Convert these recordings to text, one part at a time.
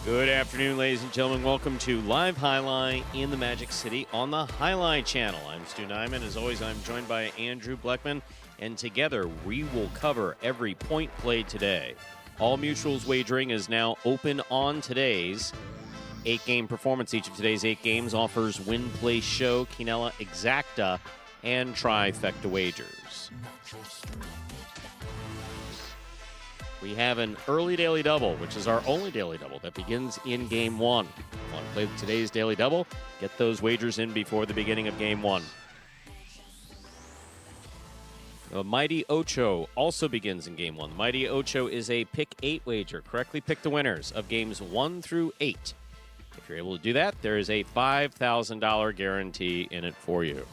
Good afternoon, ladies and gentlemen. Welcome to Live Highlight in the Magic City on the Highlight Channel. I'm Stu Nyman. As always, I'm joined by Andrew Bleckman, and together we will cover every point played today. All Mutuals wagering is now open on today's 8-game performance. Each of today's 8 games offers win, play, show, quinella, exacta, and trifecta wagers. We have an early daily double, which is our only daily double that begins in Game 1. Want to play today's daily double? Get those wagers in before the beginning of Game 1. The Mighty Ocho also begins in Game 1. The Mighty Ocho is a pick 8 wager. Correctly pick the winners of Games 1 through 8. If you're able to do that, there is a $5,000 guarantee in it for you.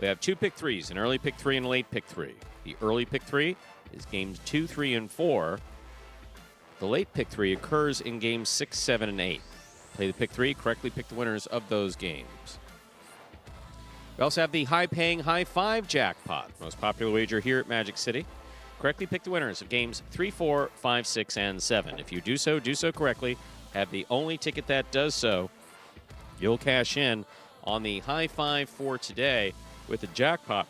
We have 2 pick 3s, an early pick 3 and a late pick 3. The early pick 3 is Games 2, 3, and 4. The late pick 3 occurs in Games 6, 7, and 8. Play the pick 3, correctly pick the winners of those games. We also have the high-paying High 5 jackpot, most popular wager here at Magic City. Correctly pick the winners of Games 3, 4, 5, 6, and 7. If you do so correctly, have the only ticket that does so, you'll cash in on the High 5 for today with a jackpot,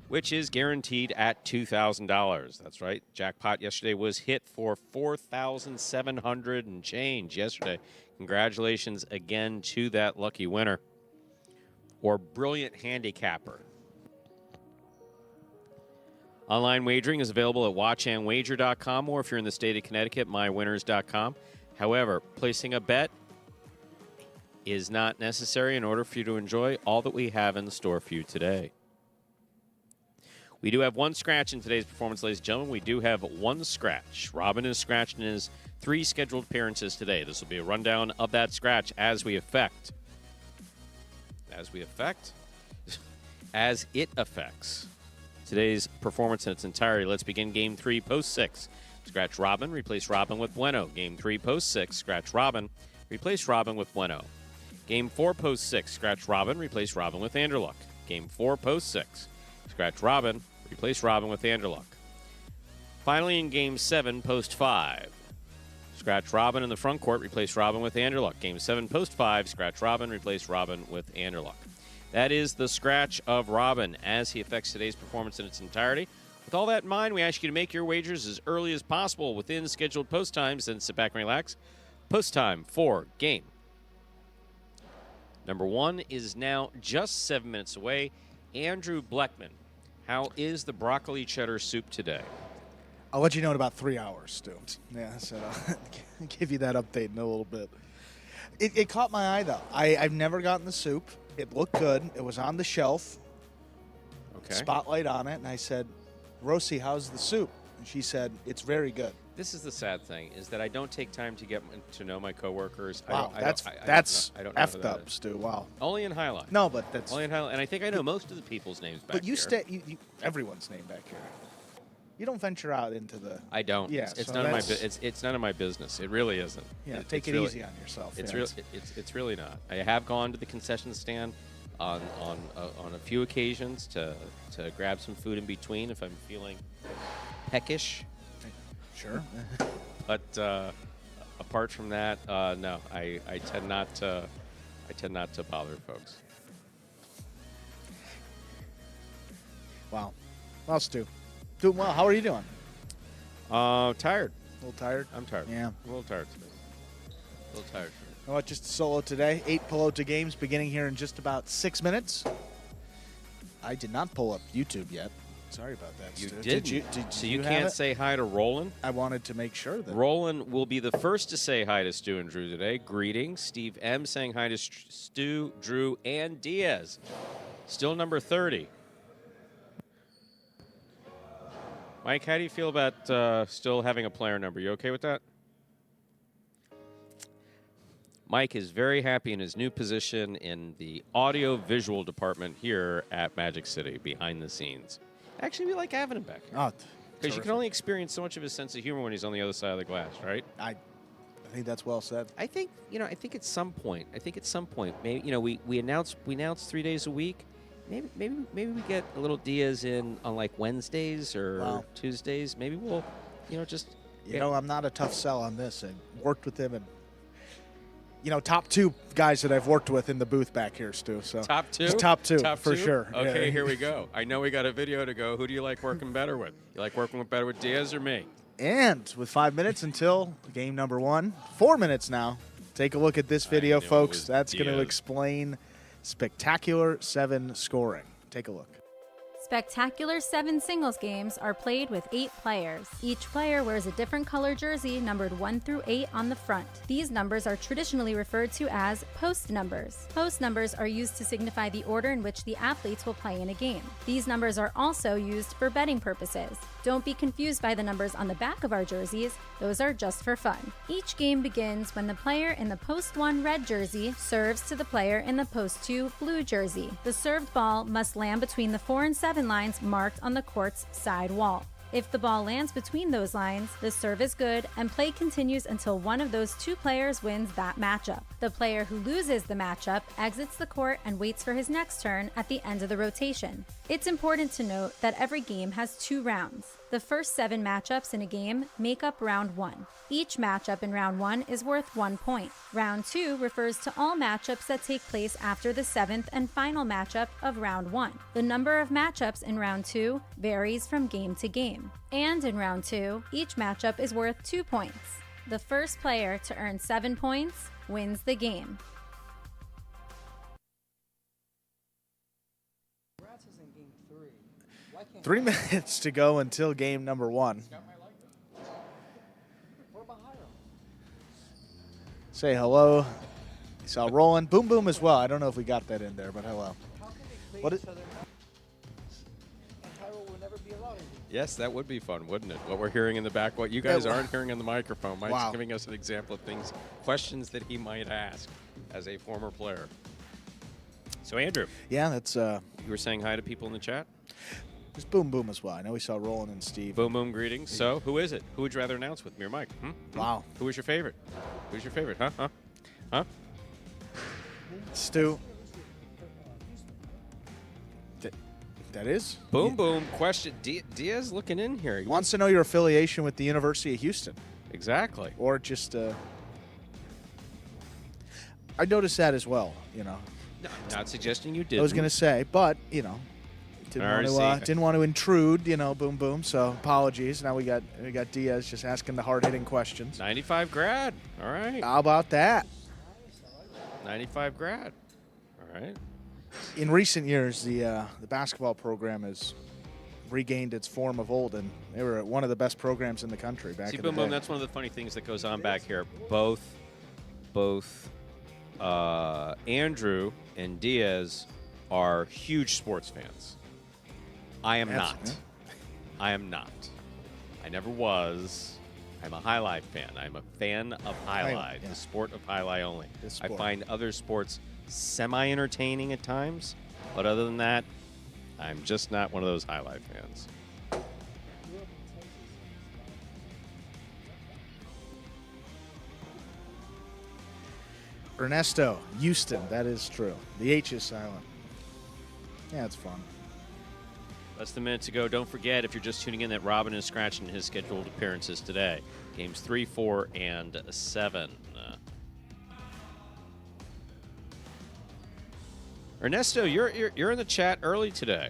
which is guaranteed at $2,000. That's right. Jackpot yesterday was hit for $4,700 and change yesterday. Congratulations again to that lucky winner or brilliant handicapper. Online wagering is available at watchandwager.com, or if you're in the state of Connecticut, mywinners.com. However, placing a bet is not necessary in order for you to enjoy all that we have in store for you today. We do have one scratch in today's performance, ladies and gentlemen. We do have one scratch. Robin is scratched in his 3 scheduled appearances today. This will be a rundown of that scratch as it affects today's performance in its entirety. Let's begin Game 3, Post 6. Scratch Robin, replace Robin with Bueno. Game 3, Post 6. Scratch Robin, replace Robin with Bueno. Game 4, Post 6. Scratch Robin, replace Robin with Anderluck. Game 4, Post 6. Scratch Robin, replace Robin with Anderluck. Finally, in Game 7, Post 5. Scratch Robin in the front court, replace Robin with Anderluck. Game 7, Post 5. Scratch Robin, replace Robin with Anderluck. That is the scratch of Robin as he affects today's performance in its entirety. With all that in mind, we ask you to make your wagers as early as possible within scheduled post times, then sit back and relax. Post time for game number 1 is now just 7 minutes away. Andrew Bleckman, how is the broccoli cheddar soup today? I'll let you know in about 3 hours, Stu. Yeah, so I'll give you that update in a little bit. It caught my eye, though. I've never gotten the soup. It looked good. It was on the shelf. Okay. Spotlight on it. And I said, Rosie, how's the soup? And she said, it's very good. This is the sad thing, is that I don't take time to get to know my coworkers. Wow, that's effed up, Stu. Wow. Only in Highlight. No, but that's only in Highlight, and I think I know most of the people's names back here. But you everyone's name back here. You don't venture out into the. I don't. Yeah, it's none of my. It's none of my business. It really isn't. Yeah, take it really easy on yourself. It's really not. I have gone to the concession stand on a few occasions to grab some food in between if I'm feeling peckish. Sure. But apart from that, no, I tend not to. I tend not to bother folks. Wow. Well, Stu, doing well. How are you doing? Tired. A little tired. I'm tired. Yeah. A little tired today. A little tired. You know what? Just a solo today. 8 Pelota games beginning here in just about 6 minutes. I did not pull up YouTube yet. Sorry about that. You Stu. didn't. So you can't say hi to Roland? I wanted to make sure that. Roland will be the first to say hi to Stu and Drew today. Greetings. Steve M. saying hi to Stu, Drew, and Diaz. Still number 30. Mike, how do you feel about still having a player number? You okay with that? Mike is very happy in his new position in the audio-visual department here at Magic City, behind the scenes. Actually, we like having him back here. Oh, because you can only experience so much of his sense of humor when he's on the other side of the glass, right? I think that's well said. I think at some point, maybe, we announce 3 days a week. maybe we get a little Diaz in on like Wednesdays or Tuesdays. Maybe we'll, just. I'm not a tough sell on this. I worked with him, and top 2 guys that I've worked with in the booth back here, Stu. So top 2, top two top for 2? sure. Okay, yeah. Here we go. I know we got a video to go. Who do you like working better with? You like working better with Diaz or me? And with 5 minutes until game number 1, 4 minutes now. Take a look at this video, folks. That's going to explain Spectacular 7 scoring. Take a look. Spectacular 7 singles games are played with 8 players. Each player wears a different color jersey numbered 1 through 8 on the front. These numbers are traditionally referred to as post numbers. Post numbers are used to signify the order in which the athletes will play in a game. These numbers are also used for betting purposes. Don't be confused by the numbers on the back of our jerseys. Those are just for fun. Each game begins when the player in the post 1 red jersey serves to the player in the post 2 blue jersey. The served ball must land between the 4 and 7 lines marked on the court's side wall. If the ball lands between those lines, the serve is good and play continues until one of those 2 players wins that matchup. The player who loses the matchup exits the court and waits for his next turn at the end of the rotation. It's important to note that every game has 2 rounds. The first 7 matchups in a game make up round 1. Each matchup in round 1 is worth 1 point. Round 2 refers to all matchups that take place after the 7th and final matchup of round 1. The number of matchups in round 2 varies from game to game. And in round 2, each matchup is worth 2 points. The first player to earn 7 points wins the game. 3 minutes to go until game number 1. Say hello. You saw Roland. Boom Boom as well. I don't know if we got that in there, but hello. What is? Yes, that would be fun, wouldn't it? What we're hearing in the back, what you guys aren't hearing on the microphone. Mike's giving us an example of questions that he might ask as a former player. So, Andrew. Yeah, that's. You were saying hi to people in the chat? There's Boom Boom as well. I know we saw Roland and Steve. Boom Boom, greetings. So, who is it? Who would you rather announce with me or Mike? Wow. Who was your favorite? Who's your favorite? Huh? Stu. That is? Boom Boom. Question. Diaz looking in here. He wants to know your affiliation with the University of Houston. Exactly. Or just. I noticed that as well, No, I'm not suggesting you did. I was going to say, but, didn't want to intrude, Boom Boom. So apologies. Now we got Diaz just asking the hard-hitting questions. 95 grad. All right. How about that? 95 grad. All right. In recent years, the basketball program has regained its form of old, and they were one of the best programs in the country back in the day. Boom Boom, that's one of the funny things that goes on back here. Both Andrew and Diaz are huge sports fans. I am not. I am not. I never was. I'm a highlight fan. I'm a fan of highlight, the sport of highlight only. I find other sports semi-entertaining at times, but other than that, I'm just not one of those highlight fans. Ernesto, Houston, that is true. The H is silent. Yeah, it's fun. Less than minutes ago. Don't forget, if you're just tuning in, that Robin is scratching his scheduled appearances today. Games 3, 4, and 7. Ernesto, you're in the chat early today.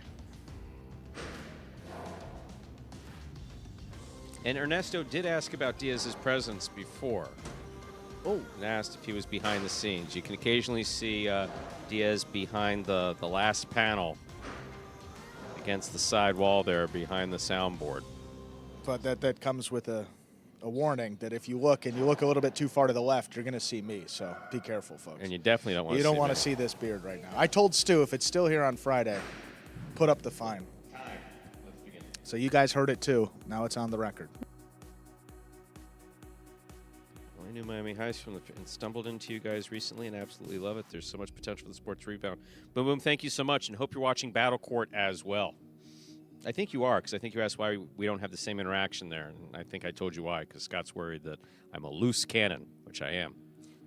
And Ernesto did ask about Diaz's presence before. Oh. And asked if he was behind the scenes. You can occasionally see Diaz behind the last panel against the side wall there behind the soundboard. But that comes with a warning that if you look a little bit too far to the left, you're going to see me. So be careful, folks. And you definitely don't want to see You don't want to see this beard right now. I told Stu if it's still here on Friday, put up the fine. Let's begin. So you guys heard it too. Now it's on the record. I knew Miami High School and stumbled into you guys recently and absolutely love it. There's so much potential for the sports rebound. Boom Boom, thank you so much, and hope you're watching Battle Court as well. I think you are, because I think you asked why we don't have the same interaction there, and I think I told you why, because Scott's worried that I'm a loose cannon, which I am.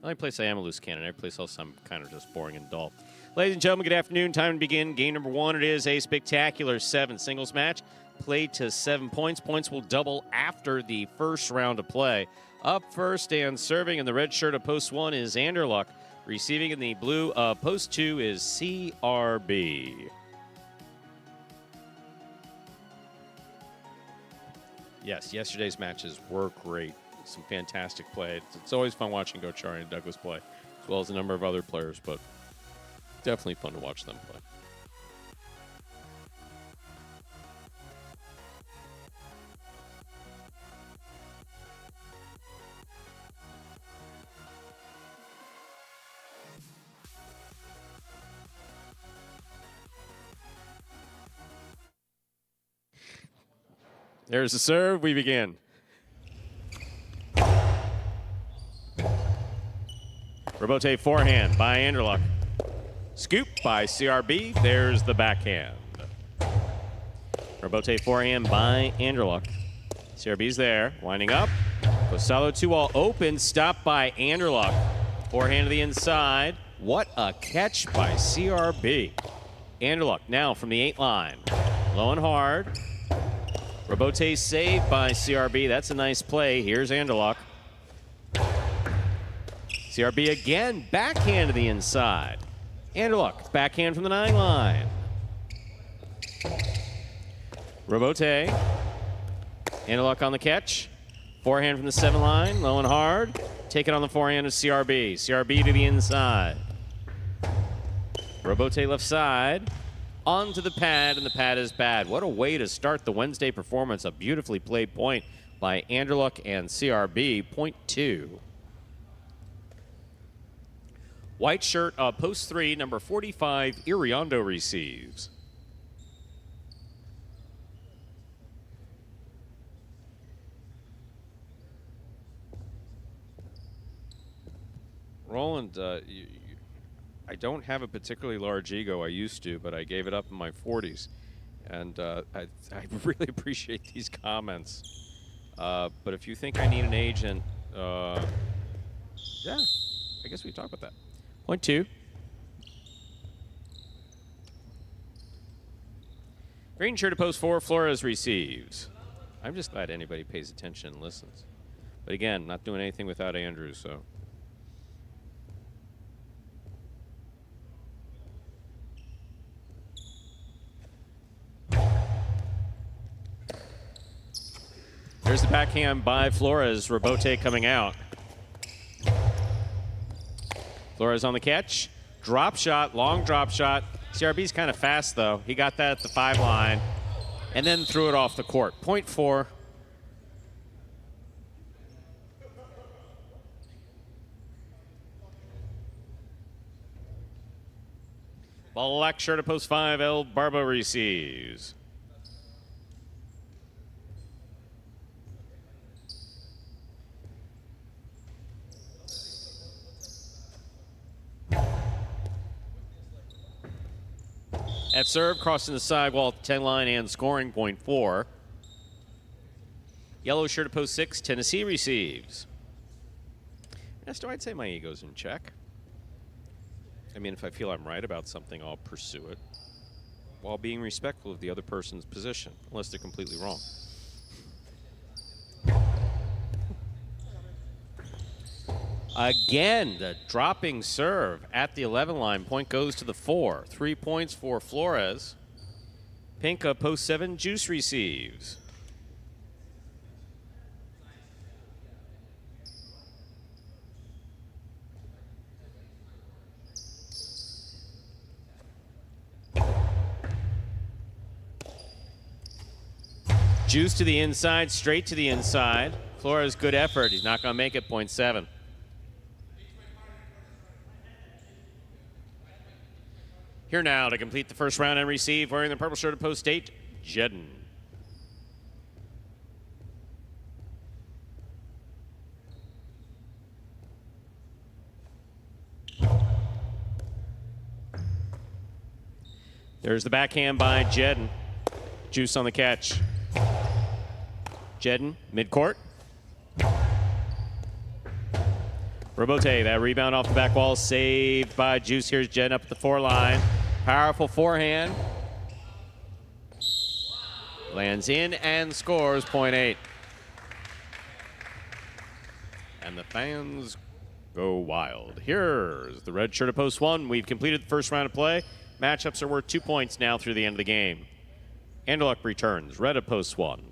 The only place I am a loose cannon, every place else I'm kind of just boring and dull. Ladies and gentlemen, good afternoon. Time to begin game number 1. It is a spectacular 7 singles match. Played to 7 points. Points will double after the first round of play. Up first and serving in the red shirt of post 1 is Anderluck. Receiving in the blue of post 2 is CRB. Yes, yesterday's matches were great. Some fantastic play. It's always fun watching Gochari and Douglas play, as well as a number of other players, but definitely fun to watch them play. There's the serve. We begin. Robote forehand by Anderluck. Scoop by CRB. There's the backhand. Robote forehand by Anderluck. CRB's there. Winding up. Posalo 2-all open. Stopped by Anderluck. Forehand to the inside. What a catch by CRB. Anderluck now from the 8 line. Low and hard. Robote saved by CRB. That's a nice play. Here's Anderluck. CRB again. Backhand to the inside. Anderluck. Backhand from the 9 line. Robote. Anderluck on the catch. Forehand from the 7 line. Low and hard. Take it on the forehand of CRB. CRB to the inside. Robote left side. Onto the pad, and the pad is bad. What a way to start the Wednesday performance. A beautifully played point by Anderluck and CRB. Point 2. White shirt, post 3, number 45, Iriondo receives. Roland, I don't have a particularly large ego. I used to, but I gave it up in my 40s. And I really appreciate these comments. But if you think I need an agent, yeah, I guess we talk about that. Point 2. Green shirt to post 4, Flores receives. I'm just glad anybody pays attention and listens. But again, not doing anything without Andrew, so. There's the backhand by Flores. Robote coming out. Flores on the catch. Drop shot, long drop shot. CRB's kind of fast, though. He got that at the 5 line and then threw it off the court. Point 4. Black shirt to post 5, El Barba receives. At serve, crossing the sidewall at the 10 line and scoring. Point 4. Yellow shirt at post 6, Tennessee receives. Nesto, I'd say my ego's in check. I mean, if I feel I'm right about something, I'll pursue it while being respectful of the other person's position, unless they're completely wrong. Again, the dropping serve at the 11 line. Point goes to the 4. 3 points for Flores. Pinka, post 7, Juice receives. Juice to the inside, straight to the inside. Flores, good effort. He's not going to make it. Point 7. Here now to complete the first round and receive, wearing the purple shirt of post 8, Jedden. There's the backhand by Jedden. Juice on the catch. Jedden, midcourt. Robote, that rebound off the back wall, saved by Juice. Here's Jen up at the 4 line. Powerful forehand. Lands in and scores, point 8. And the fans go wild. Here's the red shirt of post 1. We've completed the first round of play. Matchups are worth 2 points now through the end of the game. Anderluck returns, red of post 1.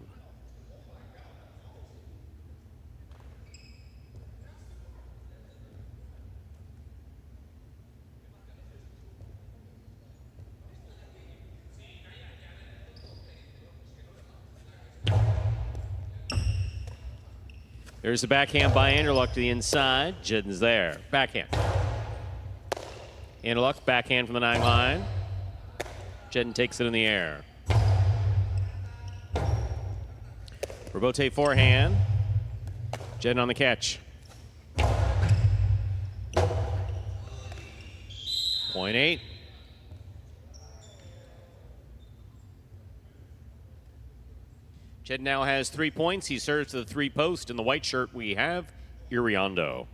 There's a backhand by Anderluck to the inside. Jedden's there. Backhand. Anderluck, backhand from the 9 line. Jedden takes it in the air. Robote forehand. Jedden on the catch. Point 8. Jedden now has 3 points. He serves to the 3 post. In the white shirt, we have Iriondo.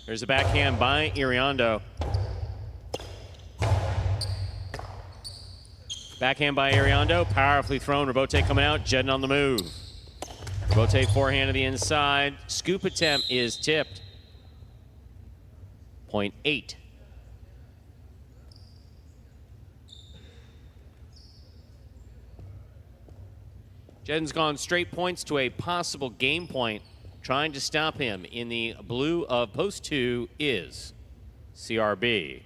There's a backhand by Iriondo. Backhand by Iriondo, powerfully thrown. Robote coming out, Jedden on the move. Robote forehand to the inside. Scoop attempt is tipped. Point 8. Jedden's gone straight points to a possible game point. Trying to stop him in the blue of post 2 is CRB.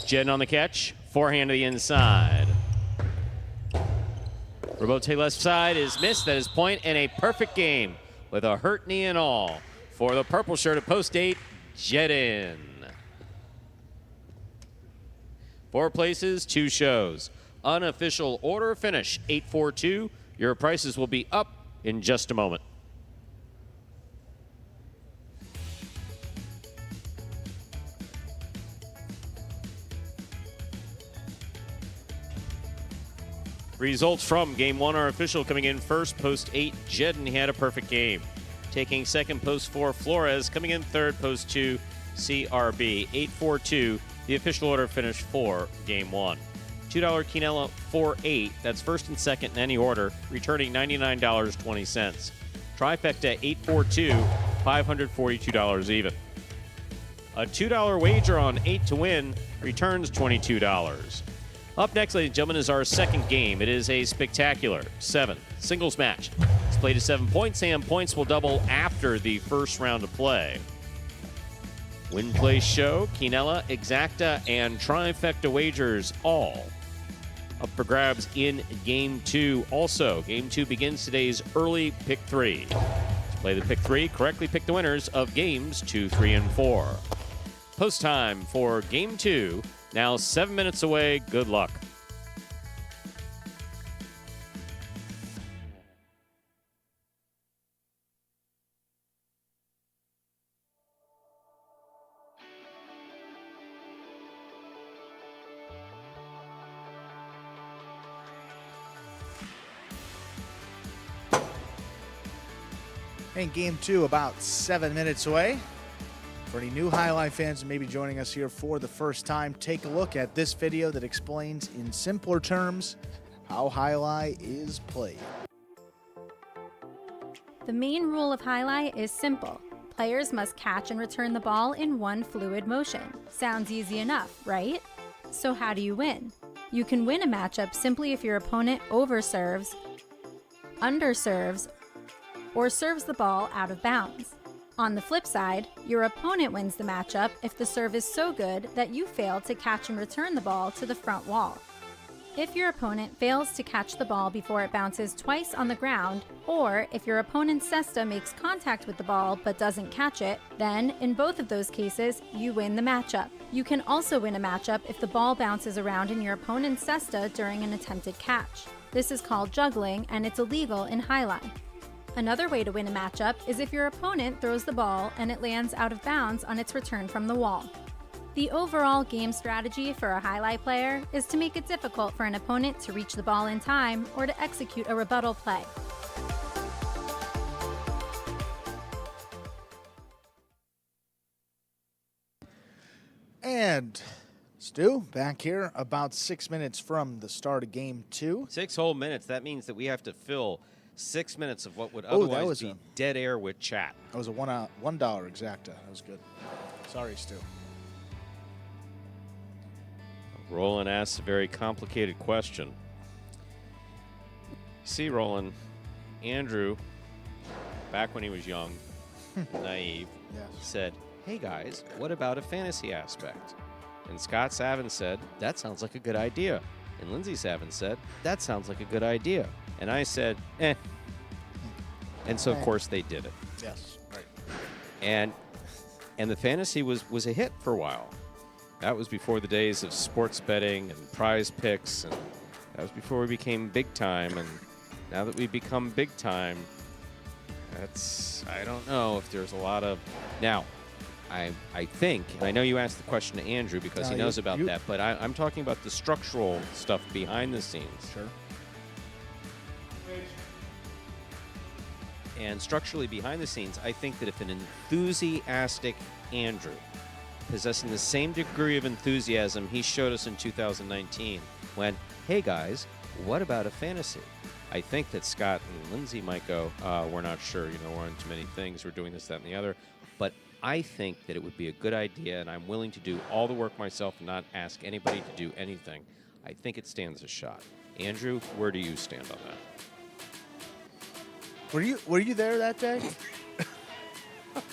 Jedden on the catch, forehand to the inside. Robote left side is missed. That is point and a perfect game with a hurt knee and all for the purple shirt at post 8, Jedden. 4 places, 2 shows. Unofficial order finish 8-4-2. Your prices will be up in just a moment. Results from Game 1 are official. Coming in first, post 8, Jedden. He had a perfect game. Taking second, post 4, Flores. Coming in third, post 2, CRB. 8-4-2, the official order finish for Game 1. $2 Quinella 4-8. That's first and second in any order, returning $99.20. Trifecta 8-4-2, $542 even. A $2 wager on 8 to win returns $22. Up next, ladies and gentlemen, is our second game. It is a spectacular 7 singles match. It's played to 7 points, and points will double after the first round of play. Win, play, show, Quinella, Exacta, and Trifecta wagers all up for grabs in Game 2. Also, Game 2 begins today's early Pick 3. To play the Pick 3, correctly pick the winners of Games 2, 3, and 4. Post time for Game 2. Now 7 minutes away. Good luck. And Game 2 about 7 minutes away. For any new Highlight fans who may be joining us here for the first time, take a look at this video that explains in simpler terms how Highlight is played. The main rule of Highlight is simple. Players must catch and return the ball in one fluid motion. Sounds easy enough, right? So how do you win? You can win a matchup simply if your opponent overserves, underserves, or serves the ball out of bounds. On the flip side, your opponent wins the matchup if the serve is so good that you fail to catch and return the ball to the front wall. If your opponent fails to catch the ball before it bounces twice on the ground, or if your opponent's cesta makes contact with the ball but doesn't catch it, then in both of those cases, you win the matchup. You can also win a matchup if the ball bounces around in your opponent's cesta during an attempted catch. This is called juggling, and it's illegal in highlight. Another way to win a matchup is if your opponent throws the ball and it lands out of bounds on its return from the wall. The overall game strategy for a highlight player is to make it difficult for an opponent to reach the ball in time or to execute a rebuttal play. And Stu, back here about 6 minutes from the start of game 2. 6 whole minutes. That means that we have to fill 6 minutes of what would otherwise be dead air with chat. That was a $1 exacta. That was good. Sorry, Stu. Roland asks a very complicated question. See, Roland, Andrew, back when he was young, naive, Yes. said, hey guys, what about a fantasy aspect? And Scott Savin said, that sounds like a good idea. And Lindsay Savin said, that sounds like a good idea. And I said, eh. And so, of course, they did it. Yes, right. And the fantasy was a hit for a while. That was before the days of sports betting and prize picks, and that was before we became big time. And now that we've become big time, I don't know if there's a lot of... Now, I think, and I know you asked the question to Andrew because he knows about that, but I'm talking about the structural stuff behind the scenes. Sure. And structurally behind the scenes, I think that if an enthusiastic Andrew, possessing the same degree of enthusiasm he showed us in 2019, went, hey guys, what about a fantasy? I think that Scott and Lindsay might go, we're not sure, we're on too many things, we're doing this, that, and the other. But I think that it would be a good idea, and I'm willing to do all the work myself and not ask anybody to do anything. I think it stands a shot. Andrew, where do you stand on that? Were you there that day?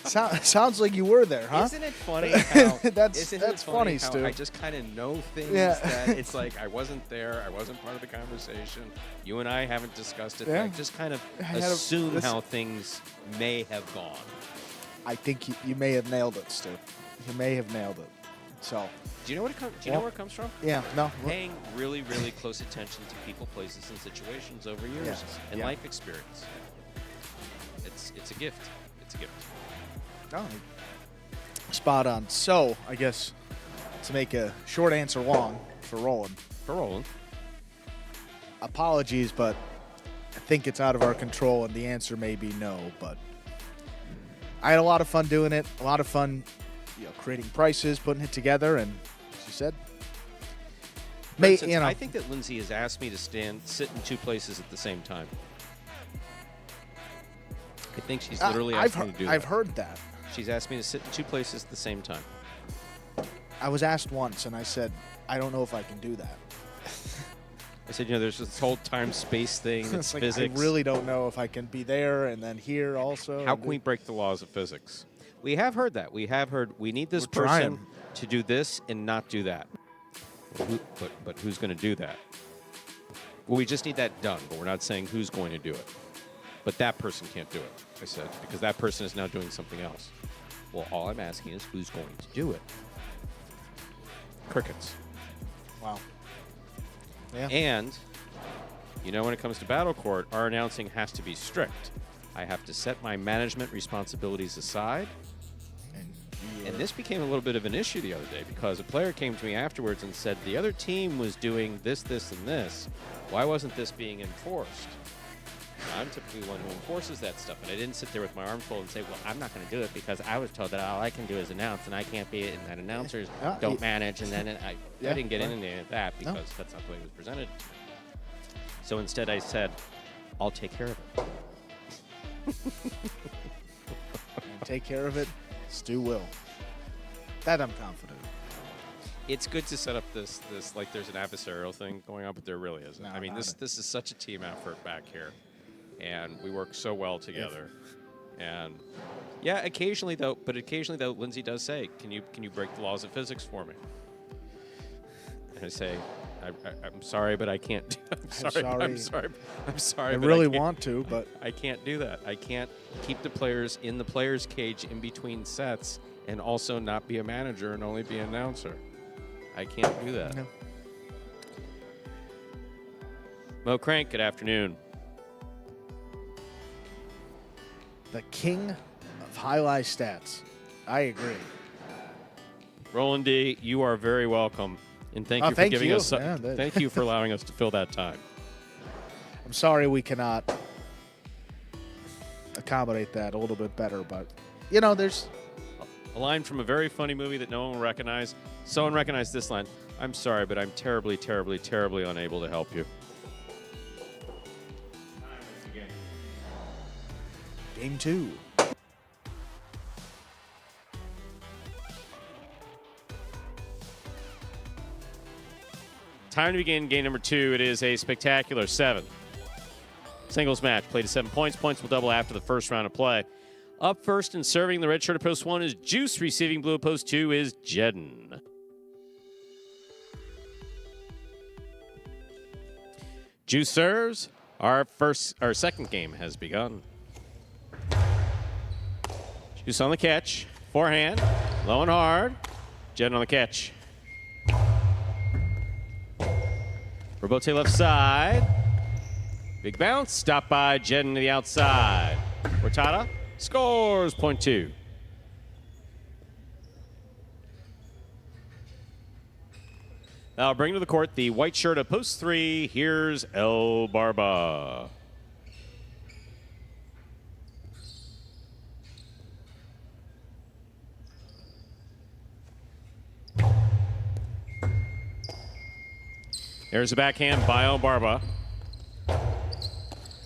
Sounds like you were there, huh? Isn't it funny how that's funny, Stu. I just kind of know things that it's like I wasn't there, I wasn't part of the conversation. You and I haven't discussed it. Yeah. I just kind of assume how things may have gone. I think you may have nailed it, Stu. You may have nailed it. So. Do you know where it comes from? Yeah. No. Paying really, really close attention to people, places, and situations over years and life experience. It's a gift. It's a gift. Oh, spot on. So, I guess to make a short answer long for Roland. Apologies, but I think it's out of our control, and the answer may be no. But I had a lot of fun doing it. A lot of fun, creating prices, putting it together, and she said, I think that Lindsay has asked me to sit in two places at the same time. I think she's literally asked me to do that. I've heard that. She's asked me to sit in two places at the same time. I was asked once, and I said, I don't know if I can do that. I said, there's this whole time-space thing. It's like, physics. I really don't know if I can be there and then here also. How can we break the laws of physics? We have heard that. We have heard we need this person to do this and not do that. But who's going to do that? Well, we just need that done, but we're not saying who's going to do it. But that person can't do it, I said, because that person is now doing something else. Well, all I'm asking is who's going to do it. Crickets. Wow. Yeah. And, when it comes to Battle Court, our announcing has to be strict. I have to set my management responsibilities aside. And this became a little bit of an issue the other day because a player came to me afterwards and said, the other team was doing this, this, and this. Why wasn't this being enforced? I'm typically the one who enforces that stuff, and I didn't sit there with my arms folded and say, well, I'm not going to do it because I was told that all I can do is announce, and I can't be it, and that announcers don't manage, and then I didn't get into that because that's not the way it was presented. So instead I said, I'll take care of it. And take care of it, Stu will. That I'm confident. It's good to set up this like there's an adversarial thing going on, but there really isn't. No, I mean, this is such a team effort back here. And we work so well together. And occasionally though, Lindsay does say, can you break the laws of physics for me? And I say, I'm sorry, but I can't. I'm sorry. I but really can't. want to, but I can't do that. I can't keep the players in the players' cage in between sets and also not be a manager and only be an announcer. I can't do that. No. Mo Crank, good afternoon. The king of highlight stats. I agree. Roland D., you are very welcome, and thank you for giving us. Thank you for allowing us to fill that time. I'm sorry we cannot accommodate that a little bit better, but there's a line from a very funny movie that no one will recognize. Someone recognized this line. I'm sorry, but I'm terribly, terribly, terribly unable to help you. Game 2. Time to begin game number 2. It is a spectacular 7. Singles match. Played to 7 points. Points will double after the first round of play. Up first and serving the red shirt of post 1 is Juice. Receiving blue of post 2 is Jedden. Juice serves. Our second game has begun. Juice on the catch. Forehand. Low and hard. Jedden on the catch. Robote left side. Big bounce. Stopped by Jedden to the outside. Cortada scores. Point 2. Now bring to the court the white shirt of post 3. Here's El Barba. There's a backhand by El Barba.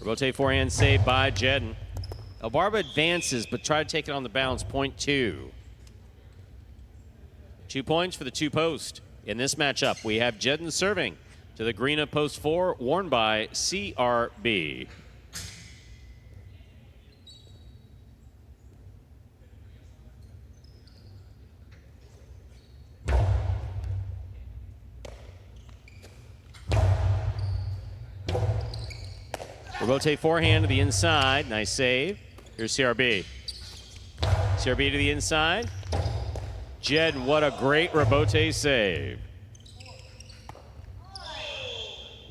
Robote forehand saved by Jedden. El Barba advances, but tried to take it on the bounce. Point 2. 2 points for the 2 post. In this matchup, we have Jedden serving to the green of post 4, worn by CRB. Robote forehand to the inside. Nice save. Here's CRB. CRB to the inside. Jedden, what a great Robote save.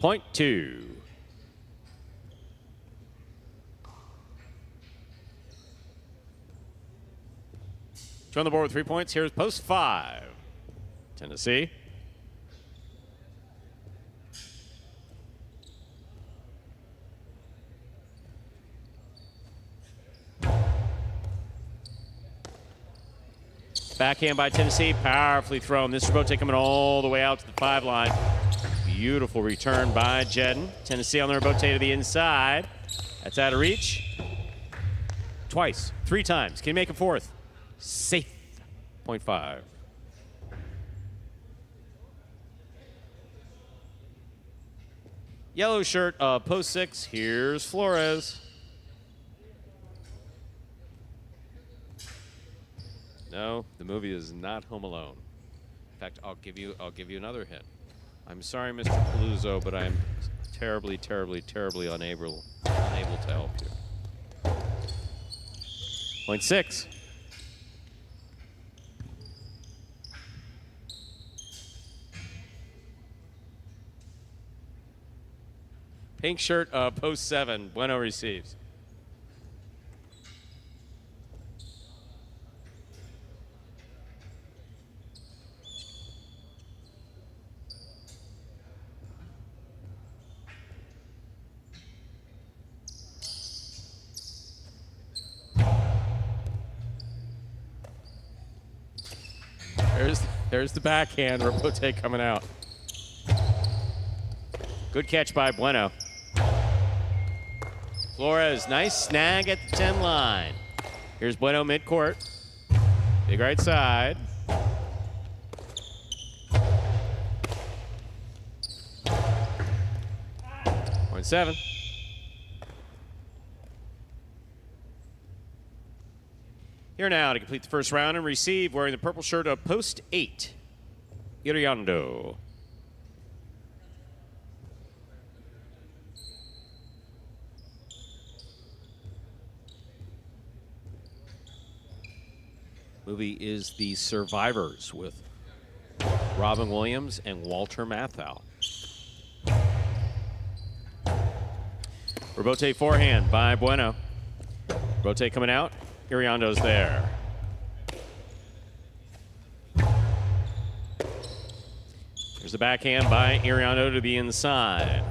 Point 2. On the board with 3 points. Here's post 5. Tennessee. Backhand by Tennessee, powerfully thrown. This Robote coming all the way out to the 5 line. Beautiful return by Jedden. Tennessee on the Robote to the inside. That's out of reach. Twice, 3 times. Can he make a 4th? Safe. Point 5. Yellow shirt, post 6. Here's Flores. No, the movie is not Home Alone. In fact, I'll give you another hint. I'm sorry, Mr. Paluzzo, but I'm terribly, terribly, terribly unable to help you. Point 6. Pink shirt, post 7. Bueno receives. There's the backhand. Robote coming out. Good catch by Bueno. Flores, nice snag at the 10 line. Here's Bueno midcourt. Big right side. Point 7. Here now to complete the first round and receive, wearing the purple shirt of post 8, Iriando. Movie is The Survivors with Robin Williams and Walter Matthau. Rebote forehand by Bueno. Rebote coming out. Iriondo's there. There's the backhand by Iriondo to the inside.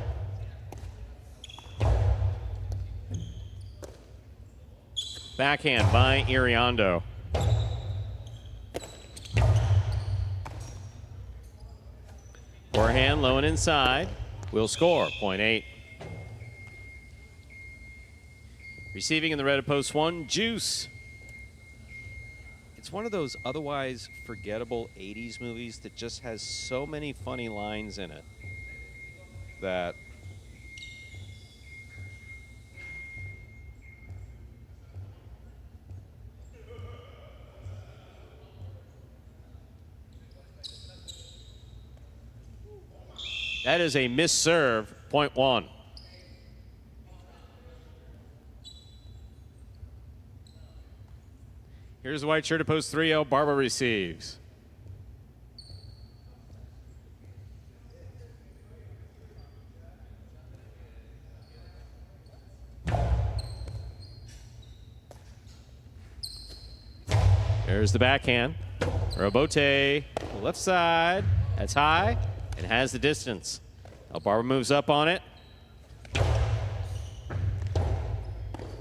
Backhand by Iriondo. Forehand low and inside. Will score, 0.8. Receiving in the red of post 1, Juice. It's one of those otherwise forgettable 80s movies that just has so many funny lines in it that that is a missed serve, 0.1. Here's the white shirt at post 3-0. Barber receives. There's the backhand. Robote, left side. That's high and has the distance. Now Barber moves up on it.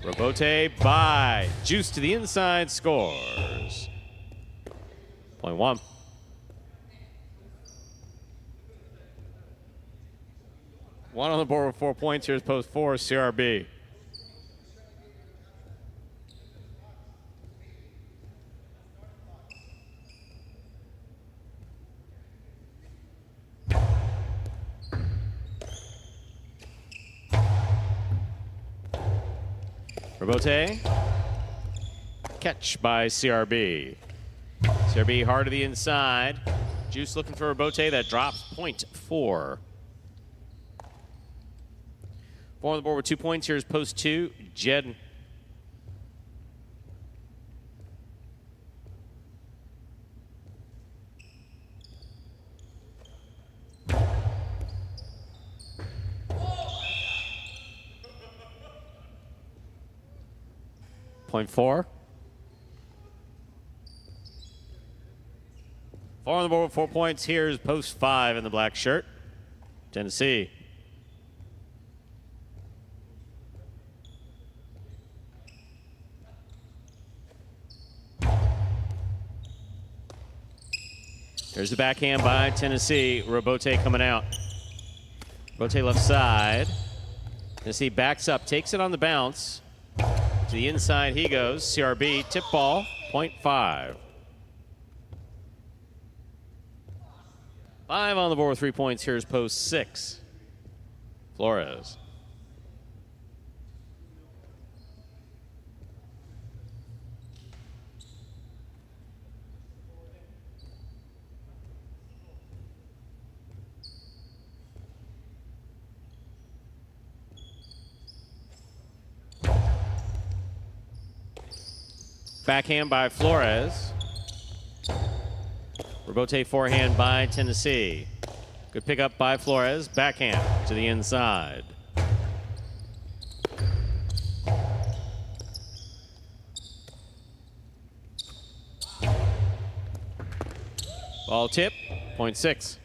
Robote by Juice to the inside, scores. 0.1. One on the board with 4 points. Here's post 4, CRB. Rebote. Catch by CRB. CRB hard to the inside. Juice looking for Rebote. That drops, 0.4. 4 on the board with 2 points. Here's post 2, Jed. Point 4. 4 on the board with 4 points. Here's post 5 in the black shirt. Tennessee. There's the backhand by Tennessee. Robote coming out. Robote left side. Tennessee backs up, takes it on the bounce. To the inside he goes. CRB, tip ball, 0.5. 5 on the board with 3 points. Here's post 6. Flores. Backhand by Flores. Rebote forehand by Tennessee. Good pickup by Flores. Backhand to the inside. Ball tip, 0.6.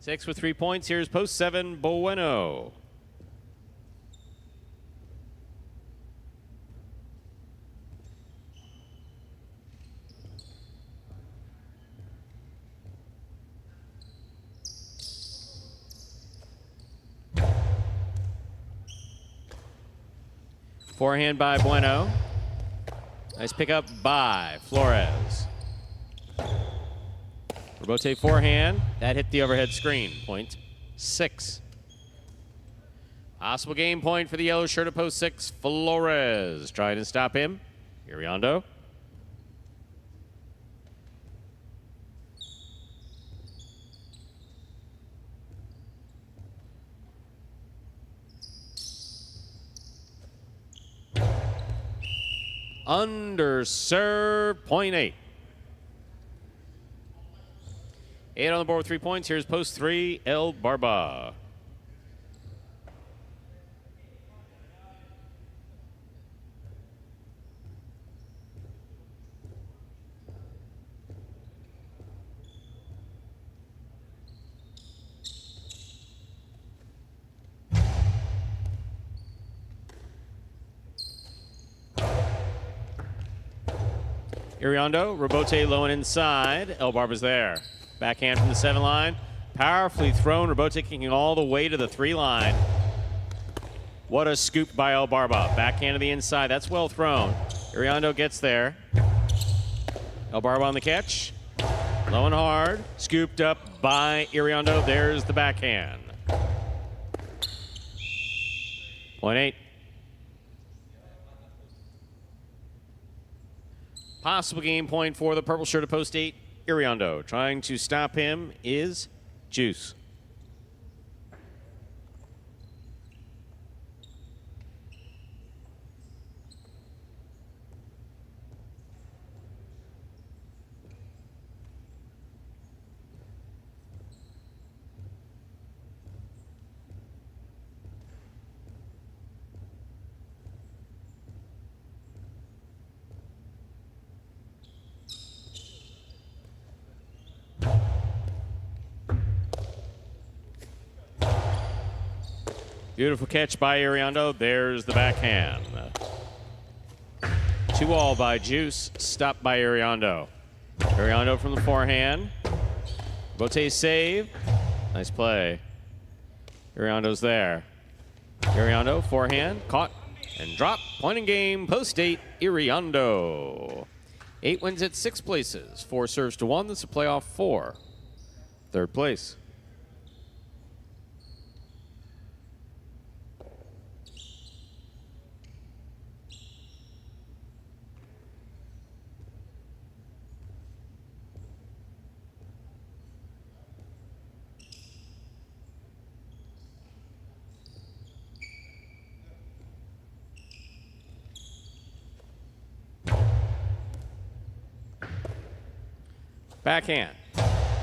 6 with 3 points. Here's post 7, Bueno. Forehand by Bueno. Nice pickup by Flores. Rebote forehand. That hit the overhead screen. 0.6. Possible game point for the yellow shirt at post 6. Flores trying to stop him. Iriondo. Underserved, point 8. 8 on the board with 3 points. Here's post 3, El Barba. Iriondo, Robote low and inside. El Barba's there. Backhand from the 7 line. Powerfully thrown. Robote kicking all the way to the 3 line. What a scoop by El Barba. Backhand to the inside. That's well thrown. Iriondo gets there. El Barba on the catch. Low and hard. Scooped up by Iriondo. There's the backhand. Point 8. Possible game point for the purple shirt of post 8, Iriondo. Trying to stop him is Juice. Beautiful catch by Iriondo. There's the backhand. 2-all by Juice. Stopped by Iriondo. Iriondo from the forehand. Bote save. Nice play. Iriondo's there. Iriondo, forehand, caught and dropped. Point in game, post 8, Iriondo. 8 wins at 6 places. 4 serves to 1. That's a playoff 4. Third place. Backhand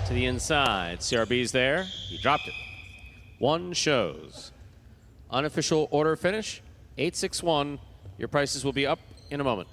to the inside. CRB's there. He dropped it. 1 shows. Unofficial order finish, 8-6-1. Your prices will be up in a moment.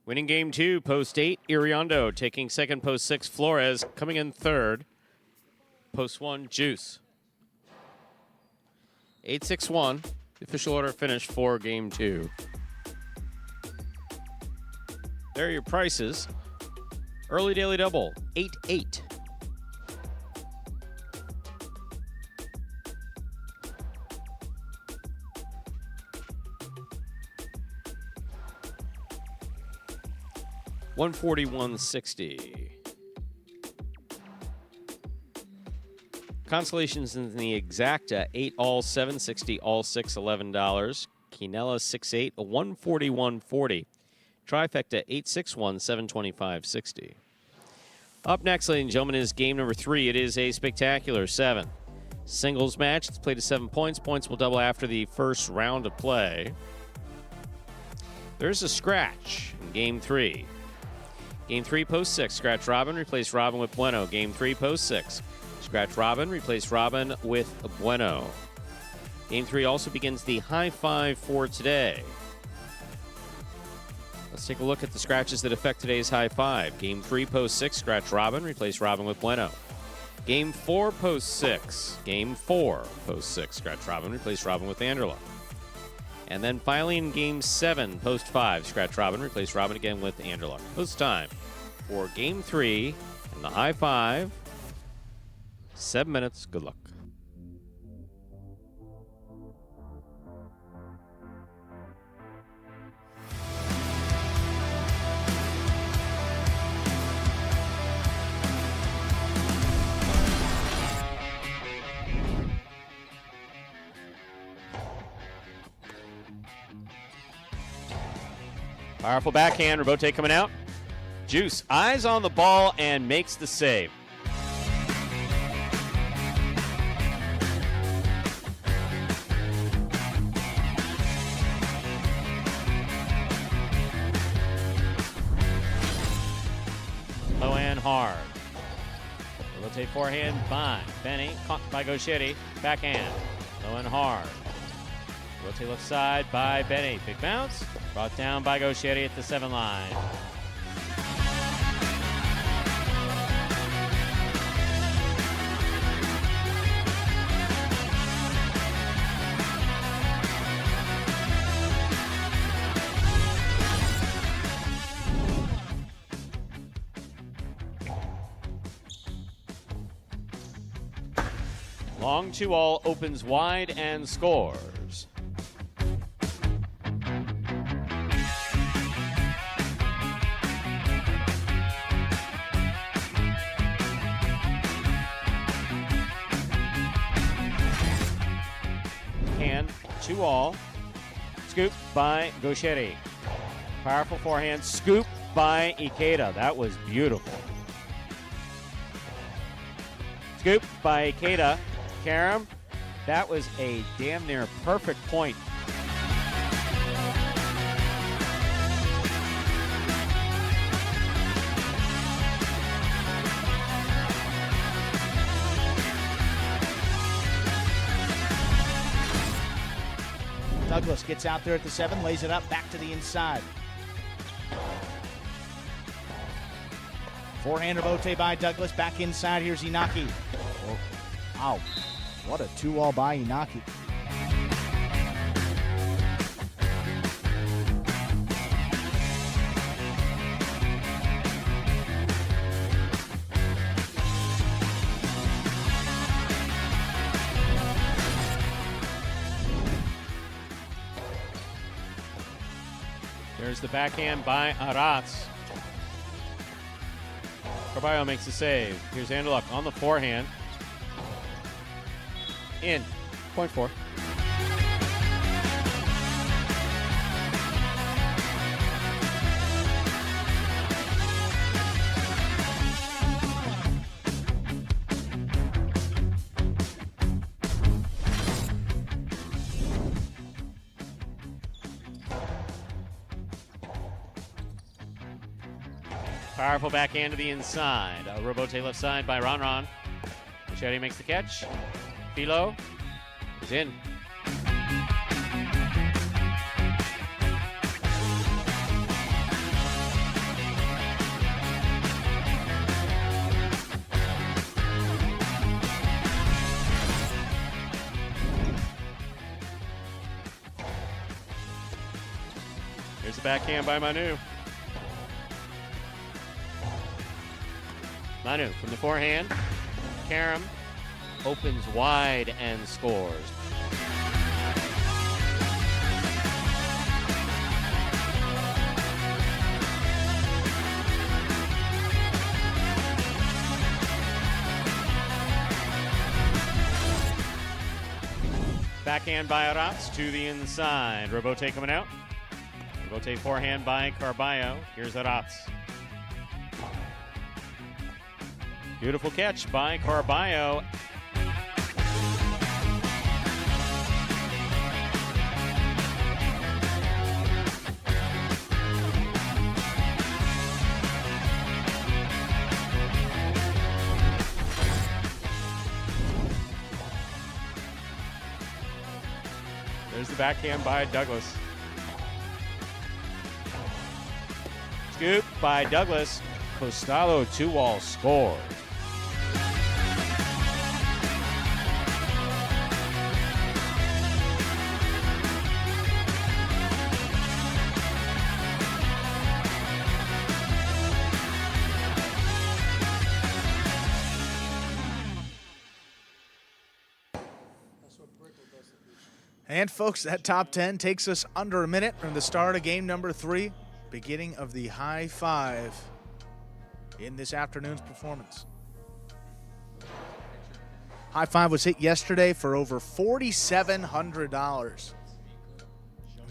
Winning game 2, post 8, Iriondo. Taking second, post 6, Flores. Coming in third, post 1, Juice. 8-6-1. The official order finish for game 2. There are your prices. Early daily double, 8-8. $141.60. Consolations in the exacta, 8 all 760, all 6 $11. Quinella 6-8, 141.40. Trifecta 861 725.60. Up next, ladies and gentlemen, is game number 3. It is a spectacular 7 singles match. It's played to 7 points. Points will double after the first round of play. There's a scratch in game 3. Game 3, post 6, scratch Robin, replace Robin with Bueno. Game 3, post 6, scratch Robin, replace Robin with Bueno. Game 3 also begins the high 5 for today. Let's take a look at the scratches that affect today's high 5. Game 3, post 6, scratch Robin, replace Robin with Bueno. Game 4, post 6. Game 4, post 6, scratch Robin, replace Robin with Angela. And then finally in Game 7, post 5, scratch Robin, replace Robin again with Angela. Post time for Game 3 and the high 5. 7 minutes. Good luck. Powerful backhand. Rebote coming out. Juice eyes on the ball and makes the save. Low and hard. Rotate forehand by Benny. Caught by Gauchetti. Backhand. Low and hard. Rotate left side by Benny. Big bounce. Brought down by Gauchetti at the 7 line. Long 2-all opens wide and scores. Hand 2-all. Scoop by Gauchetti. Powerful forehand scoop by Ikeda. That was beautiful. Scoop by Ikeda. Karam, that was a damn near perfect point. Douglas gets out there at the 7, lays it up, back to the inside. Forehand rebote by Douglas, back inside. Here's Inaki. Oh, wow, what a 2-all by Inaki. There's the backhand by Aratz. Carballo makes the save. Here's Anderluck on the forehand. In. Point 4. Powerful backhand to the inside. Robote left side by Ron. Machete makes the catch. Philo is in. Here's the backhand by Manu. Manu from the forehand. Karam opens wide and scores. Backhand by Aratz to the inside. Robote coming out. Robote forehand by Carballo. Here's Aratz. Beautiful catch by Carballo. There's the backhand by Douglas. Scoop by Douglas. Costello 2-all scores. And folks, that top 10 takes us under a minute from the start of game number 3, beginning of the high 5 in this afternoon's performance. High 5 was hit yesterday for over $4,700.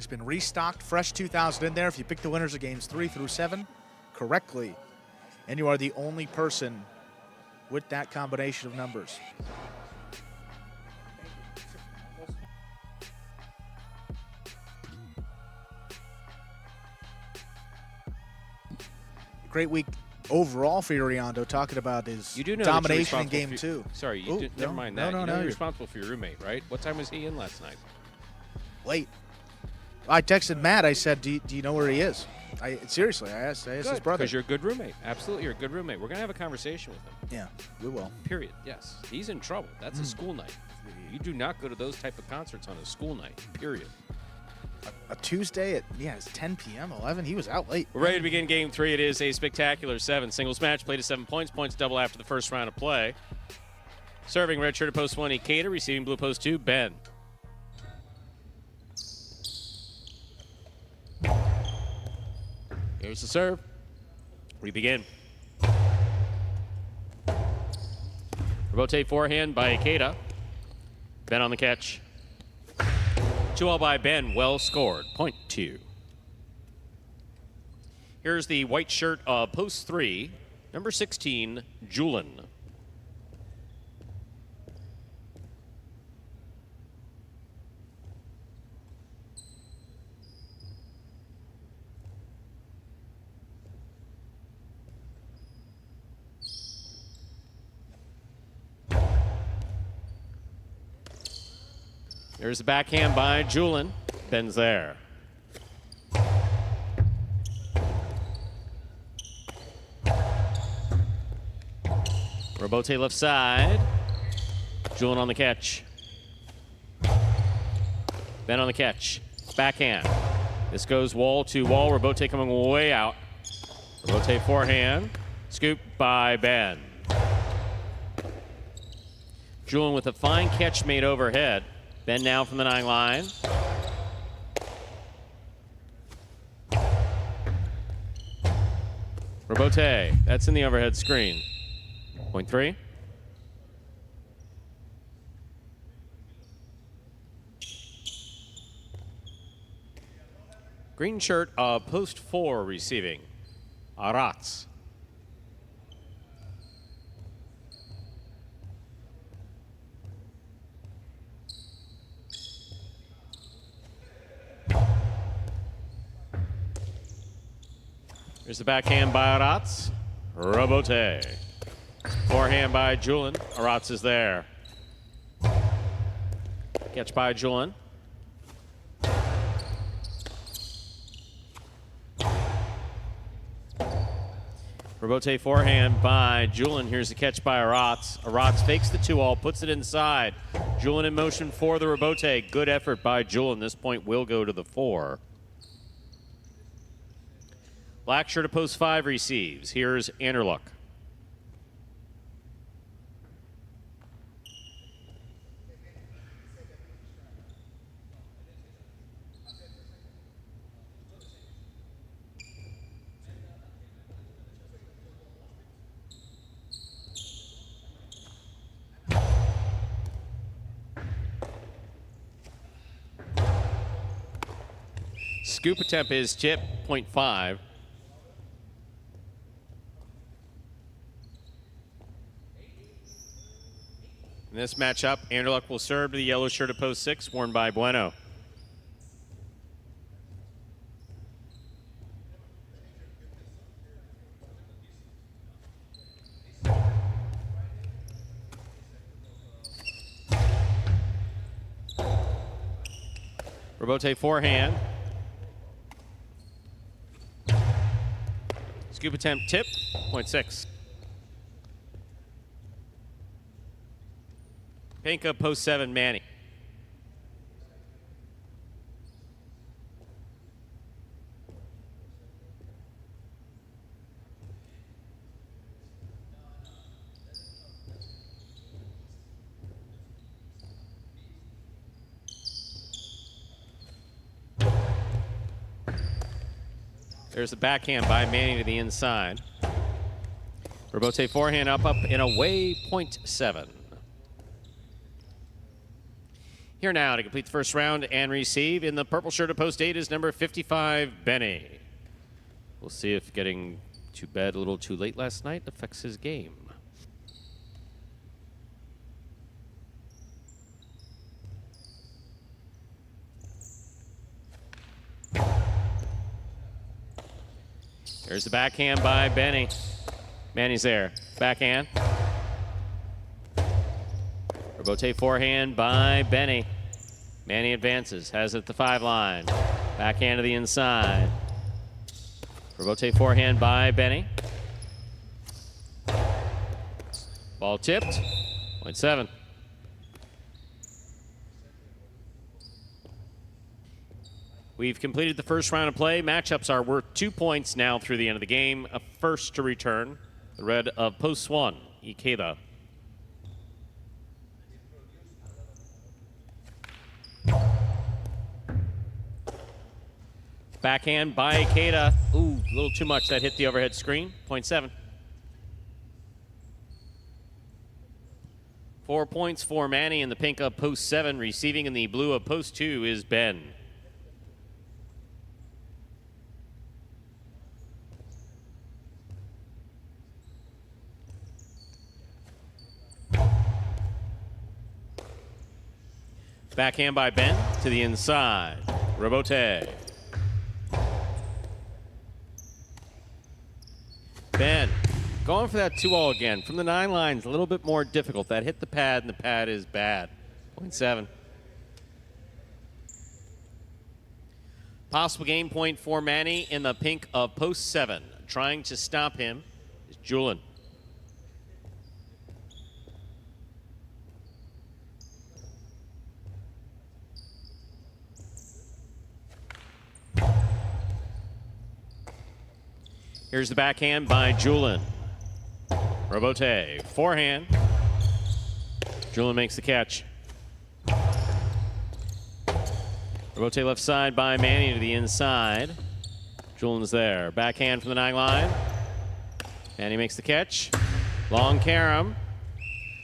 It's been restocked, fresh 2,000 in there. If you pick the winners of games 3 through 7 correctly, and you are the only person with that combination of numbers. Great week overall for Uriando, talking about his domination in game 2. Sorry, never mind that. No, you're responsible for your roommate, right? What time was he in last night? Late. I texted Matt. I said, do you know where he is? Seriously, I asked his brother. Because you're a good roommate. Absolutely, you're a good roommate. We're going to have a conversation with him. Yeah, we will. Period. Yes. He's in trouble. That's a school night. You do not go to those type of concerts on a school night. Period. A Tuesday at, it's 10 p.m., 11. He was out late. We're ready to begin game 3. It is a spectacular 7 singles match. Played to 7 points. Points double after the first round of play. Serving red shirt at post 1, Ikeda. Receiving blue post 2, Ben. Here's the serve. We begin. Rebote forehand by Ikeda. Ben on the catch. 2-all by Ben. Well scored. Point 2. Here's the white shirt of post 3, number 16, Julian. There's the backhand by Julian. Ben's there. Rebote left side. Julian on the catch. Ben on the catch. Backhand. This goes wall to wall. Rebote coming way out. Rebote forehand. Scoop by Ben. Julian with a fine catch made overhead. Ben now from the 9 line. Rebote, that's in the overhead screen. Point 3. Green shirt of post 4 receiving. Arats. Here's the backhand by Arats. Rebote. Forehand by Julian. Arats is there. Catch by Julian. Rebote forehand by Julian. Here's the catch by Arats. Arats fakes the 2-all, puts it inside. Julian in motion for the rebote. Good effort by Julian. This point will go to the 4. Black shirt of post 5 receives. Here's Anderluck. Scoop attempt is chip, point 5. In this matchup, Anderluck will serve to the yellow shirt of post 6, worn by Bueno. Rebote forehand. Scoop attempt tip, point 6. Panka post 7, Manny. There's the backhand by Manny to the inside. Rebote forehand up and away, point 7. Here now to complete the first round and receive in the purple shirt at post 8 is number 55, Benny. We'll see if getting to bed a little too late last night affects his game. There's the backhand by Benny. Manny's there. Backhand. Rebote forehand by Benny. Manny advances. Has it at the 5 line. Backhand to the inside. Rebote forehand by Benny. Ball tipped. Point 7. We've completed the first round of play. Matchups are worth 2 points now through the end of the game. A first to return. The red of post 1, Ikeda. Backhand by Ikeda. Ooh, a little too much. That hit the overhead screen. Point 7. 4 points for Manny in the pink of post 7. Receiving in the blue of post 2 is Ben. Backhand by Ben to the inside. Rebote. Ben going for that 2-all again. From the 9 lines, a little bit more difficult. That hit the pad, and the pad is bad. Point 7. Possible game point for Manny in the pink of post 7. Trying to stop him is Julin. Here's the backhand by Julin. Rebote, forehand. Julin makes the catch. Rebote left side by Manny to the inside. Julin's there. Backhand from the 9 line. Manny makes the catch. Long carom.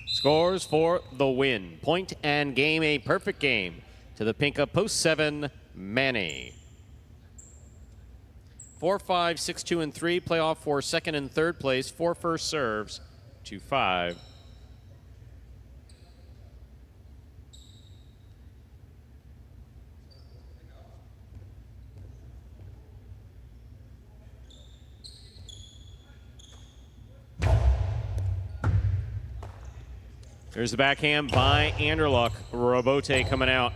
Scores for the win. Point and game, a perfect game to the pink of post 7, Manny. 4, 5, 6, 2, and 3. Playoff for second and third place. 4 first serves to 5. There's the backhand by Anderluck. Rebote coming out.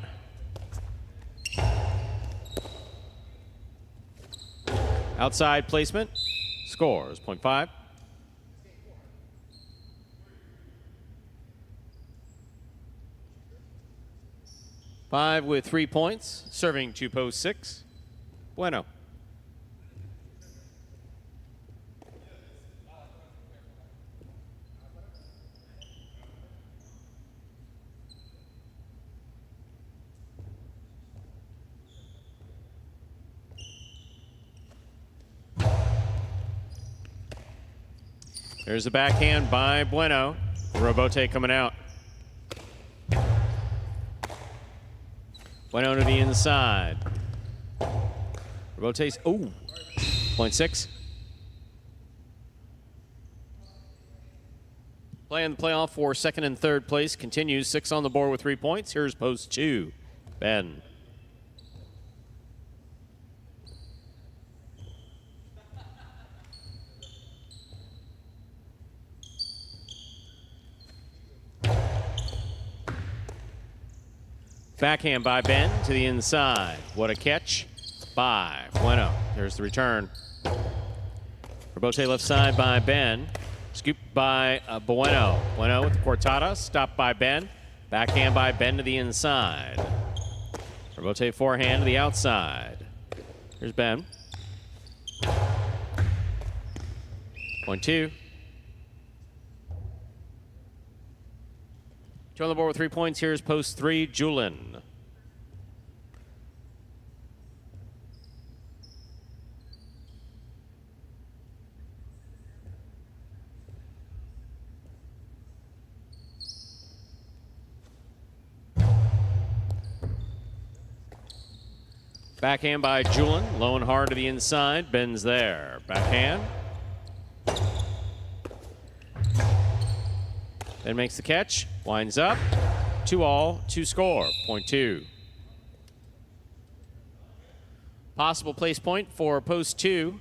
Outside placement. Scores. Point 5. Five with 3 points. Serving to post 6. Bueno. There's the backhand by Bueno. Rebote coming out. Bueno to the inside. Rebote's, ooh, point 6. Play in the playoff for second and third place continues. 6 on the board with 3 points. Here's post 2, Ben. Backhand by Ben to the inside. What a catch by Bueno. There's the return. Rebote left side by Ben. Scooped by Bueno. Bueno with the cortada. Stopped by Ben. Backhand by Ben to the inside. Rebote forehand to the outside. Here's Ben. Point 2. 2 on the board with 3 points. Here's post 3, Julin. Backhand by Julian. Low and hard to the inside. Ben's there. Backhand. Ben makes the catch. Winds up. 2-all. 2-score. Point 2. Possible place point for post 2.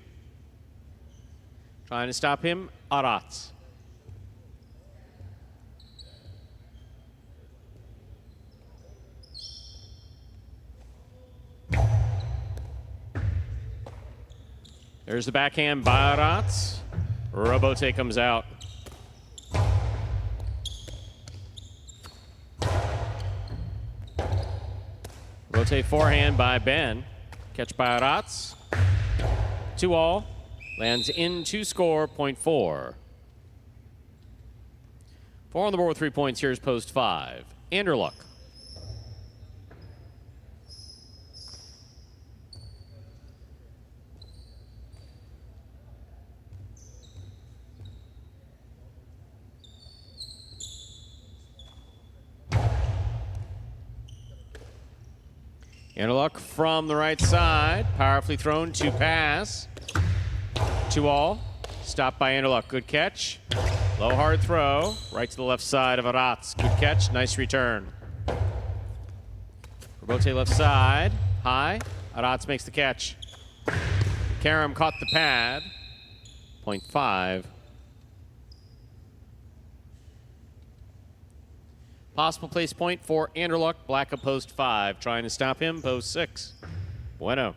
Trying to stop him, Arats. There's the backhand by Arats. Robote comes out. Robote forehand by Ben. Catch by Arats. 2-all. Lands in 2-score, point 4. 4 on the board with 3 points. Here's post 5. Anderluck. Anderluck from the right side. Powerfully thrown to pass. 2-all. Stopped by Anderluck. Good catch. Low hard throw. Right to the left side of Arats. Good catch. Nice return. Robote left side. High. Arats makes the catch. Karam caught the pad. Point 5. Possible place point for Anderluck. Black of post 5. Trying to stop him. Post 6. Bueno.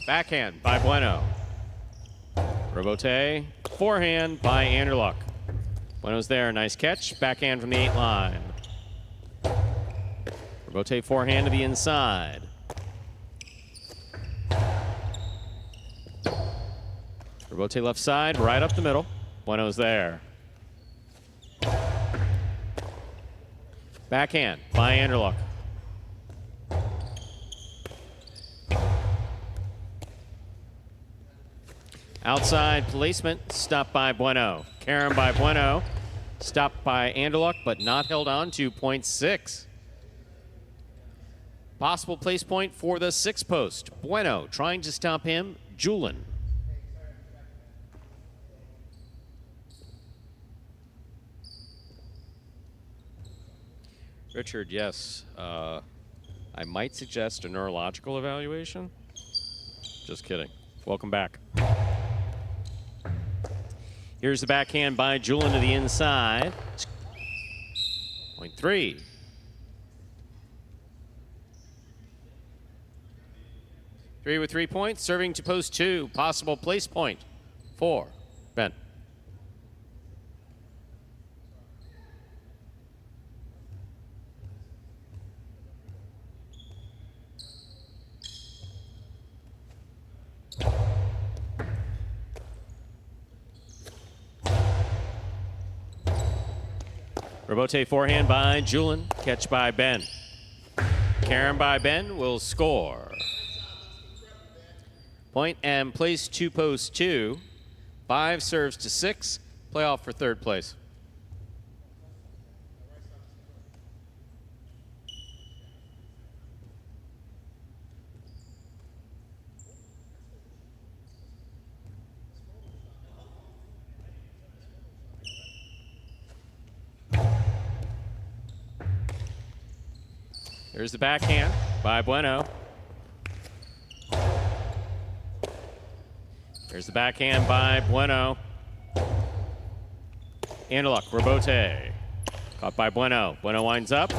Backhand by Bueno. Robote. Forehand by Anderluck. Bueno's there. Nice catch. Backhand from the 8 line. Robote forehand to the inside. Robote left side, right up the middle. Bueno's there. Backhand by Anderluck. Outside placement, stopped by Bueno. Karam by Bueno. Stopped by Anderluck, but not held on to point 6. Possible place point for the 6 post. Bueno trying to stop him. Julian. Richard, yes. I might suggest a neurological evaluation. Just kidding. Welcome back. Here's the backhand by Julian to the inside. Point 3. Three with 3 points, serving to post 2. Possible place point. 4. Ben. Robote forehand by Julian. Catch by Ben. Karam by Ben will score. Point and place 2 post 2. 5 serves to 6. Playoff for 3rd place. Here's the backhand by Bueno. Here's the backhand by Bueno. Anderluck, Robote. Caught by Bueno. Bueno winds up.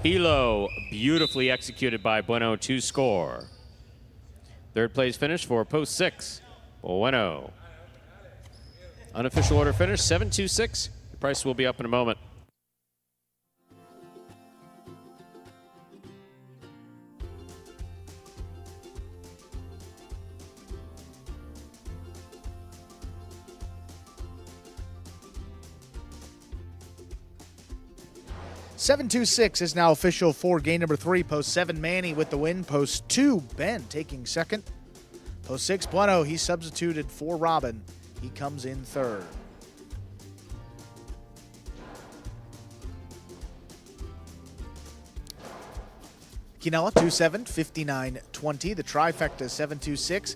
Filo, beautifully executed by Bueno to score. 3rd place finish for post 6. Bueno. Unofficial order finish, 7-2-6. The price will be up in a moment. 7-2-6 is now official for game number 3. Post 7, Manny with the win. Post 2, Ben taking second. Post 6, Bueno, he substituted for Robin. He comes in third. Quinella 2-7, 59-20. The trifecta 7-2-6,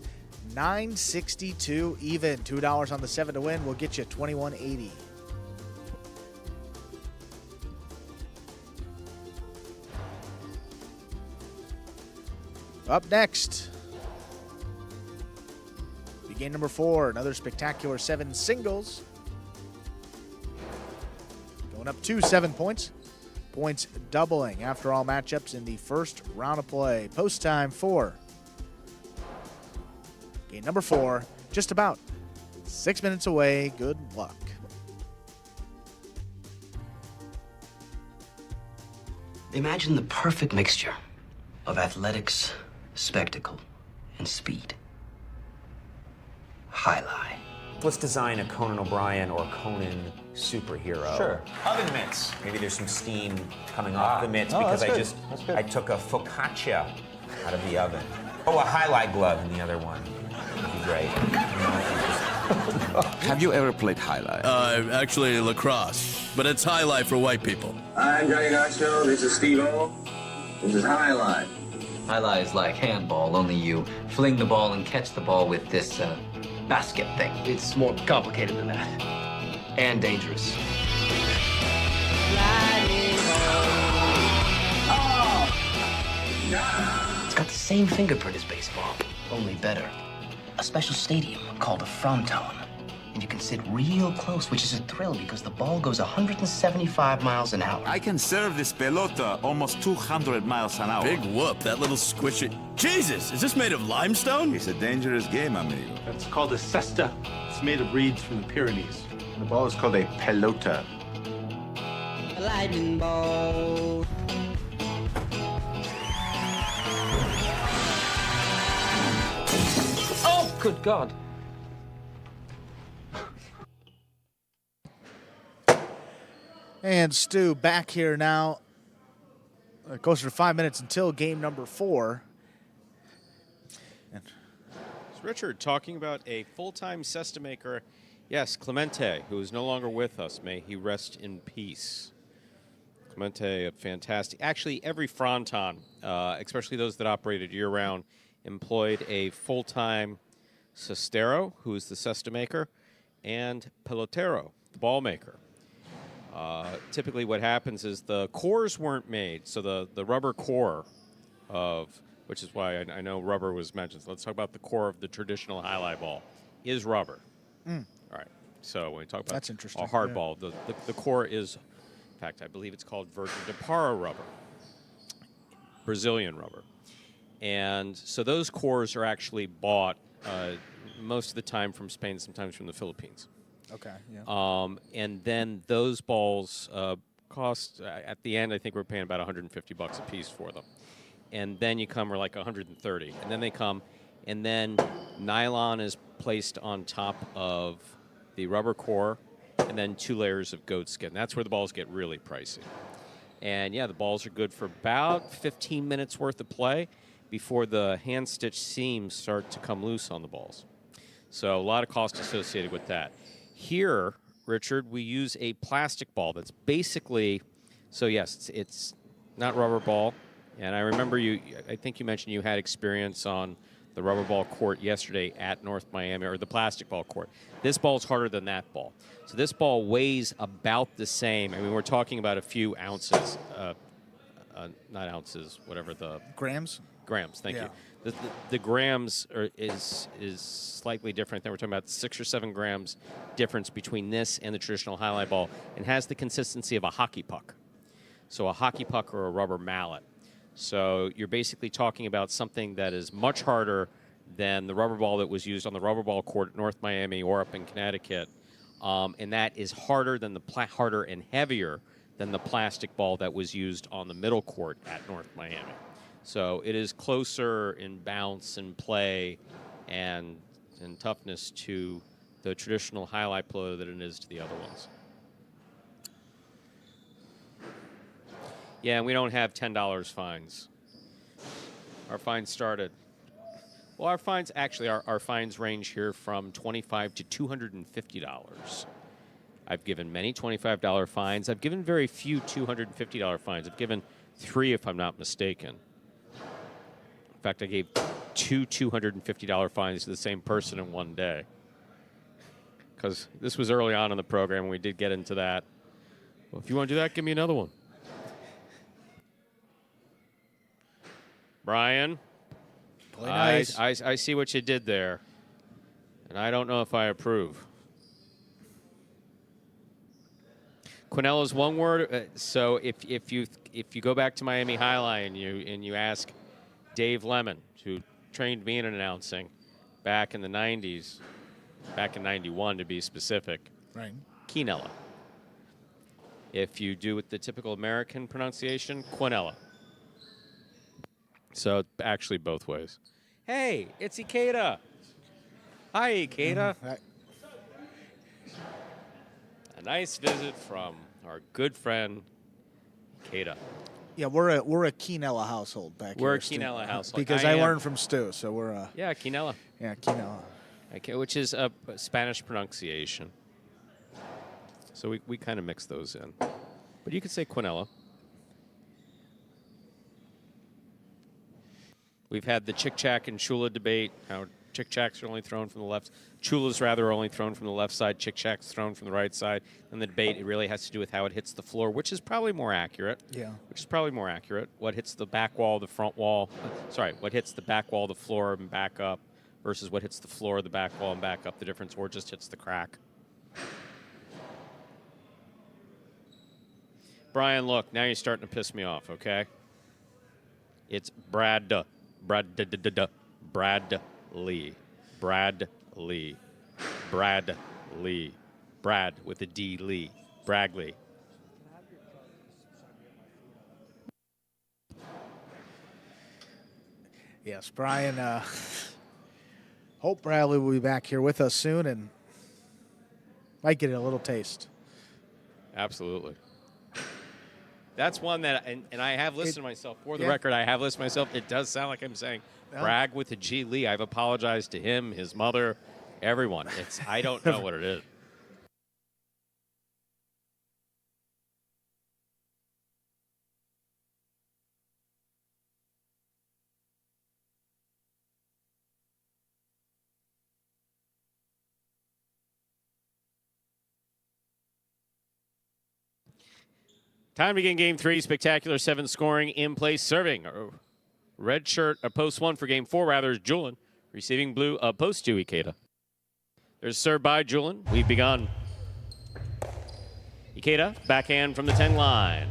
962 even. $2 on the 7 to win will get you $21.80. Up next, game number 4, another spectacular 7 singles. Going up to 7 points. Points doubling after all matchups in the first round of play. Post time for game number 4, just about 6 minutes away. Good luck. Imagine the perfect mixture of athletics, spectacle, and speed. Highlight. Let's design a Conan O'Brien or Conan superhero. Sure. Oven mitts. Maybe there's some steam coming off the mitts because I took a focaccia out of the oven. Oh, a highlight glove in the other one. Would be great. Have you ever played highlight? Actually lacrosse, but it's highlight for white people. I'm Johnny Knoxville. This is Steve-O. This is Highlight. Highlight is like handball, only you fling the ball and catch the ball with this basket thing. It's more complicated than that. And dangerous. It's got the same fingerprint as baseball, only better. A special stadium called a fronton. And you can sit real close, which is a thrill because the ball goes 175 miles an hour. I can serve this pelota almost 200 miles an hour. Big whoop, that little squishy. Jesus, is this made of limestone? It's a dangerous game, amigo. It's called a cesta. It's made of reeds from the Pyrenees. The ball is called a pelota. A lightning ball. Oh, good God. And Stu back here now. Closer to 5 minutes until game number 4. Is Richard talking about a full-time cesta maker? Yes, Clemente, who is no longer with us. May he rest in peace. Clemente, a fantastic. Actually, every fronton, especially those that operated year-round, employed a full-time cestero, who is the cesta maker, and pelotero, the ball maker. Typically what happens is the cores weren't made, so the rubber core of, which is why I know rubber was mentioned. So let's talk about the core of the traditional highlight ball is rubber. All right, so when we talk about That's interesting. a hard Yeah. ball, the core is, in fact, I believe it's called Virgin de Para rubber, Brazilian rubber. And so those cores are actually bought most of the time from Spain, sometimes from the Philippines. Okay, yeah. And then those balls cost, at the end, I think we're paying about $150 a piece for them. And then you come, we're like 130. And then they come, and then nylon is placed on top of the rubber core, and then 2 layers of goat skin. That's where the balls get really pricey. And yeah, the balls are good for about 15 minutes worth of play before the hand-stitched seams start to come loose on the balls. So a lot of cost associated with that. Here, Richard, we use a plastic ball that's basically, so yes, it's not rubber ball. And I remember I think you mentioned you had experience on the rubber ball court yesterday at North Miami, or the plastic ball court. This ball's harder than that ball. So this ball weighs about the same. I mean, we're talking about a few ounces, not ounces, whatever the... Grams? Grams, thank Yeah. you. The grams is slightly different. Then we're talking about 6 or 7 grams difference between this and the traditional highlight ball, and has the consistency of a hockey puck. So a hockey puck or a rubber mallet. So you're basically talking about something that is much harder than the rubber ball that was used on the rubber ball court at North Miami or up in Connecticut, and that is harder than harder and heavier than the plastic ball that was used on the middle court at North Miami. So it is closer in bounce and play and toughness to the traditional highlight pelota than it is to the other ones. Yeah, and we don't have $10 fines. Our fines started. Well, our fines our fines range here from $25 to $250. I've given many $25 fines. I've given very few $250 fines. I've given 3, if I'm not mistaken. In fact, I gave 2 $250 fines to the same person in one day. Because this was early on in the program, and we did get into that. Well, if you want to do that, give me another one. Brian, Nice. I see what you did there, and I don't know if I approve. Quinella's one word. So if you go back to Miami Highline and you ask Dave Lemon, who trained me in announcing back in the 90s, back in 91 to be specific, Right. Quinella. If you do with the typical American pronunciation, Quinella. So actually both ways. Hey, it's Ikeda. Hi, Ikeda. A nice visit from our good friend, Ikeda. Yeah, we're a Quinella household back here. We're a Stu. Quinella household. Because I learned from Stu, so we're yeah, Quinella. Yeah, Quinella. Okay, which is a Spanish pronunciation. So we kind of mix those in. But you could say Quinella. We've had the Chick-Chack and Chula debate, how Chick-Chacks are only thrown from the left. Chula's rather only thrown from the left side. Chick-Chack's thrown from the right side. And the debate, it really has to do with how it hits the floor, which is probably more accurate. Yeah. Which is probably more accurate. What hits the back wall, the front wall. Sorry, what hits the back wall, the floor, and back up versus what hits the floor, the back wall, and back up. The difference, or just hits the crack. Brian, look, now you're starting to piss me off, okay? It's Bradley. Brad with a D, Lee. Bragley. Yes, Brian. Hope Bradley will be back here with us soon and might get a little taste. Absolutely. That's one that, and I have listened to myself. For the record, I have listened to myself. It does sound like I'm saying Bragg with a G. Lee. I've apologized to him, his mother, everyone. I don't know what it is. Time to begin game 3. Spectacular 7 scoring, in place serving. Red shirt, a post 1 for game 4, rather, is Julian. Receiving blue, a post 2, Ikeda. There's serve by Julian. We've begun. Ikeda, backhand from the 10 line.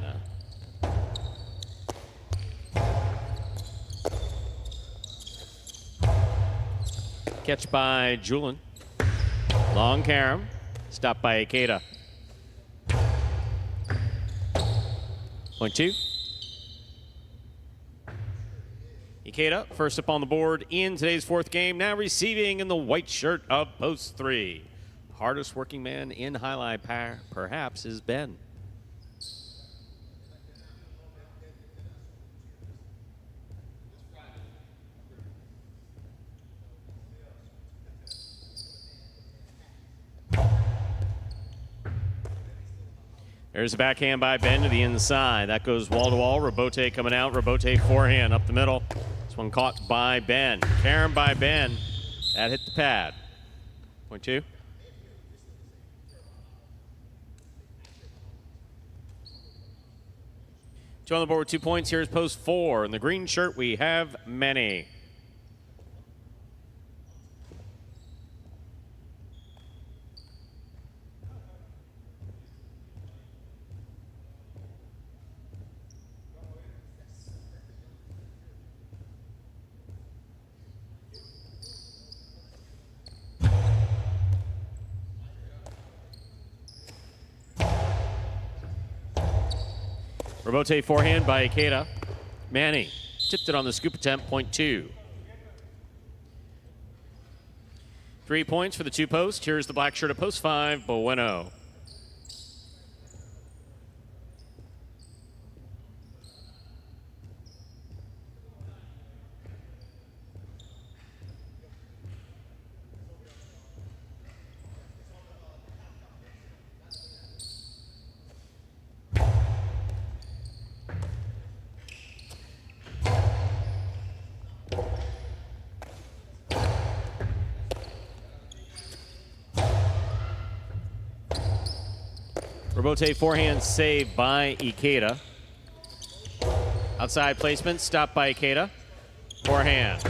Catch by Julian. Long carom. Stopped by Ikeda. Point 2. Ikeda, first up on the board in today's 4th game, now receiving in the white shirt of post 3. Hardest working man in highlight perhaps is Ben. There's a backhand by Ben to the inside. That goes wall-to-wall. Robote coming out. Robote forehand up the middle. This one caught by Ben. Carom by Ben. That hit the pad. Point 2. Two on the board with 2 points. Here's post 4. In the green shirt, we have Manny. Robote forehand by Ikeda. Manny tipped it on the scoop attempt, point 2. 3 points for the 2 post. Here's the black shirt at post 5, Bueno. Robote forehand saved by Ikeda. Outside placement, stopped by Ikeda. Forehand.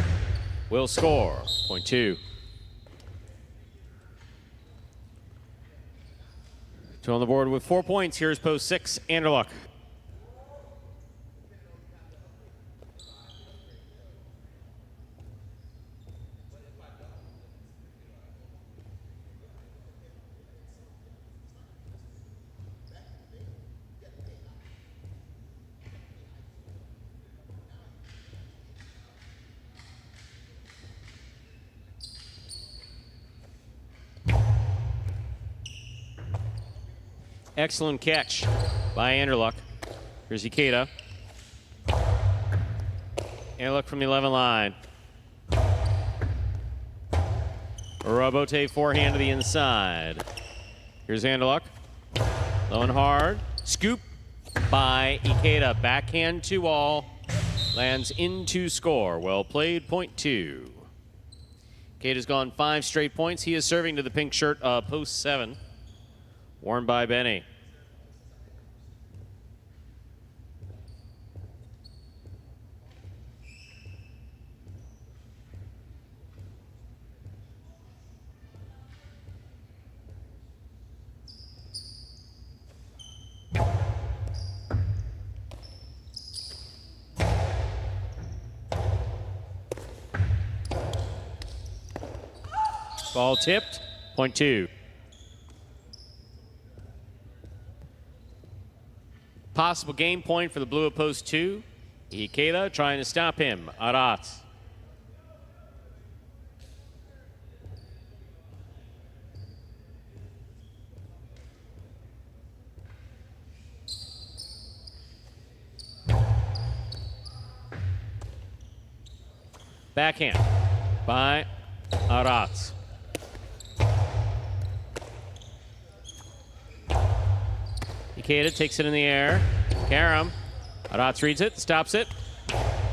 Will score. Point 2. 2 on the board with 4 points. Here's post 6, Anderluck. Excellent catch by Anderluck. Here's Ikeda. Anderluck from the 11 line. Robote forehand to the inside. Here's Anderluck. Low and hard. Scoop by Ikeda. Backhand 2-all. Lands into score. Well played. Point 2. Ikeda's gone 5 straight points. He is serving to the pink shirt, post 7. Worn by Benny. Ball tipped. Point 2. Possible game point for the blue at post 2. Ikeda trying to stop him. Arat. Backhand by Arat. Ikeda takes it in the air. Karam. Aratz reads it, stops it,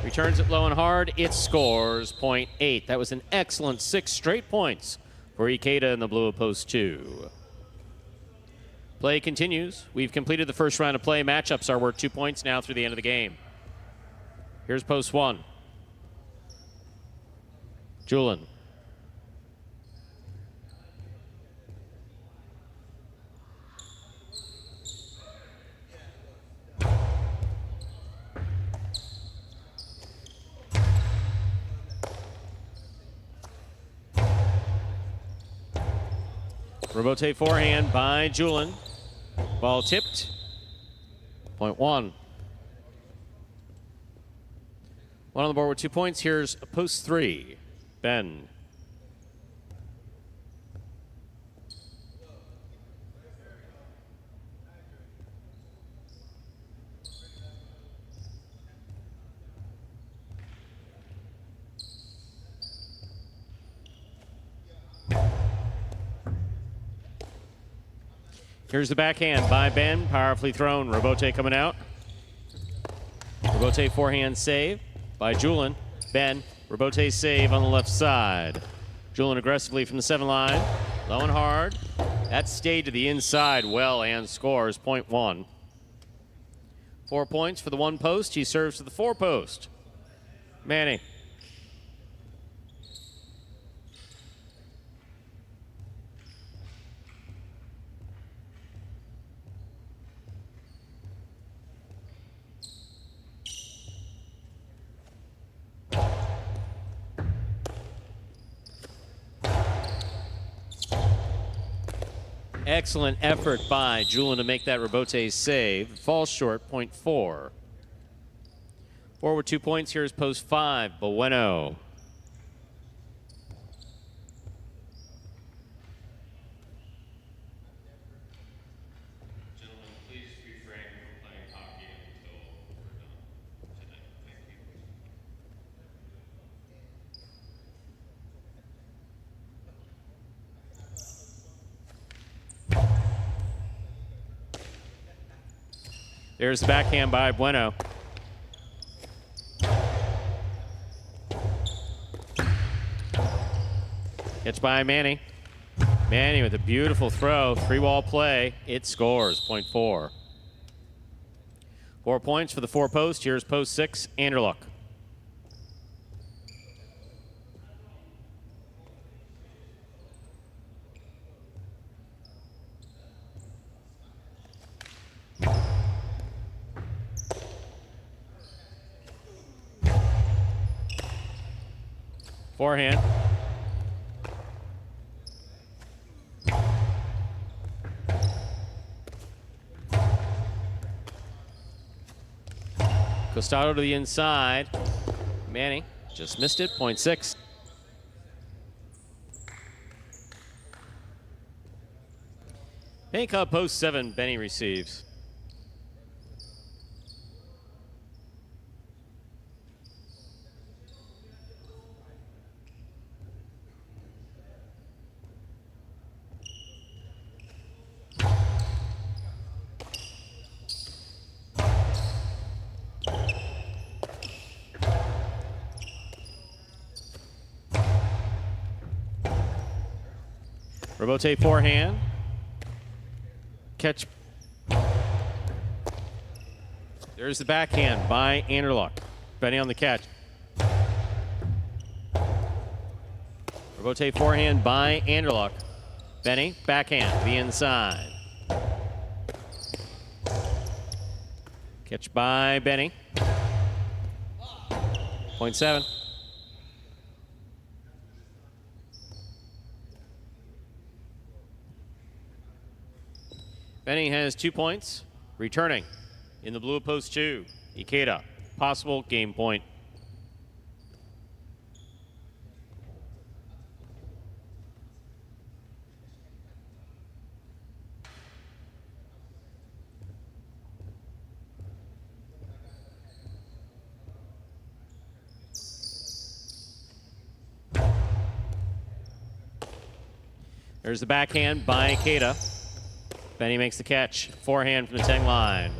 returns it low and hard. It scores. Point 8. That was an excellent 6 straight points for Ikeda in the blue at post 2. Play continues. We've completed the first round of play. Matchups are worth 2 points now through the end of the game. Here's post 1. Julin. Robote forehand by Julin. Ball tipped. Point 1. 1 on the board with 2 points. Here's post 3. Ben. Here's the backhand by Ben, powerfully thrown. Robote coming out. Robote forehand save by Julin. Ben, Robote save on the left side. Julin aggressively from the 7 line. Low and hard. That stayed to the inside well and scores. Point 1. 4 points for the 1 post. He serves to the 4 post. Manny. Excellent effort by Julin to make that Robote save. Falls short, point 4. Forward 2 points. Here's post 5, Bueno. Gentlemen, please refrain from playing hockey until we're done tonight. Thank you. There's the backhand by Bueno. Catch by Manny. Manny with a beautiful throw. 3-wall play. It scores. Point 4. 4 points for the 4 post. Here's post 6. Anderluck. Forehand. Costado to the inside. Manny just missed it. Point 6. Penny Club post 7. Benny receives. Rebote forehand. Catch. There's the backhand by Anderluck. Benny on the catch. Rebote forehand by Anderluck. Benny, backhand, the inside. Catch by Benny. Point 7. Benny has 2 points. Returning in the blue post 2. Ikeda, possible game point. There's the backhand by Ikeda. Benny makes the catch. Forehand from the 10 line.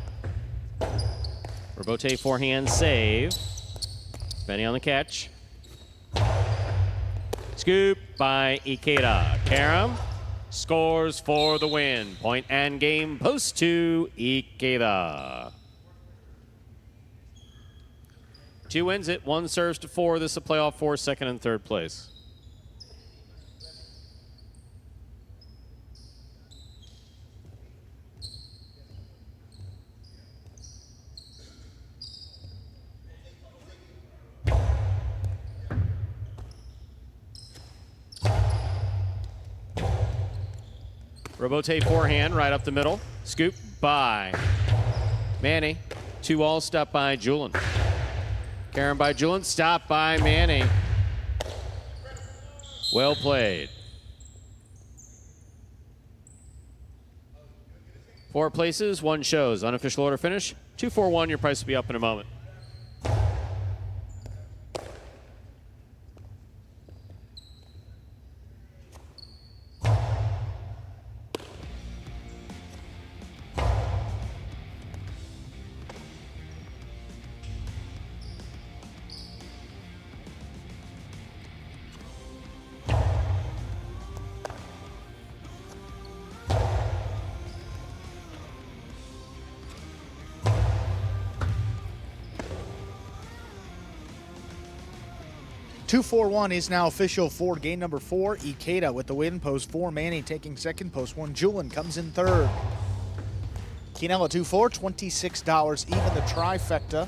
Rebote forehand save. Benny on the catch. Scoop by Ikeda. Karam scores for the win. Point and game post 2, Ikeda. 2 wins it. 1 serves to 4. This is a playoff for second and third place. Rebote forehand right up the middle. Scoop by Manny. 2-all stop by Julin. Karen by Julin. Stop by Manny. Well played. 4 places, 1 shows. Unofficial order finish. 2-4-1. Your price will be up in a moment. Two 4-1 is now official for game number 4. Ikeda with the win. Post 4. Manny taking second. Post 1. Julin comes in third. Quinella 2-4, $26 even. The trifecta.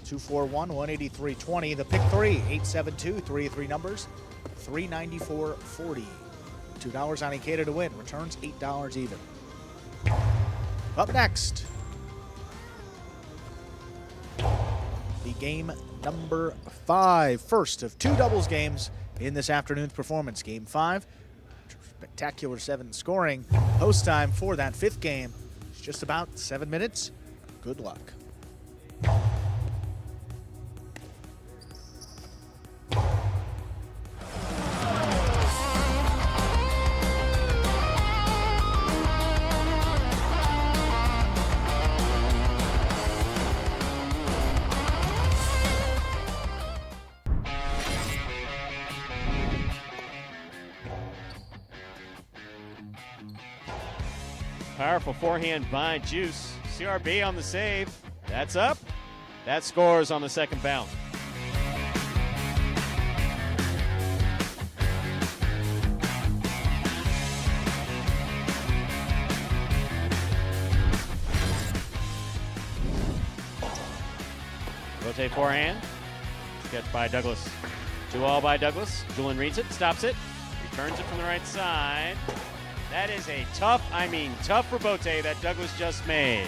2-4-1, 183.20. The pick 3, 872, 3 numbers, 394.40. $2 on Ikeda to win. Returns $8 even. Up next, the game number 5. First of 2 doubles games in this afternoon's performance. Game 5, spectacular 7 scoring. Post time for that 5th game. It's just about 7 minutes. Good luck. Powerful forehand by Juice. CRB on the save. That's up. That scores on the second bounce. Rotate forehand. Catch by Douglas. 2-all by Douglas. Julian reads it, stops it, returns it from the right side. That is a tough rebote that Douglas just made.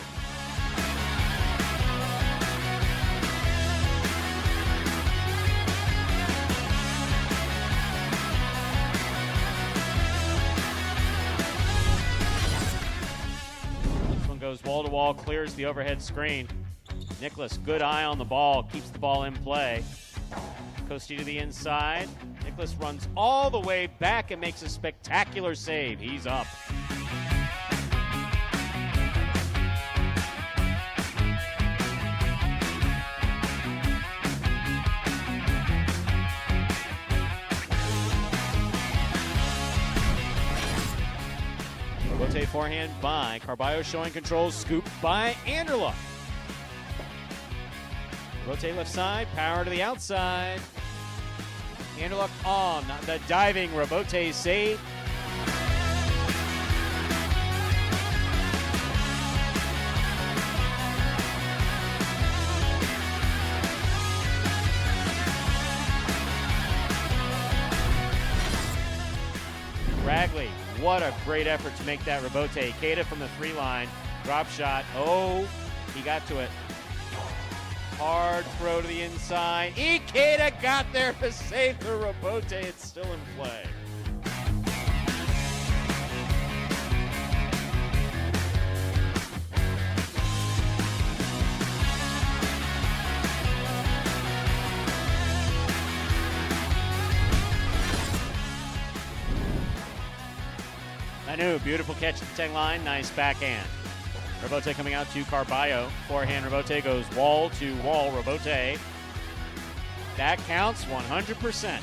This one goes wall to wall, clears the overhead screen. Nicholas, good eye on the ball, keeps the ball in play. Costi to the inside. Nicholas runs all the way back and makes a spectacular save. He's up. Rotate forehand by Carballo, showing control. Scoop by Anderluck. Rotate left side, power to the outside. Anderluck on the diving rebote save. Ragley, what a great effort to make that rebote. Keita from the 3-line, drop shot. Oh, he got to it. Hard throw to the inside. Ikeda got there to save the rebote. It's still in play. Manu, beautiful catch at the 10 line. Nice backhand. Rebote coming out to Carballo. Forehand rebote goes wall to wall rebote. That counts 100%.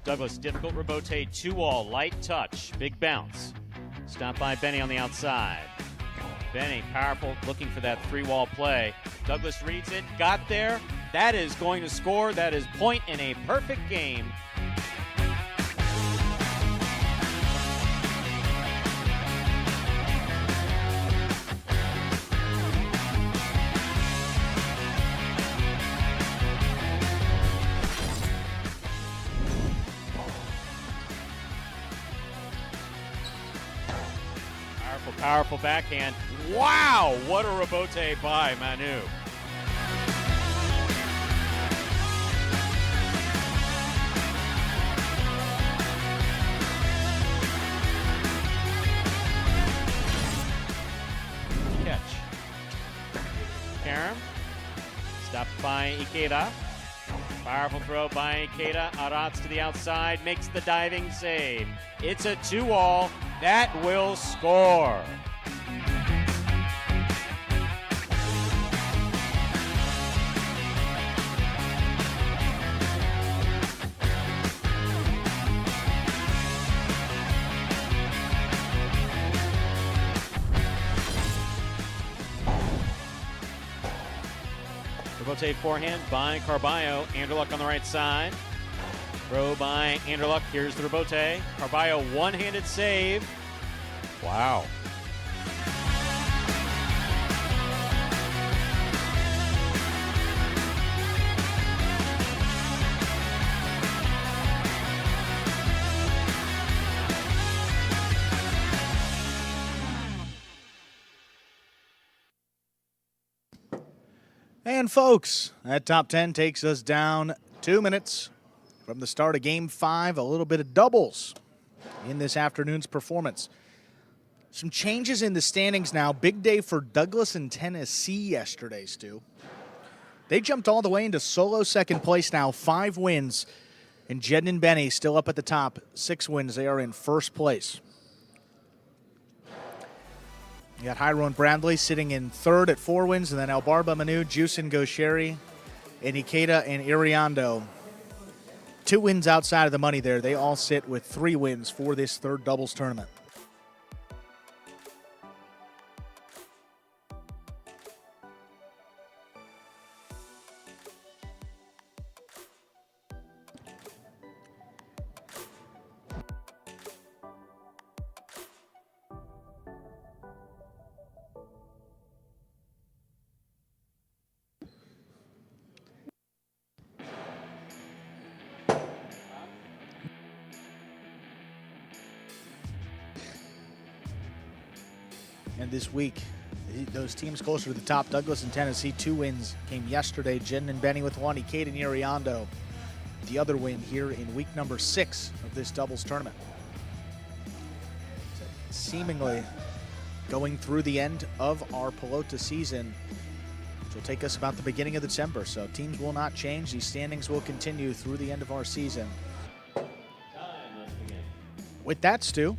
Douglas, difficult rebote, 2-all, light touch, big bounce. Stopped by Benny on the outside. Benny, powerful, looking for that 3-wall play. Douglas reads it, got there. That is going to score. That is point in a perfect game. Powerful backhand. Wow, what a rebote by Manu. Catch. Karam. Stopped by Ikeda. Powerful throw by Ikeda. Arats to the outside. Makes the diving save. It's a 2-all. That will score. Rebote forehand by Carballo. Anderluck on the right side. Throw by Anderluck. Here's the rebote. Carballo, one-handed save. Wow. And folks, that top 10 takes us down 2 minutes from the start of Game 5. A little bit of doubles in this afternoon's performance. Some changes in the standings now. Big day for Douglas and Tennessee yesterday, Stu. They jumped all the way into solo second place now, 5 wins. And Jedden and Benny still up at the top, 6 wins. They are in first place. You got Hiron Bradley sitting in third at 4 wins, and then Albarba Manu, Juicen Gosheri, and Ikeda and Iriando. 2 wins outside of the money there. They all sit with 3 wins for this third doubles tournament. And this week, those teams closer to the top, Douglas and Tennessee, 2 wins came yesterday. Jen and Benny with 1, Ikeda and Iriando, the other win here in week number 6 of this doubles tournament. So seemingly going through the end of our Pelota season, which will take us about the beginning of December. So teams will not change. These standings will continue through the end of our season. With that, Stu,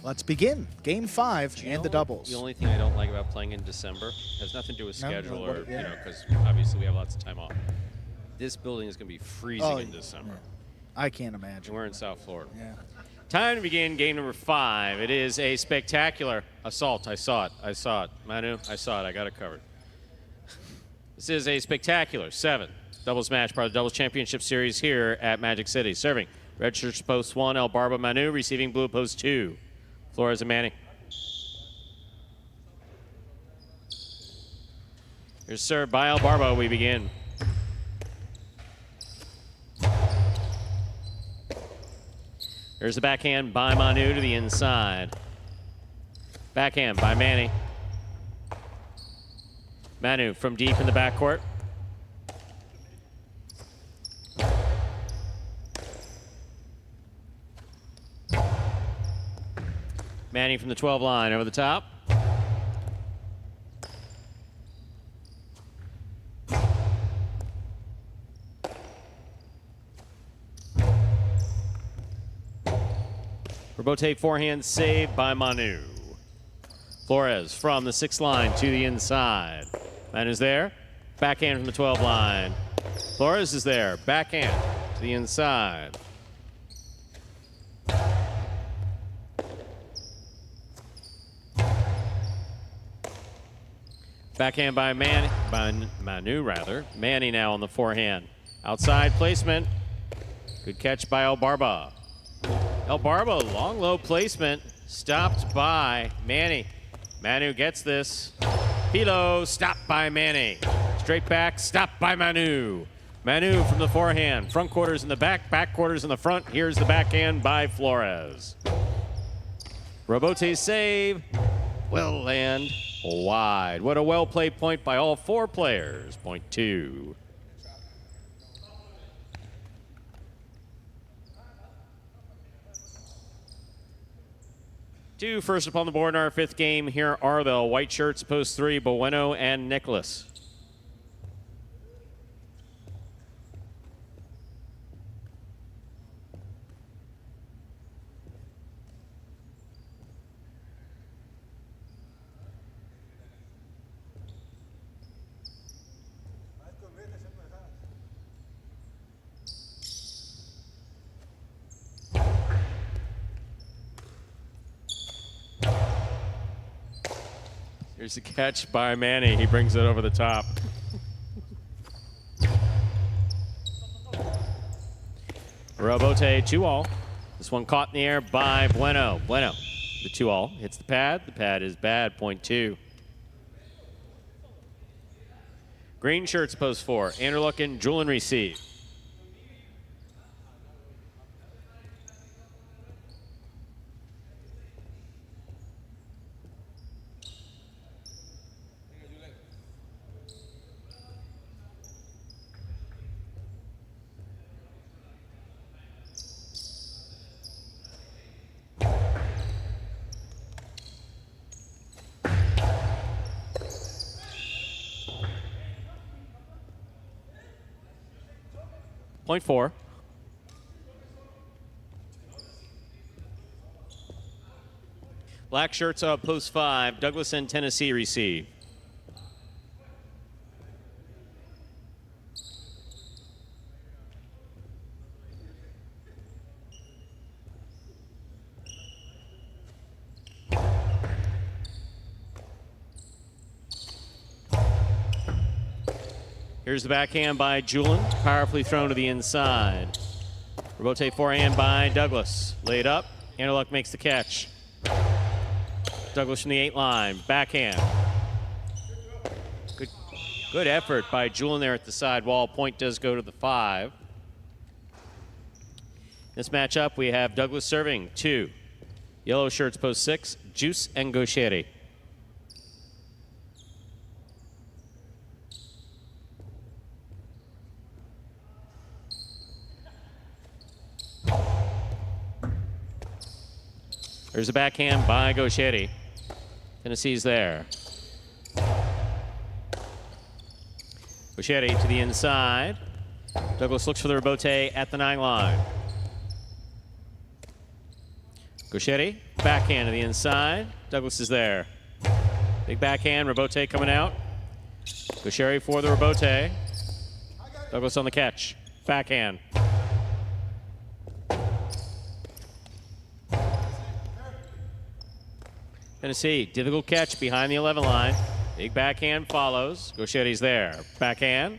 let's begin Game 5 and the doubles. The only thing I don't like about playing in December has nothing to do with schedule or, yeah. you know, because obviously we have lots of time off. This building is going to be freezing in December. Yeah. I can't imagine. And we're in South Florida. Yeah. Time to begin game number 5. It is a spectacular assault. I saw it. Manu, I saw it. I got it covered. This is a spectacular 7 doubles match, part of the Doubles Championship Series here at Magic City. Serving red shirts post 1, Albarba Manu. Receiving blue post 2, Flores and Manny. Here's served by Albarba. We begin. There's the backhand by Manu to the inside. Backhand by Manny. Manu from deep in the backcourt. Manny from the 12 line over the top. Robote forehand saved by Manu. Flores from the 6 line to the inside. Manu's there. Backhand from the 12 line. Flores is there. Backhand to the inside. Backhand by Manu rather. Manny now on the forehand. Outside placement. Good catch by Albarba. Albarba, long low placement. Stopped by Manny. Manu gets this. Hilo stopped by Manny. Straight back, stopped by Manu. Manu from the forehand. Front quarters in the back quarters in the front. Here's the backhand by Flores. Robote's save will land wide. What a well-played point by all 4 players. Point 2. Two first upon the board in our 5th game. Here are the white shirts, post 3, Bueno and Nicholas. Here's a catch by Manny. He brings it over the top. Robote 2-all. This one caught in the air by Bueno. Bueno, the 2-all, hits the pad. The pad is bad, point 2. Green shirts, post 4. Anderlucken, Julian receive. Point 4. Black shirts up, post 5. Douglas and Tennessee receive. Here's the backhand by Julin. Powerfully thrown to the inside. Rebote forehand by Douglas. Laid up. Anderluck makes the catch. Douglas from the 8 line. Backhand. Good effort by Julin there at the side wall. Point does go to the 5. This matchup, we have Douglas serving 2. Yellow shirts post 6. Juice and Gaucheri. There's a backhand by Gaucheri. Tennessee's there. Gaucheri to the inside. Douglas looks for the rebote at the 9 line. Gaucheri, backhand to the inside. Douglas is there. Big backhand, rebote coming out. Gaucheri for the rebote. Douglas on the catch. Backhand. Tennessee, difficult catch behind the 11 line. Big backhand follows. Gaucheri's there. Backhand.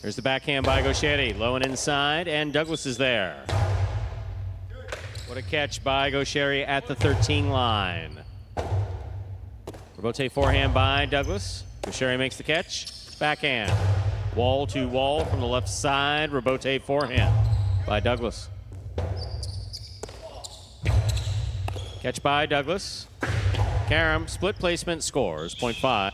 There's the backhand by Gaucheri. Low and inside, and Douglas is there. What a catch by Gaucheri at the 13 line. Rebote forehand by Douglas. Gaucheri makes the catch. Backhand. Wall to wall from the left side. Rebote forehand by Douglas. Catch by Douglas. Karam, split placement, scores, .5.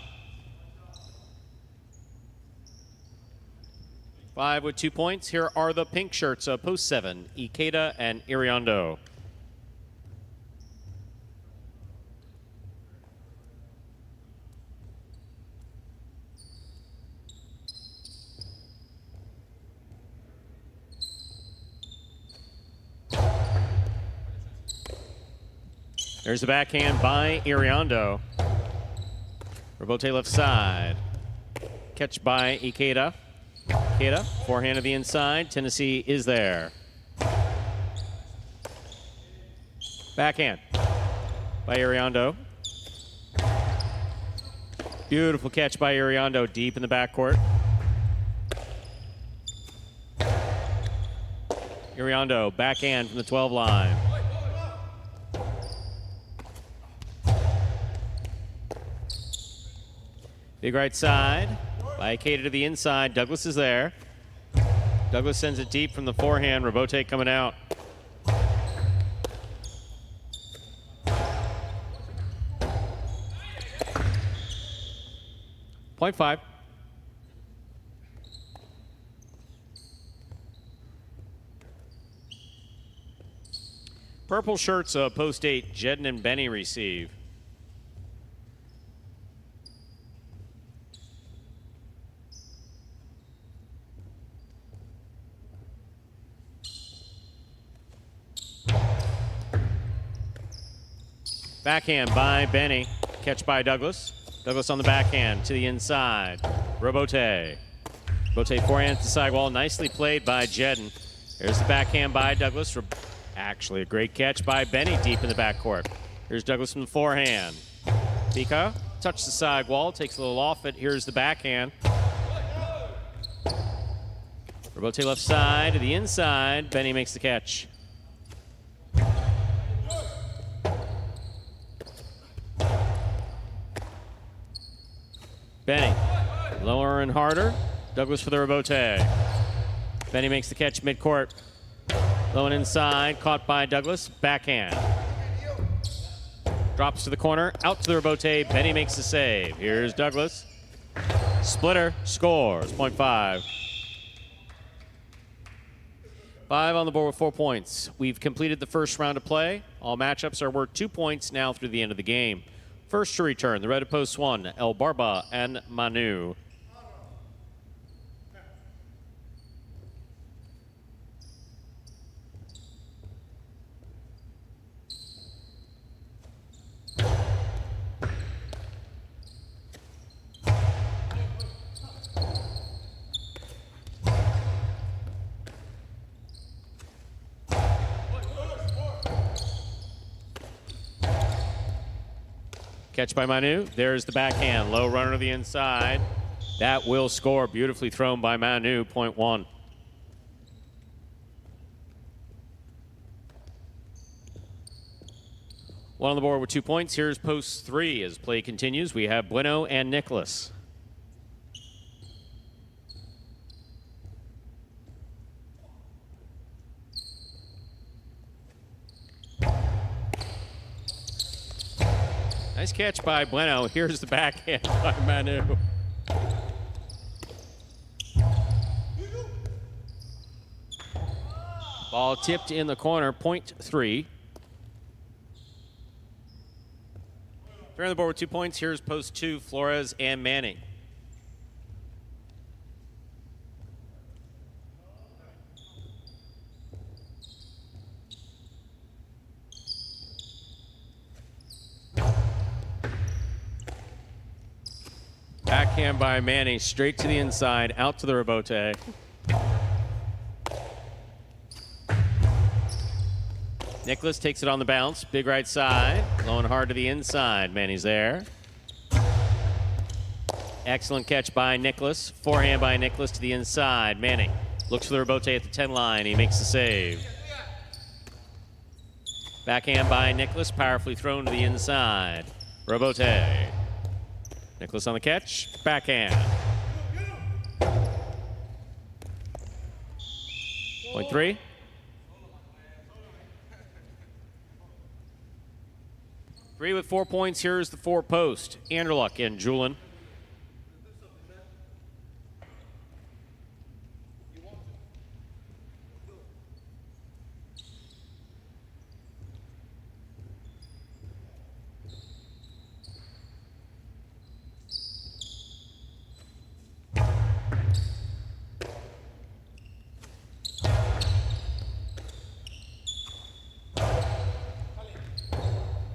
5 with 2 points. Here are the pink shirts of post 7, Ikeda and Iriondo. There's the backhand by Iriondo. Rebote left side. Catch by Ikeda. Ikeda, forehand to the inside. Tennessee is there. Backhand by Iriondo. Beautiful catch by Iriondo deep in the backcourt. Iriondo, backhand from the 12 line. Big right side by Ikeda to the inside. Douglas is there. Douglas sends it deep from the forehand. Rebote coming out. .5. Purple shirts, post 8, Jedden and Benny receive. Backhand by Benny. Catch by Douglas. Douglas on the backhand to the inside. Rebote. Rebote forehand to the sidewall. Nicely played by Jedden. There's the backhand by Douglas. Actually, a great catch by Benny deep in the backcourt. Here's Douglas from the forehand. Pika touched the sidewall. Takes a little off it. Here's the backhand. Rebote left side to the inside. Benny makes the catch. Benny, lower and harder. Douglas for the rebote. Benny makes the catch midcourt. Low and inside, caught by Douglas. Backhand. Drops to the corner, out to the rebote. Benny makes the save. Here's Douglas. Splitter, scores, .5. 5 on the board with 4 points. We've completed the first round of play. All matchups are worth 2 points now through the end of the game. First to return, the red of post 1, El Barba and Manu. catch by Manu. There's the backhand. Low runner to the inside. That will score. Beautifully thrown by Manu, point 1. One on the board with 2 points. Here's post 3 as play continues. We have Bueno and Nicholas. Nice catch by Bueno. Here's the backhand by Manu. Ball tipped in the corner, point 3. 3 on the board with 2 points. Here's post 2, Flores and Manning. Backhand by Manning, straight to the inside, out to the rebote. Nicholas takes it on the bounce, big right side, low and hard to the inside. Manny's there. Excellent catch by Nicholas. Forehand by Nicholas to the inside. Manning looks for the rebote at the 10 line. He makes the save. Backhand by Nicholas, powerfully thrown to the inside. Rebote. Nicholas on the catch, backhand. Point 3. Three with 4 points. Here's the 4 post. Anderluck and Julin.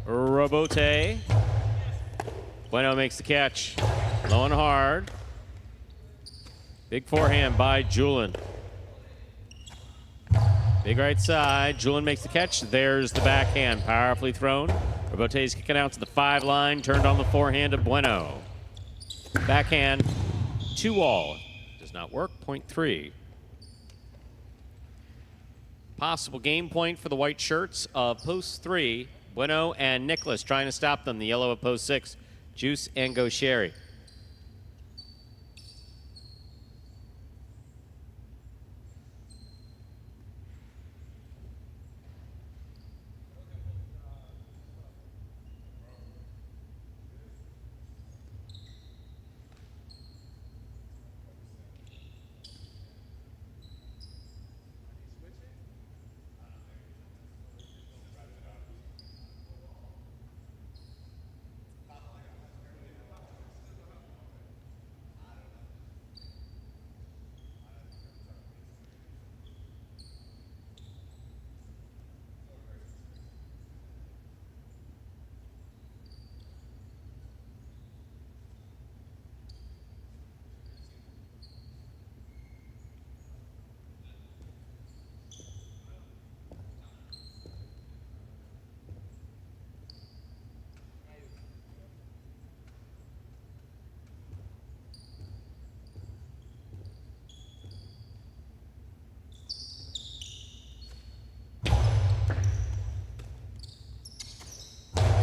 Rebote. Bueno makes the catch. Low and hard. Big forehand by Julin. Big right side. Julin makes the catch. There's the backhand. Powerfully thrown. Rebote's kicking out to the 5 line. Turned on the forehand of Bueno. Backhand. 2-all. Does not work. Point 3. Possible game point for the white shirts of post 3. Bueno and Nicholas trying to stop them. The yellow of post 6, Juice and Gaucheri.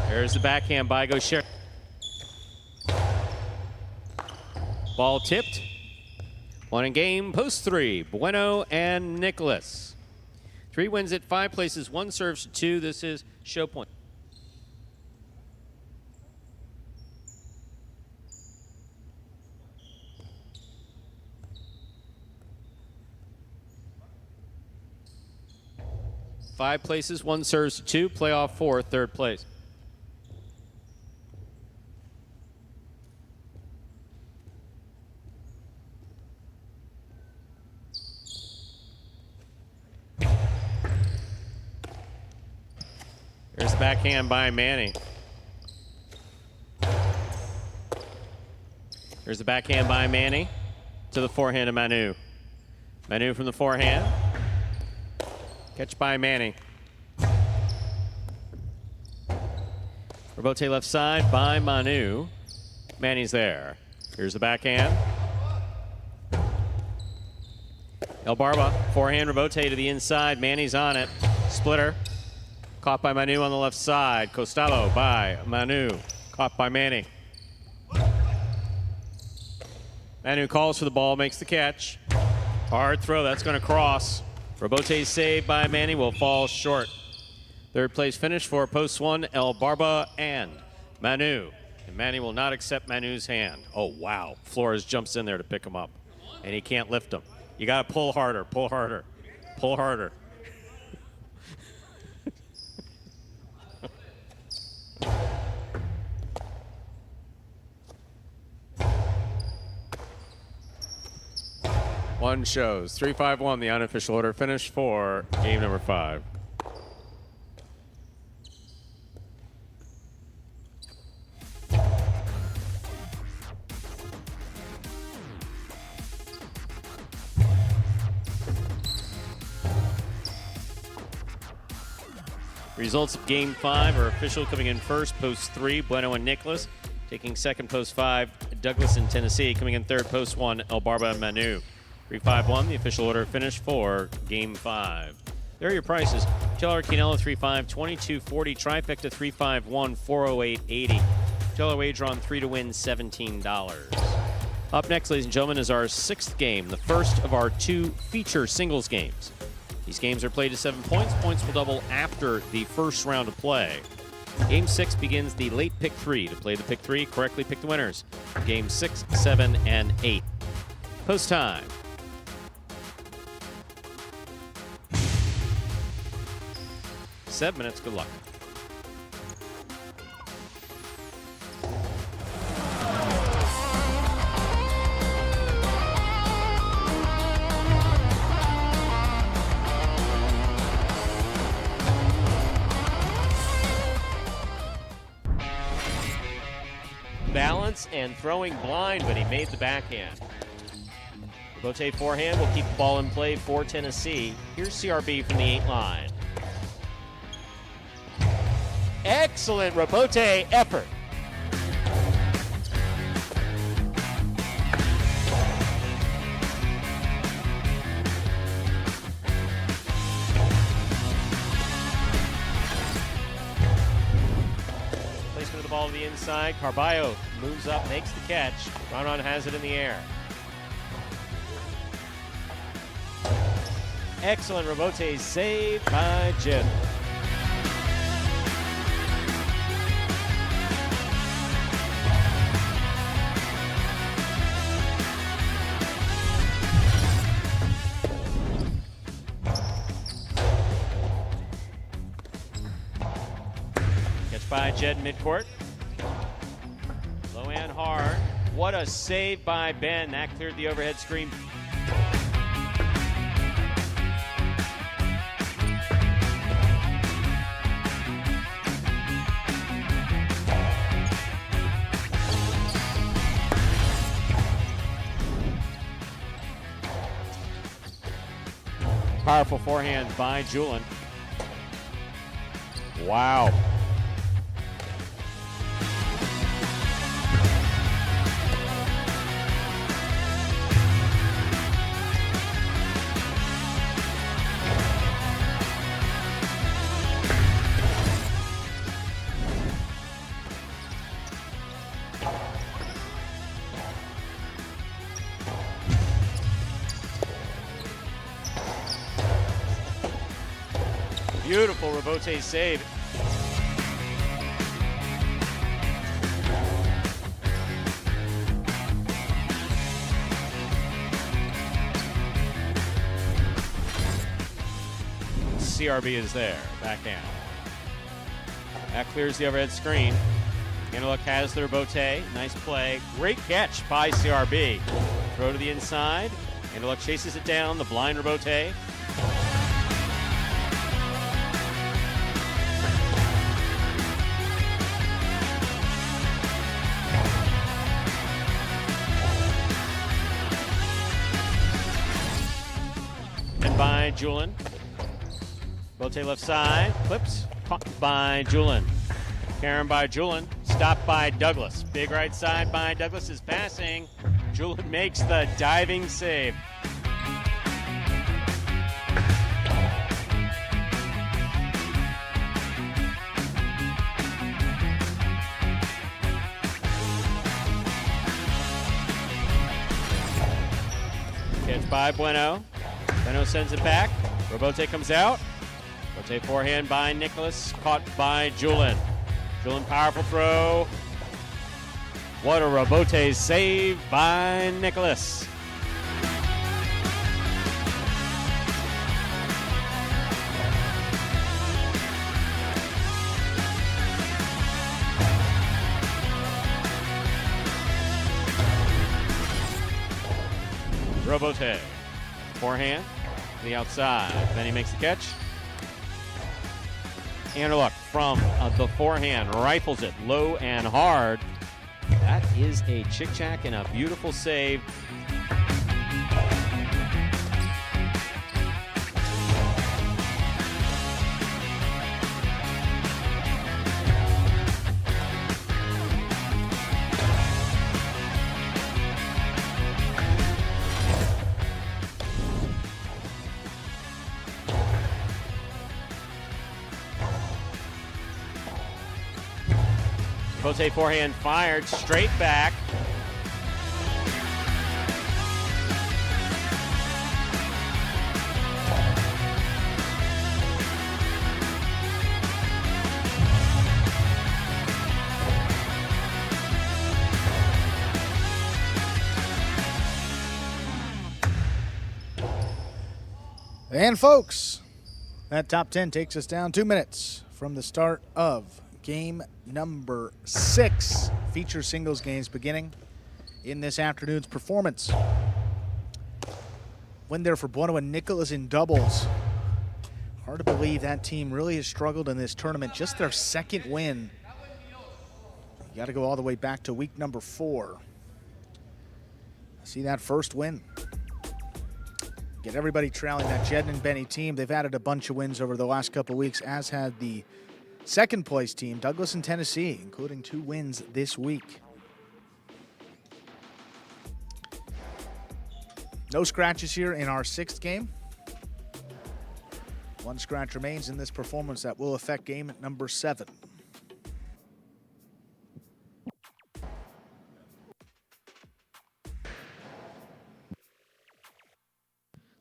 There's the backhand by Gaucheri. Ball tipped. 1 in game, post 3. Bueno and Nicholas. 3 wins at 5 places, 1 serves to 2. This is show point. Five places, 1 serves to 2. Playoff 4, 3rd place. There's the backhand by Manning. There's the backhand by Manning to the forehand of Manu. Manu from the forehand. Catch by Manning. Rebote left side by Manu. Manny's there. Here's the backhand. El Barba, forehand Rebote to the inside. Manny's on it. Splitter. Caught by Manu on the left side. Costello by Manu. Caught by Manny. Manu calls for the ball, makes the catch. Hard throw, that's going to cross. Rebote's save by Manny will fall short. Third place finish for post 1, El Barba and Manu. And Manny will not accept Manu's hand. Oh, wow. Flores jumps in there to pick him up. And he can't lift him. You got to pull harder, pull harder, pull harder. One shows. 3-5-1, the unofficial order finish for game number 5. Results of game 5 are official. Coming in first, post 3, Bueno and Nicholas. Taking second, post 5, Douglas and Tennessee. Coming in third, post 1, El Barba and Manu. 3-5-1, the official order finish for game 5. There are your prices. $2 Quinella 3-5, 22.40. Trifecta 3-5-1, 408.80. $2 wager on 3 to win, $17. Up next, ladies and gentlemen, is our 6th game, the first of our 2 feature singles games. These games are played to 7 points. Points will double after the first round of play. Game 6 begins the late pick 3. To play the pick 3, correctly pick the winners. Game 6, 7, and 8. Post time. Seven minutes. Good luck. Balance and throwing blind, but he made the backhand. Rebote forehand will keep the ball in play for Tennessee. Here's CRB from the 8 line. Excellent Rebote effort. Placement of the ball to the inside. Carballo moves up, makes the catch. Ronan has it in the air. Excellent Rebote save by Jim. By Jed midcourt. Low and hard. What a save by Ben. That cleared the overhead screen. Powerful forehand by Julin. Wow. Beautiful Rebote save. CRB is there. Backhand. That clears the overhead screen. Antelope has the Rebote. Nice play. Great catch by CRB. Throw to the inside. Antelope chases it down. The blind Rebote. By Julin. Rebote left side. Clips. Caught by Julin. Karen by Julian. Stopped by Douglas. Big right side by Douglas is passing. Julian makes the diving save. Catch by Bueno. Bueno sends it back. Robote comes out. Robote forehand by Nicholas. Caught by Julian. Julian, powerful throw. What a Robote save by Nicholas. Robote. Forehand. To the outside. Then he makes the catch. Anderluck from the forehand. Rifles it low and hard. That is a chick-chack and a beautiful save. Jose forehand fired straight back. And folks, that top 10 takes us down 2 minutes from the start of game number 6. Feature singles games beginning in this afternoon's performance. Win there for Bueno and Nicholas in doubles. Hard to believe that team really has struggled in this tournament. Just their second win. You got to go all the way back to week number 4. See that first win. Get everybody trailing that Jed and Benny team. They've added a bunch of wins over the last couple weeks, as had the second place team, Douglas and Tennessee, including 2 wins this week. No scratches here in our 6th game. 1 scratch remains in this performance that will affect game number 7.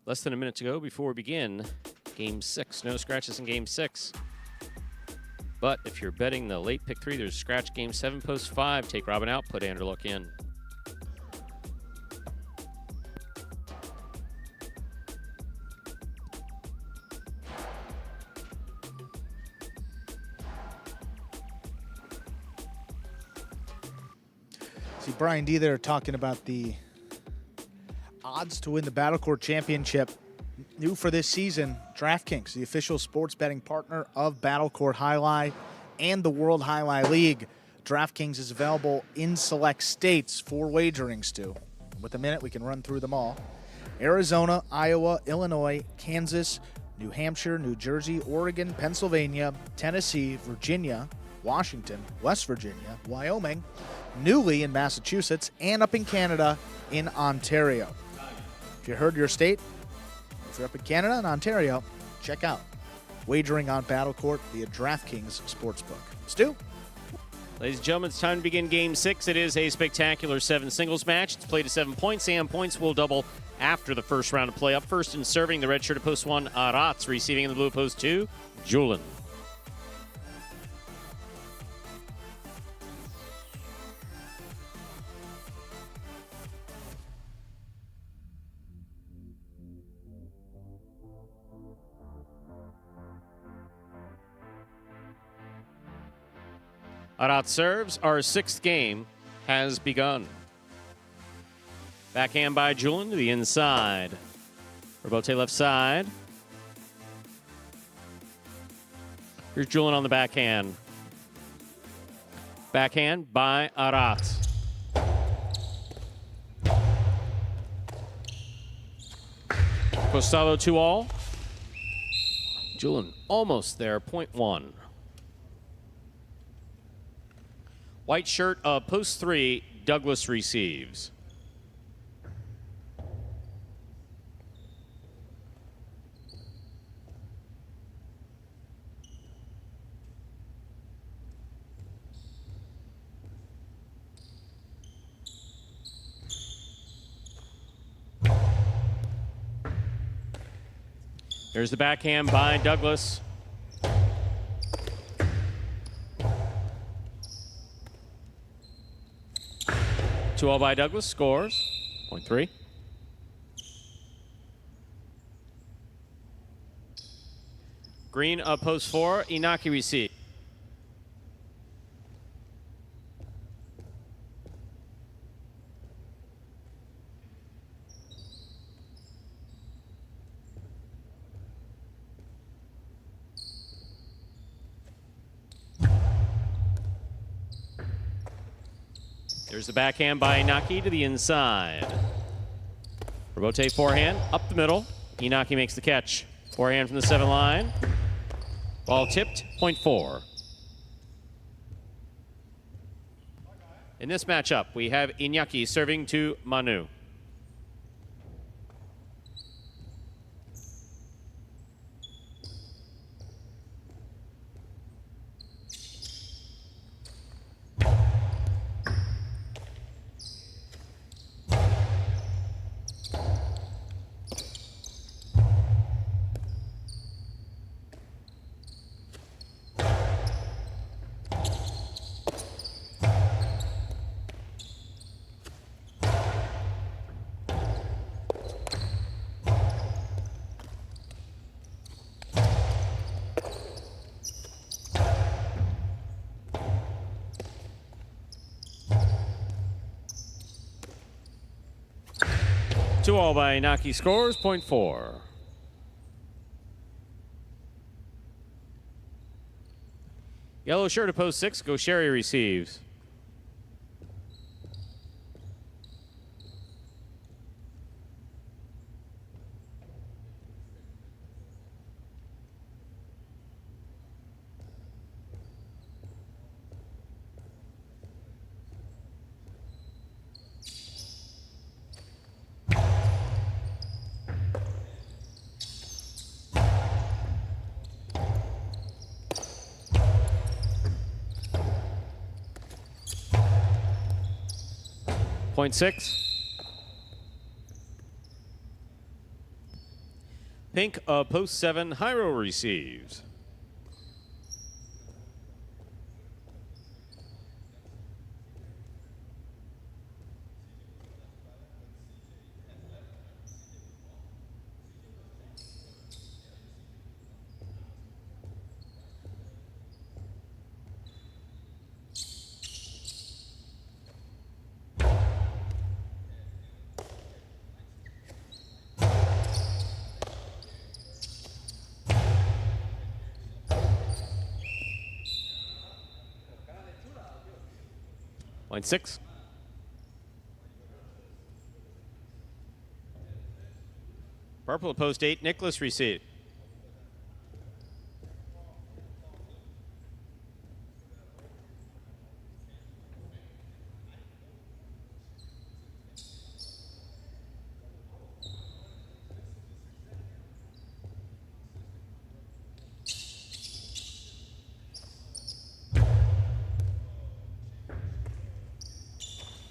Less than a minute to go before we begin game 6. No scratches in game 6. But if you're betting the late pick 3, there's scratch game 7, post 5. Take Robin out, put Anderluck in. See Brian D there talking about the odds to win the Battle Court Championship. New for this season, DraftKings, the official sports betting partner of Battle Court Highlight and the World Highlight League. DraftKings is available in select states for wagering, Stu. With a minute, we can run through them all. Arizona, Iowa, Illinois, Kansas, New Hampshire, New Jersey, Oregon, Pennsylvania, Tennessee, Virginia, Washington, West Virginia, Wyoming, newly in Massachusetts, and up in Canada in Ontario. If you heard your state, if you're up in Canada and Ontario, check out wagering on Battle Court via DraftKings Sportsbook. Stu? Ladies and gentlemen, it's time to begin game 6. It is a spectacular 7 singles match. It's played to 7 points, and points will double after the first round of play. Up first and serving the red shirt at post 1, Aratz. Receiving in the blue at post 2, Julian. Arat serves. Our 6th game has begun. Backhand by Julian to the inside. Robote left side. Here's Julian on the backhand. Backhand by Arat. Costalo 2-all. Julian almost there, point 1. White shirt, post 3, Douglas receives. There's the backhand by Douglas. Two all by Douglas, scores. Point 3. Green post 4, Inaki receive. There's the backhand by Inaki to the inside. Robote forehand, up the middle. Inaki makes the catch. Forehand from the 7 line. Ball tipped, point 4. In this matchup, we have Inaki serving to Manu. Two all by Inaki, scores, point 4. Yellow shirt to post 6, Gosheri receives. Point 6. Pink, post 7, Hyro receives. Point 6. Purple at post 8, Nicholas receive.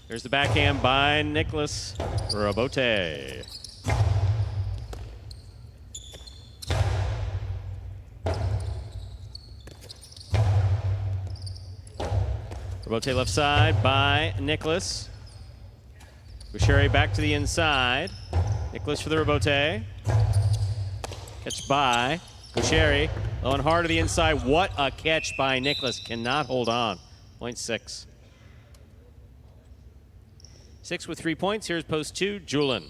There's the backhand by Nicholas Robote. Robote left side by Nicholas. Boucheri back to the inside. Nicholas for the Robote. Catch by Boucheri. Low and hard to the inside. What a catch by Nicholas. Cannot hold on. Point 6. 6 with 3 points. Here's post 2, Julin.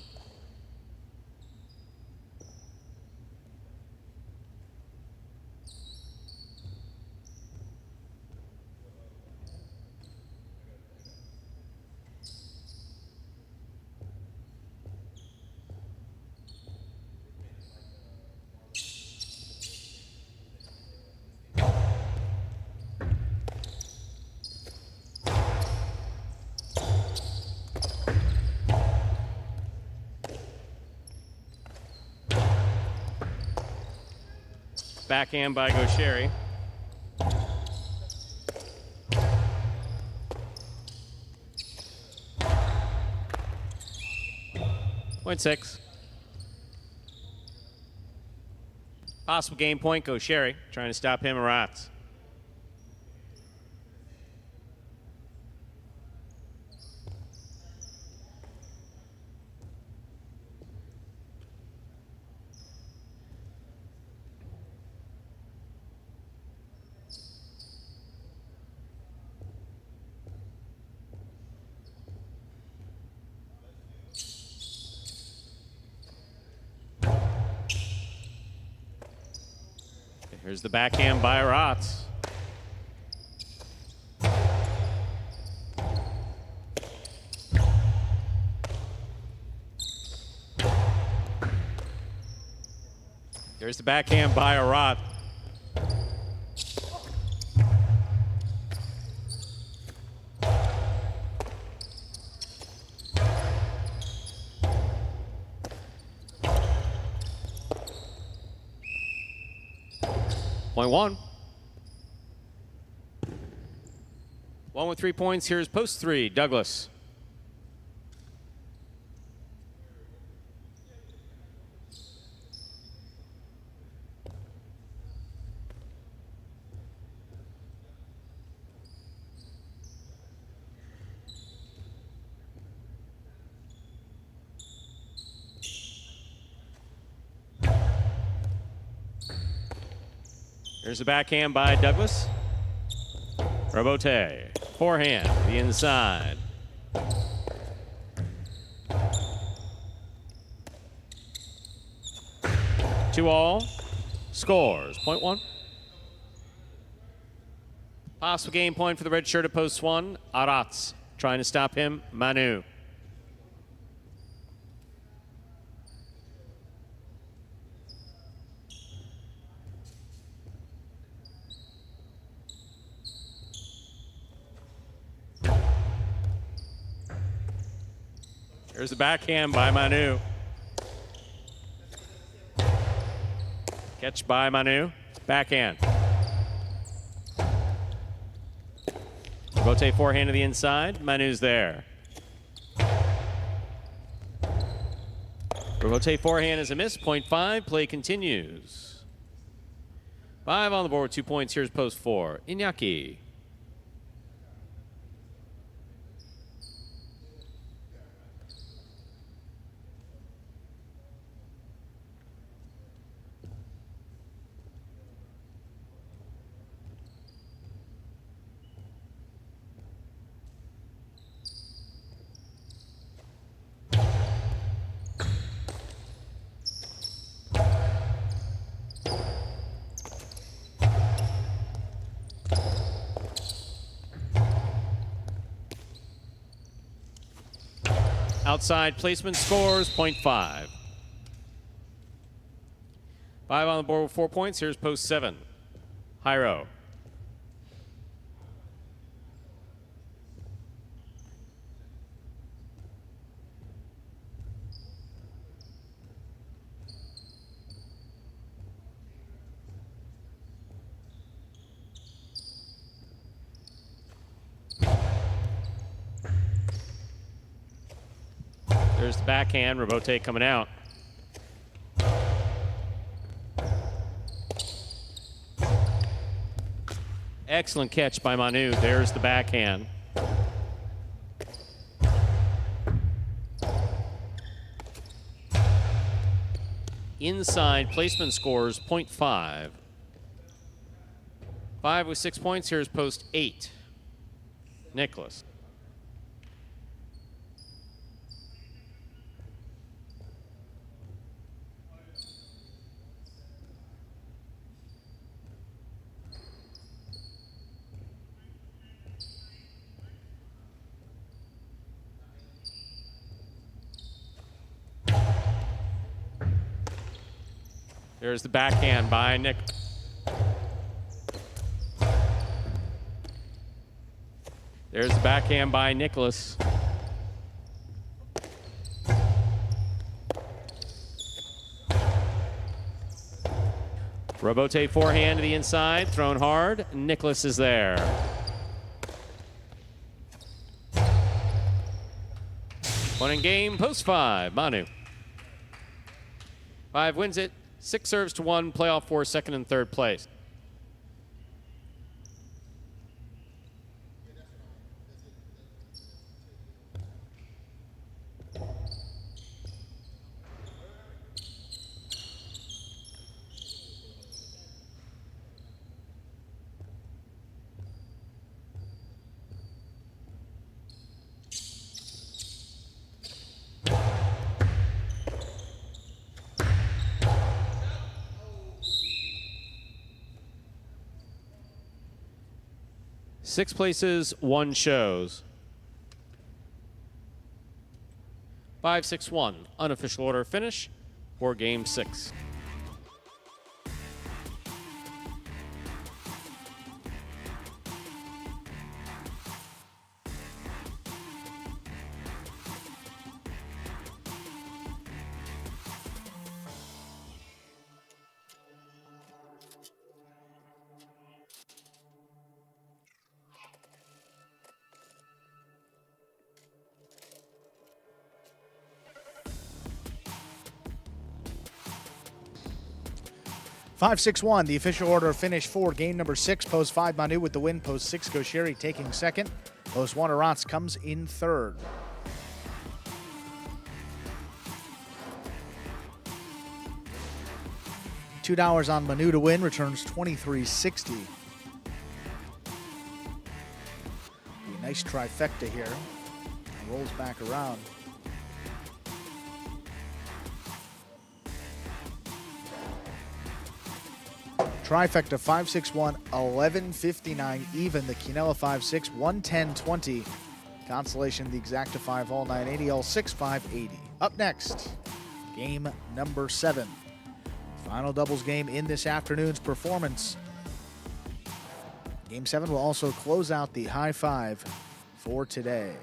backhand by Gaucheri. Point 6. Possible game point, Gaucheri trying to stop him, Aratz. Here's the backhand by Aratz. Here's the backhand by Aratz. Point 1. 1 with 3 points. Here's post 3, Douglas. Here's the backhand by Douglas. Robote, forehand, the inside. 2-all, scores, point 1. Possible game point for the red shirt at post 1, Aratz trying to stop him, Manu. Here's the backhand by Manu. Catch by Manu. Backhand. Rotate forehand to the inside. Manu's there. Rotate forehand is a miss. Point 5. Play continues. 5 on the board. 2 points. Here's post 4. Iñaki. Outside placement scores, point 5. 5 on the board with 4 points. Here's post 7. Hyro. There's the backhand, Robote coming out. Excellent catch by Manu. There's the backhand. Inside placement scores, point 5. 5 with 6 points. Here's post 8. Nicholas. There's the backhand by Nick. There's the backhand by Nicholas. Robote forehand to the inside, thrown hard. Nicholas is there. One in game, post 5, Manu. 5 wins it, 6 serves to 1, playoff 4, second and third place. Six places, 1 shows. 5-6-1, unofficial order finish for game 6. Five, 6-1, the official order of finish for game number 6. Post 5, Manu with the win. Post 6, Gaucheri taking second. Post 1, Arantz comes in third. $2 on Manu to win, returns $23.60. Nice trifecta here. Rolls back around. Trifecta 5-6-1, 11.59 even. The Quinella 5-6, 110.20. Constellation, the Exacta 5 all 980, all 6 580. Up next, game number 7. Final doubles game in this afternoon's performance. Game 7 will also close out the high 5 for today.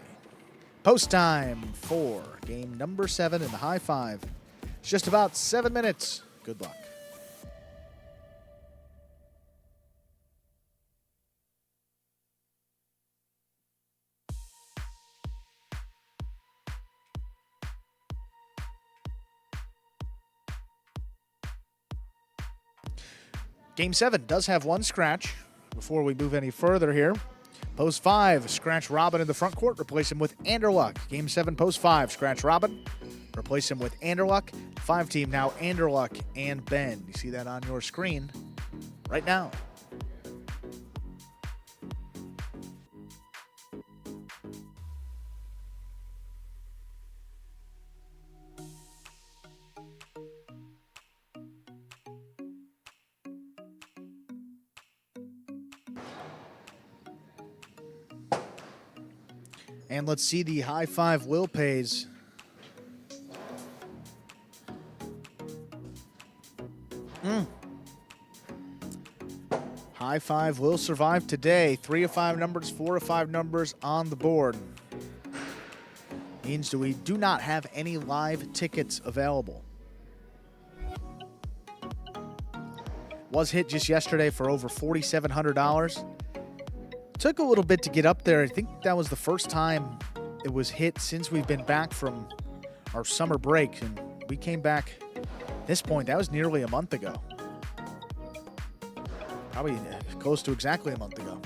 Post time for game number 7 in the high 5. It's just about 7 minutes. Good luck. Game 7 does have 1 scratch. Before we move any further here, post 5, scratch Robin in the front court, replace him with Anderluck. Game 7, post 5, scratch Robin, replace him with Anderluck. 5 team now, Anderluck and Ben. You see that on your screen right now. And let's see the high 5 will pays. High 5 will survive today. 3 of 5 numbers, 4 of 5 numbers on the board. Means that we do not have any live tickets available. Was hit just yesterday for over $4,700. Took a little bit to get up there. I think that was the first time it was hit since we've been back from our summer break. And we came back at this point, that was nearly a month ago. Probably close to exactly a month ago.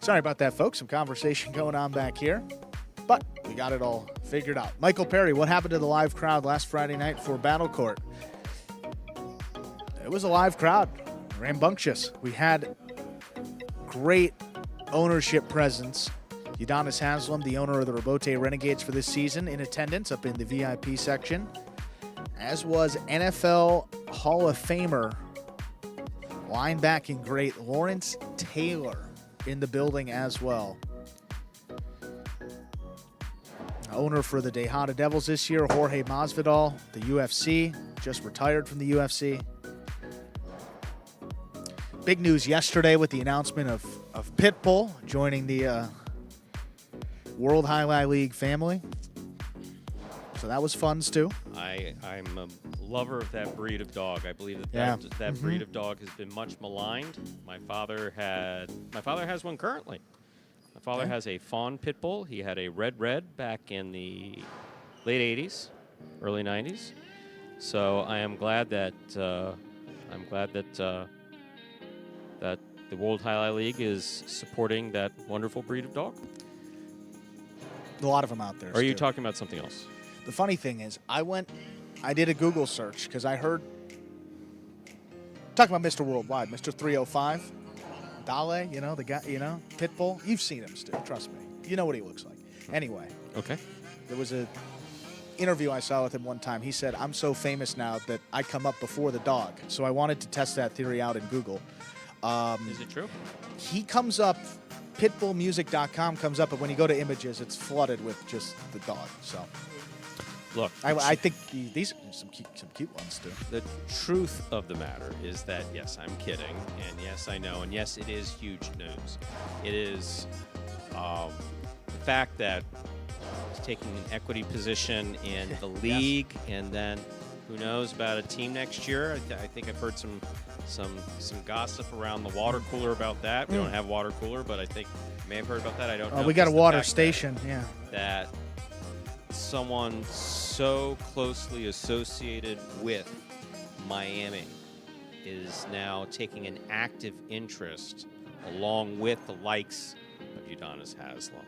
Sorry about that, folks. Some conversation going on back here, but we got it all figured out. Michael Perry, what happened to the live crowd last Friday night for Battle Court? It was a live crowd, rambunctious. We had great ownership presence. Udonis Haslam, the owner of the Robote Renegades for this season, in attendance up in the VIP section, as was NFL Hall of Famer, linebacking great Lawrence Taylor in the building as well. Owner for the Tejada Devils this year, Jorge Masvidal, the UFC, just retired from the UFC. Big news yesterday with the announcement of Pitbull joining the World Highlight League family. So that was fun, Stu. I'm a lover of that breed of dog. I believe that breed of dog has been much maligned. My father has one currently. My father has a fawn pit bull. He had a red back in the late 80s, early 90s. So I am glad that that the World Highlight League is supporting that wonderful breed of dog. A lot of them out there. Or are you talking about something else? The funny thing is, I did a Google search because I heard, talking about Mr. Worldwide, Mr. 305, Dale, the guy, Pitbull. You've seen him, Stu, trust me. You know what he looks like. Anyway. Okay. There was a interview I saw with him one time. He said, I'm so famous now that I come up before the dog. So I wanted to test that theory out in Google. Is it true? He comes up, pitbullmusic.com comes up, but when you go to images, it's flooded with just the dog. So, look, I think these are some cute ones, too. The truth of the matter is that, yes, I'm kidding, and yes, I know, and yes, it is huge news. It is the fact that he's taking an equity position in the league, and then who knows about a team next year. I think I've heard some gossip around the water cooler about that. We don't have water cooler, but I think you may have heard about that. I don't know. We got a water station, that someone so closely associated with Miami is now taking an active interest along with the likes of Udonis Haslam,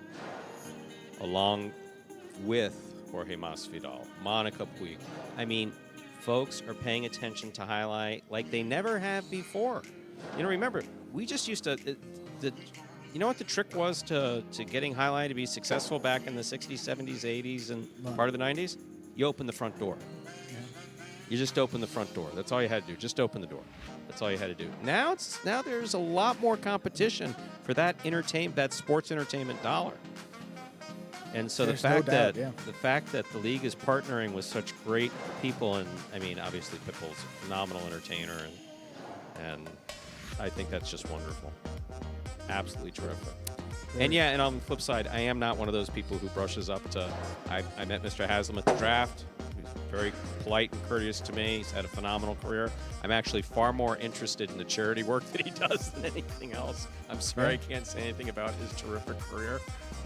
along with Jorge Masvidal, Monica Puig. I mean, folks are paying attention to highlight like they never have before. Remember, we just used to you know what the trick was to getting highlight to be successful back in the 60s, 70s, 80s, and part of the 90s? You open the front door. Yeah. You just open the front door. That's all you had to do. Just open the door. That's all you had to do. Now there's a lot more competition for that sports entertainment dollar. And so the fact that the league is partnering with such great people, and I mean, obviously Pitbull's a phenomenal entertainer, and I think that's just wonderful. Absolutely terrific. And on the flip side, I am not one of those people who brushes up to. I met Mr. Haslam at the draft. He was very polite and courteous to me. He's had a phenomenal career. I'm actually far more interested in the charity work that he does than anything else. I'm sorry I can't say anything about his terrific career,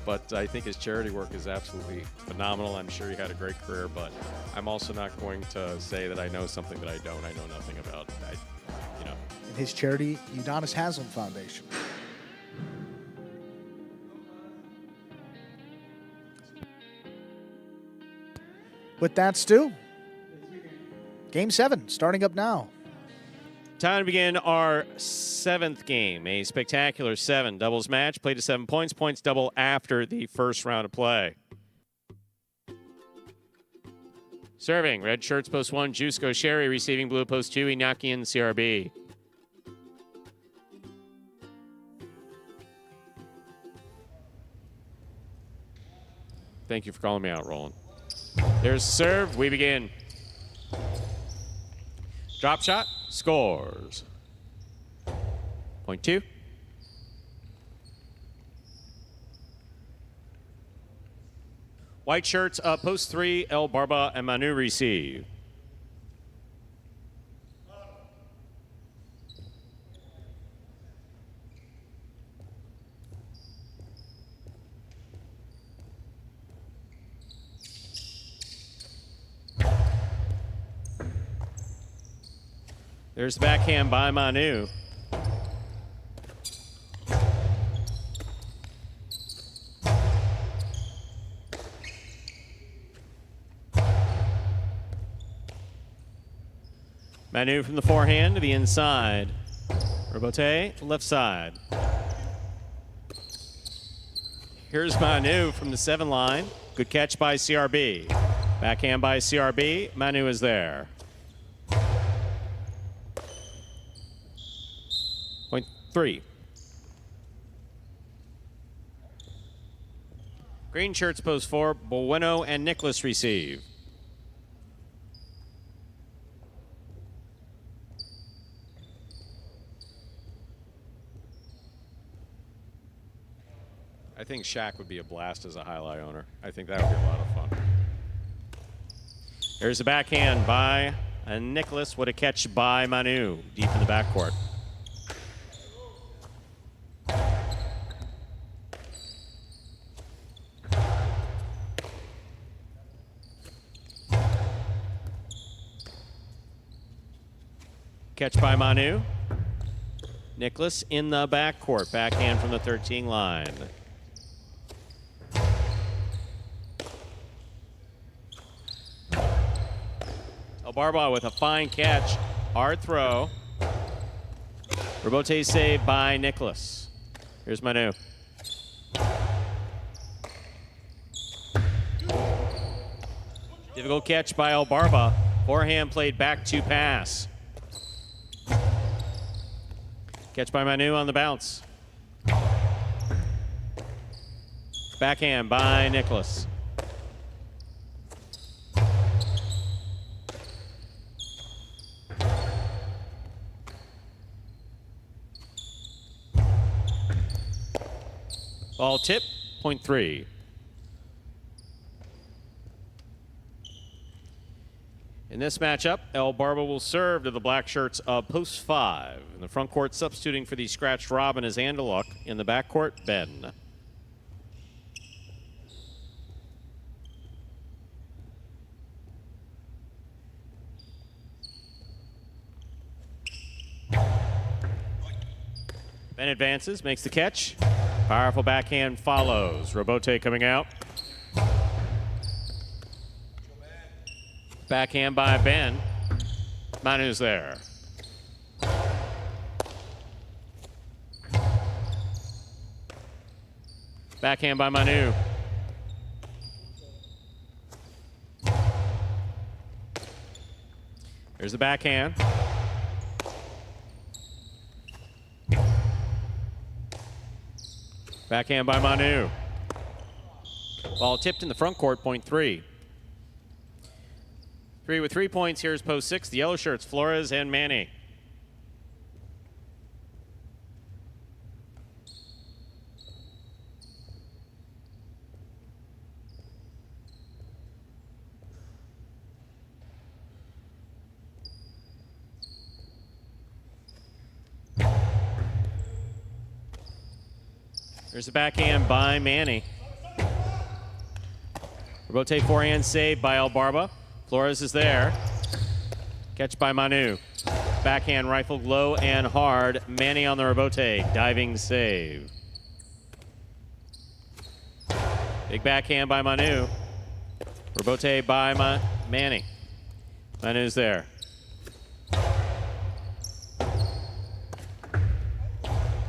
but I think his charity work is absolutely phenomenal. I'm sure he had a great career, but I'm also not going to say that I know something that I don't. I know nothing about. And his charity, Udonis Haslam Foundation. With that, Stu, Game 7 starting up now. Time to begin our 7th game, a spectacular 7 doubles match. Played to 7 points. Points double after the first round of play. Serving, red shirts, post 1, Jusko Sherry. Receiving, blue, post 2, Inakian CRB. Thank you for calling me out, Roland. There's serve. We begin. Drop shot. Scores. Point 2. White shirts, post 3, El Barba and Manu receive. There's the backhand by Manu. Manu from the forehand to the inside. Robote, left side. Here's Manu from the 7 line. Good catch by CRB. Backhand by CRB. Manu is there. Point 3. Green shirts post 4. Bueno and Nicholas receive. I think Shaq would be a blast as a highlight owner. I think that would be a lot of fun. There's a backhand by Nicholas. What a catch by Manu, deep in the backcourt. Catch by Manu. Nicholas in the backcourt. Backhand from the 13 line. Barba with a fine catch. Hard throw. Robote saved by Nicholas. Here's Manu. Difficult catch by Barba. Forehand played back to pass. Catch by Manu on the bounce. Backhand by Nicholas. Ball tip, point 3. In this matchup, Barba will serve to the black shirts of post 5. In the front court, substituting for the scratched Robin is Andaluk. In the backcourt, Ben. Ben advances, makes the catch. Powerful backhand follows. Robote coming out. Backhand by Ben. Manu's there. Backhand by Manu. There's the backhand. Backhand by Manu. Ball tipped in the front court, point 3. 3 with 3 points. Here's post 6. The yellow shirts, Flores and Manny. There's a backhand by Manny. Robote forehand save by Barba. Flores is there. Catch by Manu. Backhand rifled low and hard. Manny on the Robote. Diving save. Big backhand by Manu. Robote by Manny. Manu's there.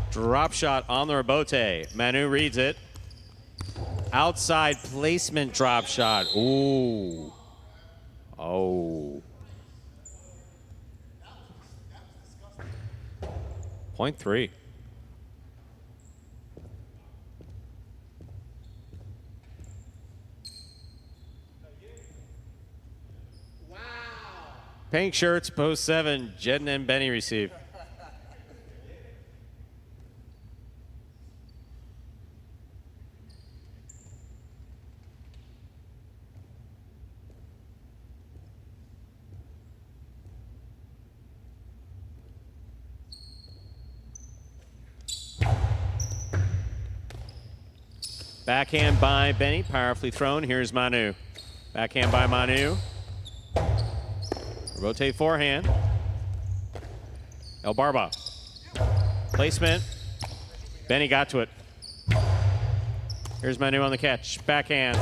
Drop shot on the Robote. Manu reads it. Outside placement drop shot. Ooh. Oh. Point 3. Wow. Pink shirts, post 7. Jedden and Benny receive. Backhand by Benny, powerfully thrown. Here's Manu. Backhand by Manu. Rotate forehand. Barba. Placement. Benny got to it. Here's Manu on the catch. Backhand.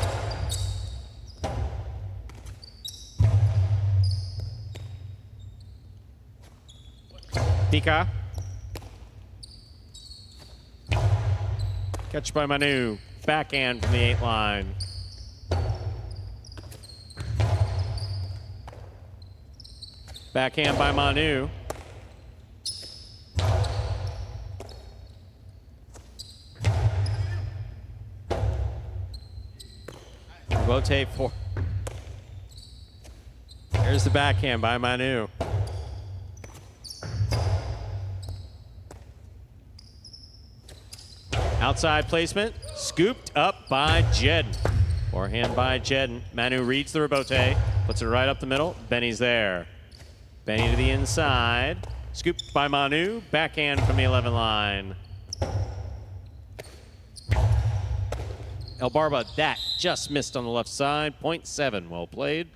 Pika. Catch by Manu. Backhand from the 8 line. Backhand by Manu. Rotate 4. There's the backhand by Manu. Outside placement, scooped up by Jedden. Forehand by Jedden. Manu reads the rebote, puts it right up the middle. Benny's there. Benny to the inside. Scooped by Manu. Backhand from the 11 line. El Barba, that just missed on the left side. 0.7, well played.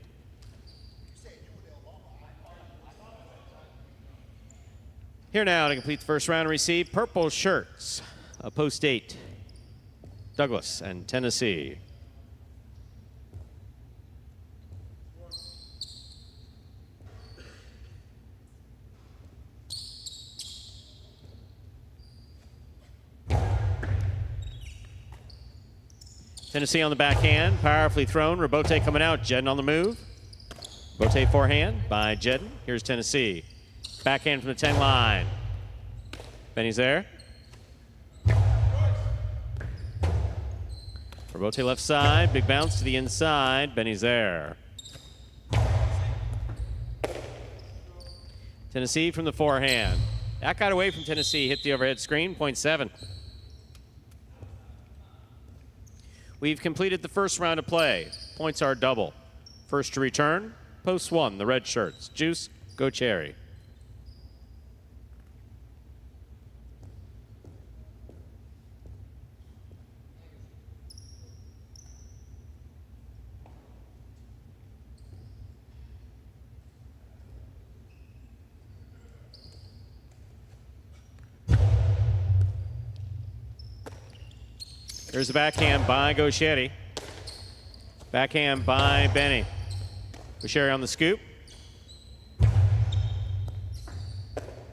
Here now to complete the first round and receive purple shirts. Post 8, Douglas and Tennessee. Tennessee on the backhand, powerfully thrown. Rebote coming out, Jedden on the move. Rebote forehand by Jedden. Here's Tennessee. Backhand from the 10 line. Benny's there. Rebote left side, big bounce to the inside. Benny's there. Tennessee from the forehand. That got away from Tennessee, hit the overhead screen, 0.7. We've completed the first round of play. Points are double. First to return, post 1, the red shirts. Juice, go Cherry. There's the backhand by Gaucheri. Backhand by Benny. Gaucheri on the scoop.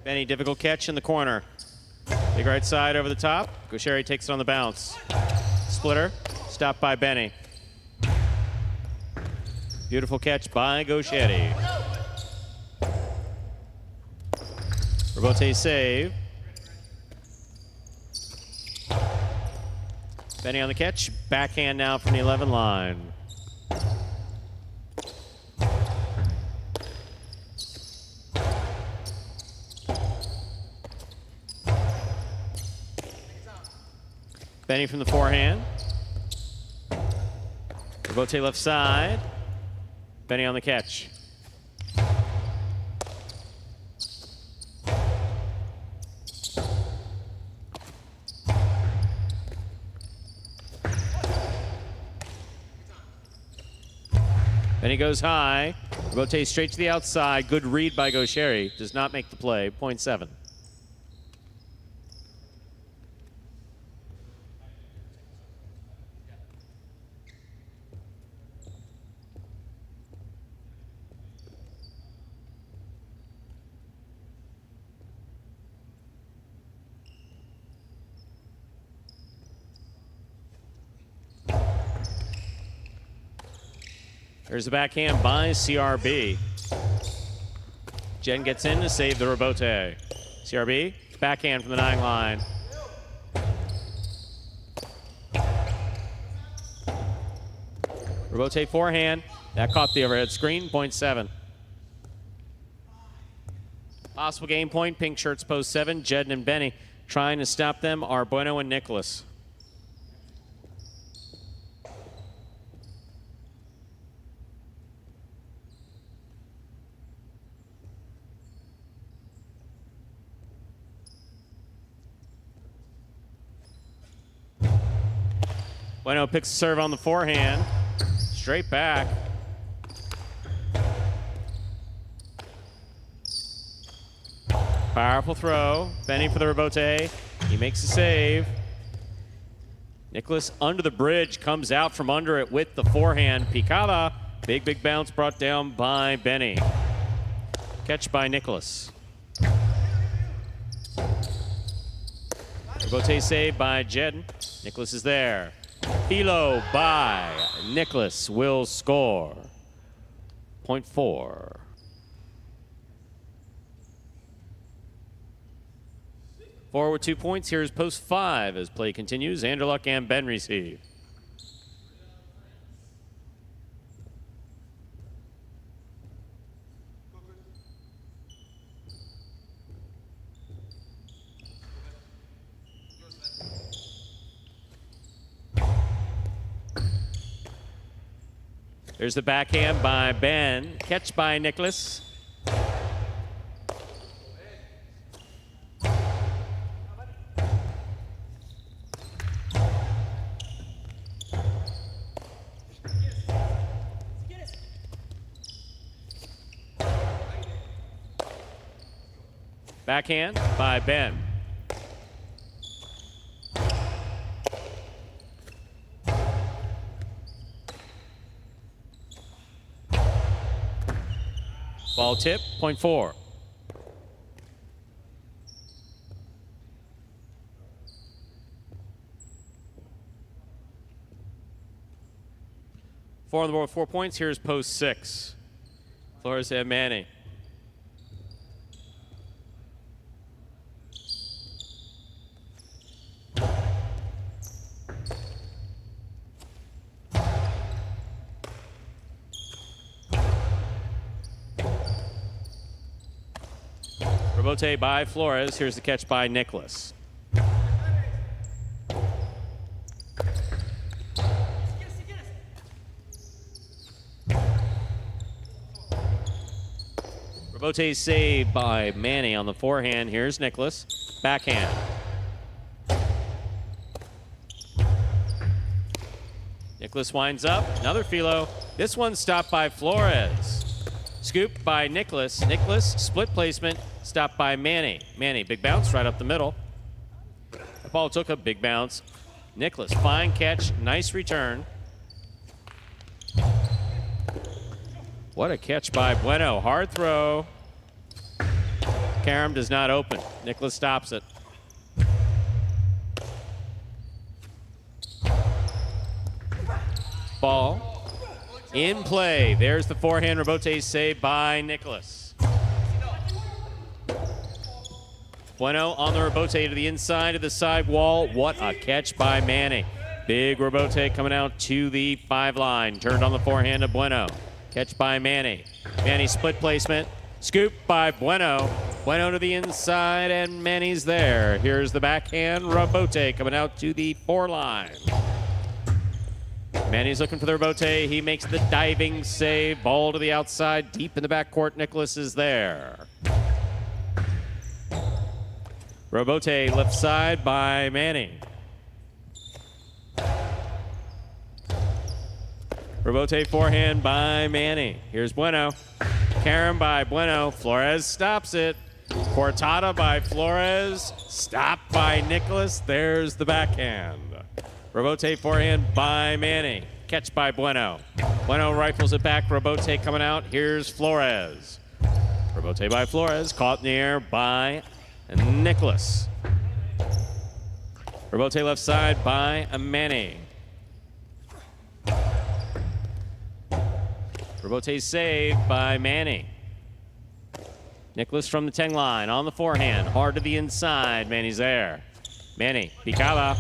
Benny, difficult catch in the corner. Big right side over the top. Gaucheri takes it on the bounce. Splitter, stopped by Benny. Beautiful catch by Gaucheri. Rebote save. Benny on the catch. Backhand now from the 11 line. Benny from the forehand. Rebote left side. Benny on the catch. Benny goes high. Rebote straight to the outside. Good read by Gaucheri. Does not make the play. 0.7. There's the backhand by CRB. Jen gets in to save the rebote. CRB, backhand from the 9 line. Rebote forehand. That caught the overhead screen, 0.7. Possible game point, pink shirts post 7. Jedden and Benny trying to stop them are Bueno and Nicholas. Bueno picks the serve on the forehand. Straight back. Powerful throw. Benny for the rebote. He makes the save. Nicholas under the bridge, comes out from under it with the forehand. Picada. Big bounce brought down by Benny. Catch by Nicholas. Rebote saved by Jedden. Nicholas is there. Filo by Nicholas will score. Point 4. Forward with 2 points. Here's post 5 as play continues. Anderluck and Ben receive. There's the backhand by Ben. Catch by Nicholas. Backhand by Ben. Ball tip, point 4. Four on the board with 4 points. Here's post 6. Flores and Manny. Rebote by Flores. Here's the catch by Nicholas. Rebote saved by Manny on the forehand. Here's Nicholas. Backhand. Nicholas winds up. Another Filo. This one stopped by Flores. Scoop by Nicholas. Nicholas, split placement. Stopped by Manny. Manny, big bounce right up the middle. The ball took a big bounce. Nicholas, fine catch. Nice return. What a catch by Bueno. Hard throw. Karam does not open. Nicholas stops it. Ball in play. There's the forehand rebote save by Nicholas. Bueno on the rebote to the inside of the side wall. What a catch by Manny. Big rebote coming out to the 5 line. Turned on the forehand of Bueno. Catch by Manny. Manny split placement. Scoop by Bueno. Bueno to the inside, and Manny's there. Here's the backhand rebote coming out to the 4 line. Manny's looking for the rebote. He makes the diving save. Ball to the outside, deep in the backcourt. Nicholas is there. Rebote left side by Manny. Rebote forehand by Manny. Here's Bueno. Karam by Bueno. Flores stops it. Cortada by Flores. Stopped by Nicholas. There's the backhand. Rebote forehand by Manny. Catch by Bueno. Bueno rifles it back. Rebote coming out. Here's Flores. Rebote by Flores. Caught in the air by Nicholas. Rebote left side by Manny. Rebote saved by Manny. Nicholas from the 10 line on the forehand. Hard to the inside. Manny's there. Manny. Picala.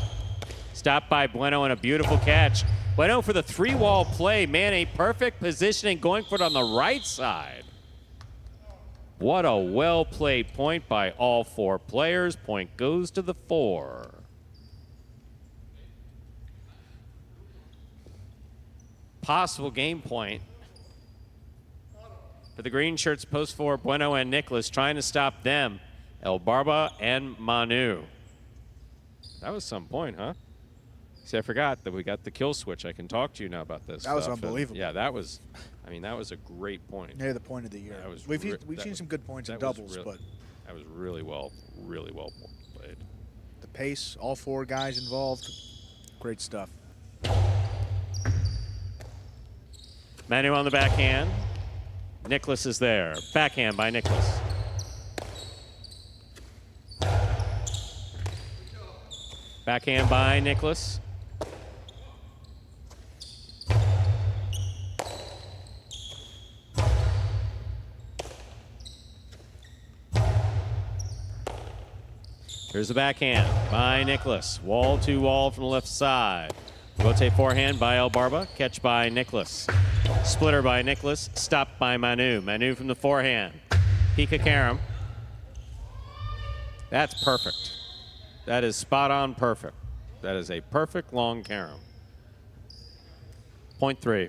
Stopped by Bueno and a beautiful catch. Bueno for the 3-wall play. Manny, perfect positioning, going for it on the right side. What a well-played point by all 4 players. Point goes to the 4. Possible game point for the green shirts, post 4, Bueno and Nicholas trying to stop them. El Barba and Manu. That was some point, huh? See, I forgot that we got the kill switch. I can talk to you now about this. That was unbelievable. Yeah, that was, I mean, that was a great point. Yeah, the point of the year. We've seen some good points in doubles, but that was really well played. The pace, all 4 guys involved, great stuff. Manu on the backhand. Nicholas is there. Backhand by Nicholas. Backhand by Nicholas. Here's the backhand by Nicholas. Wall to wall from the left side. Rotate forehand by El Barba. Catch by Nicholas. Splitter by Nicholas. Stopped by Manu. Manu from the forehand. Pika Karam. That's perfect. That is spot on perfect. That is a perfect long carom. Point 3.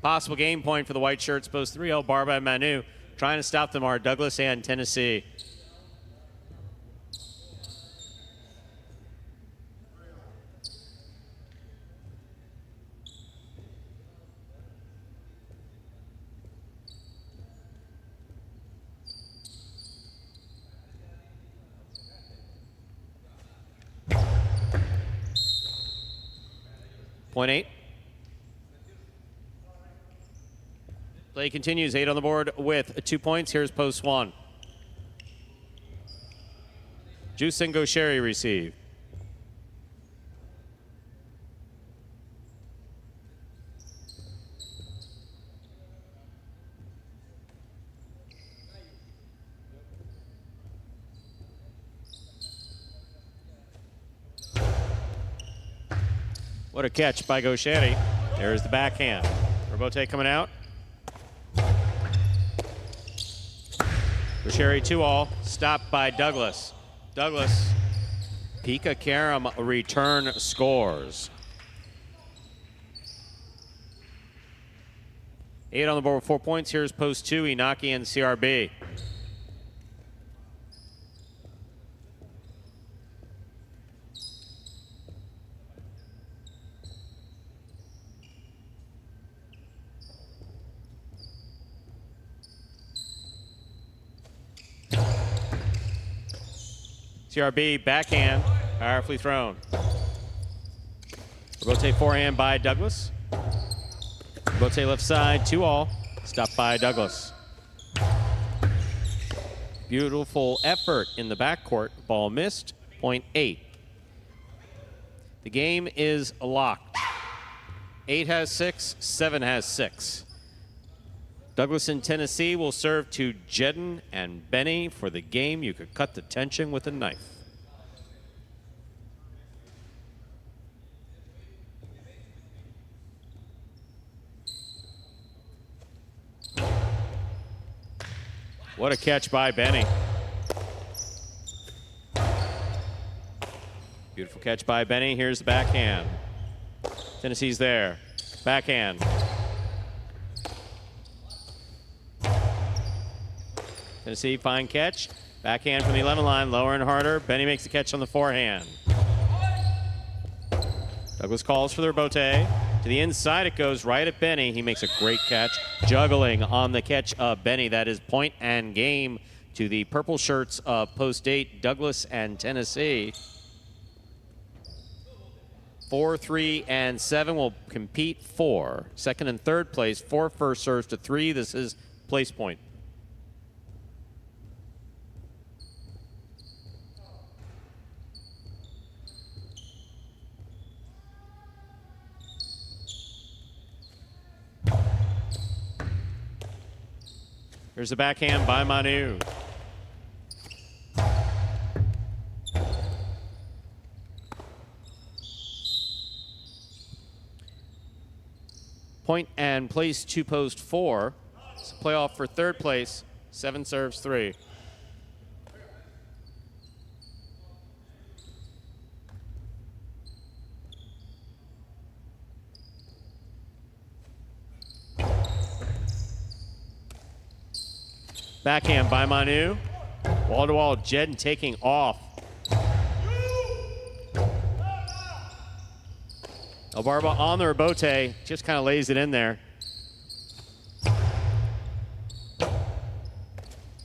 Possible game point for the white shirts. Post 3. El Barba and Manu. Trying to stop them are Douglas and Tennessee. Point 8. Play continues. 8 on the board with 2 points. Here's post 1. Juice and Gaucheri receive. What a catch by Gaucheri. There's the backhand. Robote coming out. Gaucheri 2-all. Stopped by Douglas. Douglas. Pika Karam return scores. 8 on the board with 4 points. Here's post 2, Inaki and CRB. CRB backhand, powerfully thrown. Rotate forehand by Douglas. Rotate left side, 2-all. Stopped by Douglas. Beautiful effort in the backcourt. Ball missed. Point 8. The game is locked. 8 has 6, 7 has 6. Douglas in Tennessee will serve to Jedden and Benny for the game. You could cut the tension with a knife. What a catch by Benny. Beautiful catch by Benny. Here's the backhand. Tennessee's there. Backhand. Tennessee, fine catch. Backhand from the 11 line, lower and harder. Benny makes the catch on the forehand. Douglas calls for the rebote. To the inside it goes, right at Benny. He makes a great catch. Juggling on the catch of Benny. That is point and game to the purple shirts of post 8, Douglas and Tennessee. 4, 3, and 7 will compete for second and third place. 4 first serves to 3. This is place point. Here's the backhand by Manu. Point and place to post 4. It's a playoff for third place. 7 serves 3. Backhand by Manu. Wall to wall, Jedden taking off. El Barba on the rebote, just kind of lays it in there.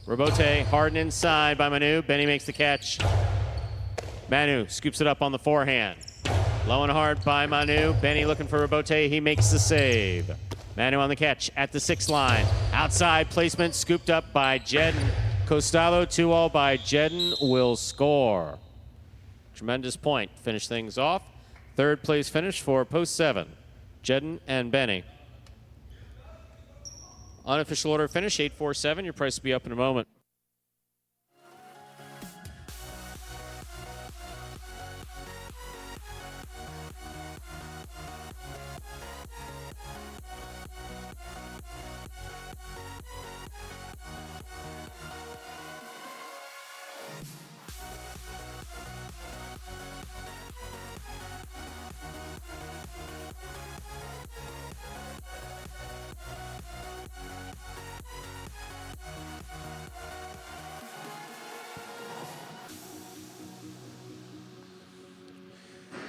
Rebote hard and inside by Manu. Benny makes the catch. Manu scoops it up on the forehand. Low and hard by Manu. Benny looking for rebote. He makes the save. Manu on the catch at the 6 line. Outside placement scooped up by Jedden. Costello, 2-all by Jedden, will score. Tremendous point. Finish things off. Third place finish for post 7. Jedden and Benny. Unofficial order finish, 8-4-7. Your price will be up in a moment.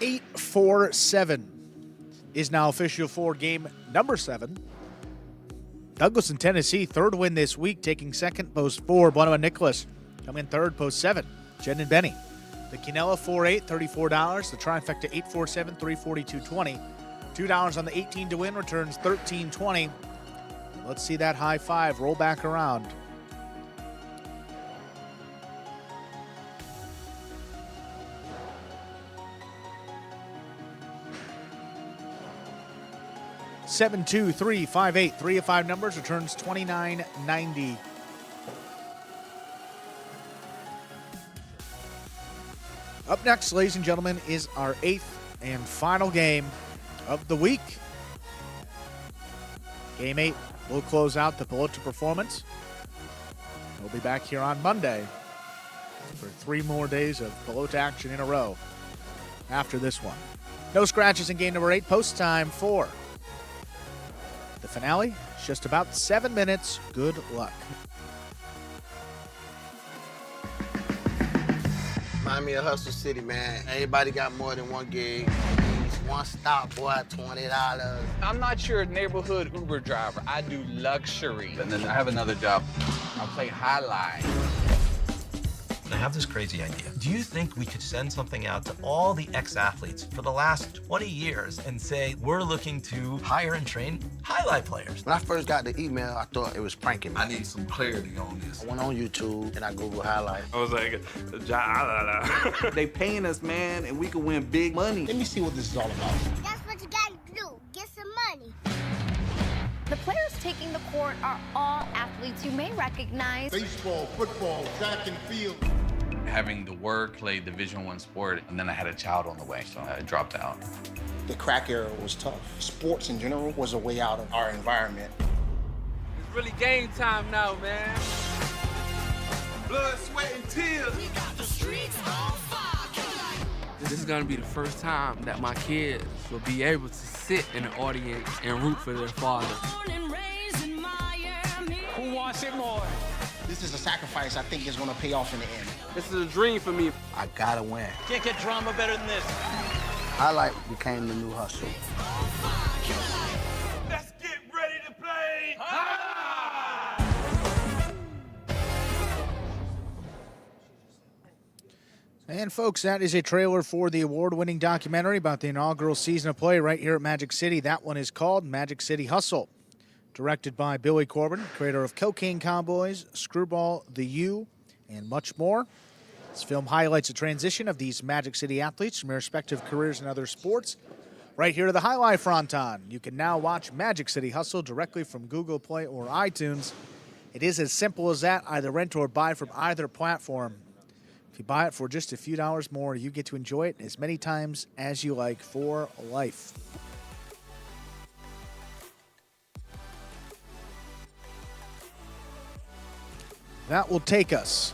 Eight, 4-7 is now official for game number 7. Douglas in Tennessee, third win this week, taking second, post 4. Bueno and Nicholas come in third, post 7. Jen and Benny. The Quinella 4-8, $34. The trifecta 8-4-7, $342.20. $2 on the 18 to win returns $13.20. Let's see that high five roll back around. Seven, 2, 3, 5, 8. 3 of 5 numbers returns $29.90. Up next, ladies and gentlemen, is our 8th and final game of the week. Game 8 will close out the Pelota performance. We'll be back here on Monday for 3 more days of Pelota action in a row after this one. No scratches in game number 8. Post time 4. The finale is just about 7 minutes. Good luck. Remind me of Hustle City, man. Everybody got more than one gig. One stop, boy, $20. I'm not your neighborhood Uber driver. I do luxury. And then I have another job. I play highlight. I have this crazy idea. Do you think we could send something out to all the ex-athletes for the last 20 years and say, we're looking to hire and train highlight players? When I first got the email, I thought it was pranking me. I need some clarity on this. I went on YouTube and I Googled highlight. I was like, They paying us, man, and we can win big money. Let me see what this is all about. That's what you gotta do. Get some money. The players taking the court are all athletes you may recognize. Baseball, football, track and field. Having the word play Division I sport, and then I had a child on the way, so I dropped out. The crack era was tough. Sports in general was a way out of our environment. It's really game time now, man. blood, sweat, and tears. We got the streets on fire. This is gonna be the first time that my kids will be able to sit in the audience and root for their father. Who wants it more? This is a sacrifice I think is gonna pay off in the end. This is a dream for me. I gotta win. Can't get drama better than this. Highlight became the new hustle. Let's get ready to play. And folks, that is a trailer for the award-winning documentary about the inaugural season of play right here at Magic City. That one is called Magic City Hustle. Directed by Billy Corbin, creator of Cocaine Cowboys, Screwball, The U, and much more. This film highlights the transition of these Magic City athletes from their respective careers in other sports. Right here to the highlight fronton. You can now watch Magic City Hustle directly from Google Play or iTunes. It is as simple as that, either rent or buy from either platform. If you buy it for just a few dollars more, you get to enjoy it as many times as you like for life. That will take us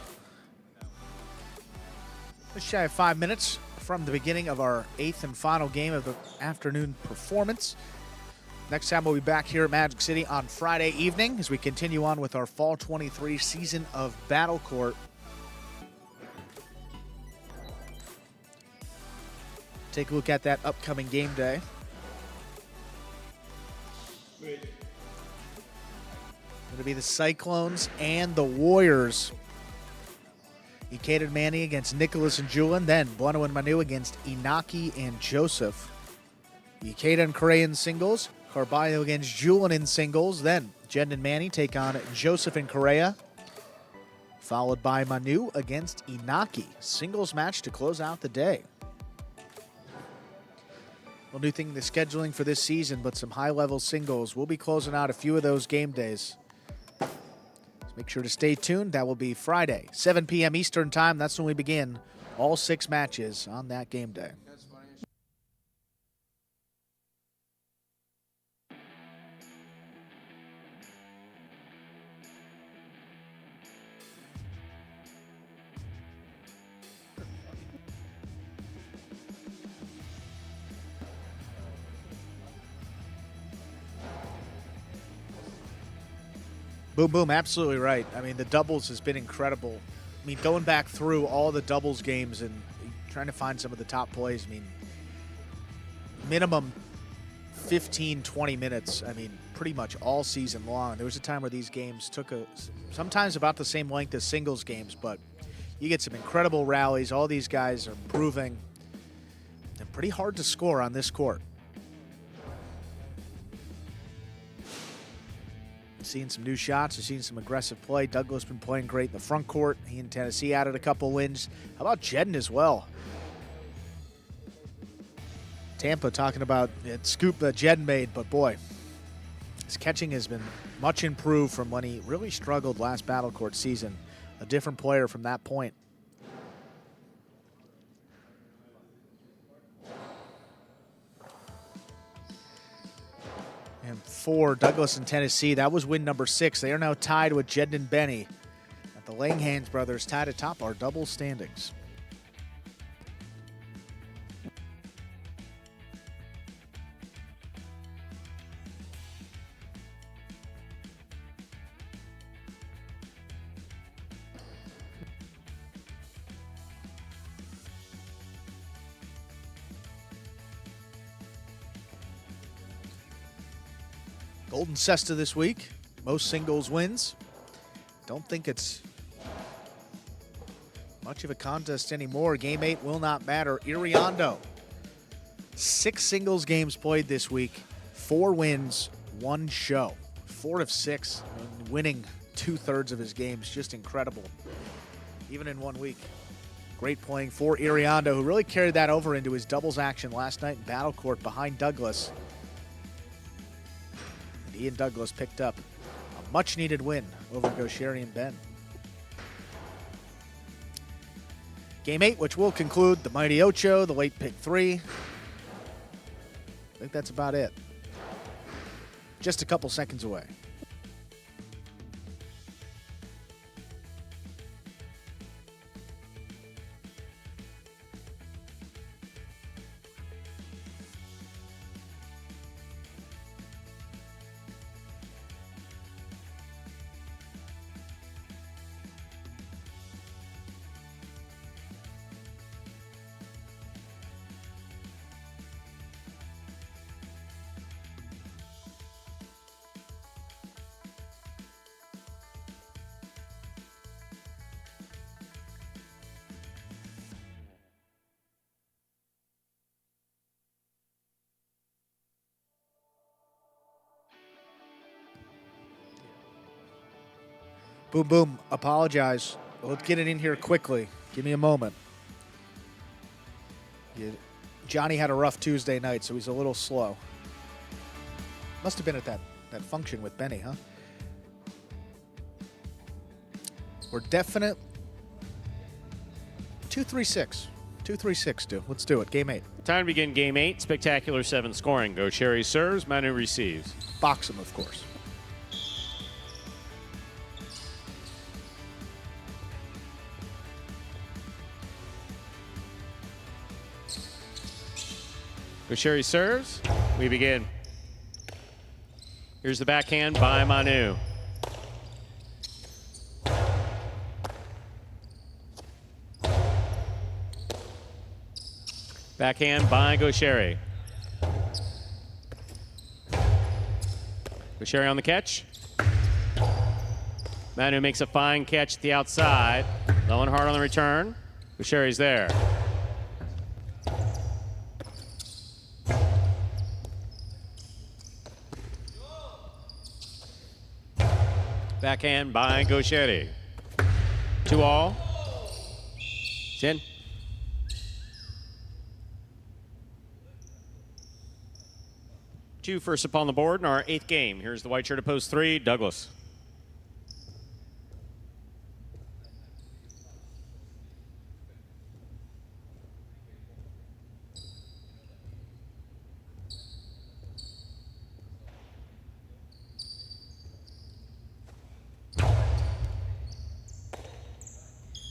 just shy of 5 minutes from the beginning of our 8th and final game of the afternoon performance. Next time we'll be back here at Magic City on Friday evening as we continue on with our Fall 23 season of Battle Court. Take a look at that upcoming game day. Going to be the Cyclones and the Warriors. Ikeda and Manny against Nicholas and Julian. Then Bueno and Manu against Inaki and Joseph. Ikeda and Correa in singles. Carballo against Julian in singles. Then Jen and Manny take on Joseph and Correa. followed by Manu against Inaki. Singles match to close out the day. Well, new thing in the scheduling for this season, but some high-level singles. We'll be closing out a few of those game days. So make sure to stay tuned. That will be Friday, 7 p.m. Eastern Time. That's when we begin all 6 matches on that game day. Boom, boom, absolutely right. I mean, the doubles has been incredible. I mean, going back through all the doubles games and trying to find some of the top plays, I mean, minimum 15, 20 minutes, I mean, pretty much all season long. There was a time where these games took sometimes about the same length as singles games, but you get some incredible rallies. All these guys are improving. They're pretty hard to score on this court. Seeing some new shots, we're seeing some aggressive play. Douglas been playing great in the front court. He and Tennessee added a couple wins. How about Jedden as well? Tampa talking about that scoop that Jedden made, but boy, his catching has been much improved from when he really struggled last battle court season. A different player from that point. And for Douglas and Tennessee, that was win number 6. They are now tied with Jedden and Benny. At the Langhans brothers tied atop our double standings. Golden Cesta this week. Most singles wins. Don't think it's much of a contest anymore. Game 8 will not matter. Iriondo. 6 singles games played this week. 4 wins, 1 show. 4 of 6. Winning 2/3 of his games. Just incredible. Even in 1 week. Great playing for Iriondo, who really carried that over into his doubles action last night in battle court behind Douglas. Ian Douglas picked up a much-needed win over Gaucheri and Ben. Game 8, which will conclude the Mighty Ocho, the late pick 3. I think that's about it. Just a couple seconds away. Boom, boom. Apologize. Let's get it in here quickly. Give me a moment. Johnny had a rough Tuesday night, so he's a little slow. Must have been at that function with Benny, huh? We're definite. 236. 236, dude. Let's do it. Game 8. Time to begin Game 8. Spectacular 7 scoring. Gaucheri serves. Manu receives. Box him, of course. Gaucheri serves. We begin. Here's the backhand by Manu. Backhand by Gaucheri. Gaucheri on the catch. Manu makes a fine catch at the outside. Low and hard on the return. Gaucheri's there. Backhand by Gaucheri. 2-all. It's in. Two first up on the board in our 8th game. Here's the white shirt at post 3, Douglas.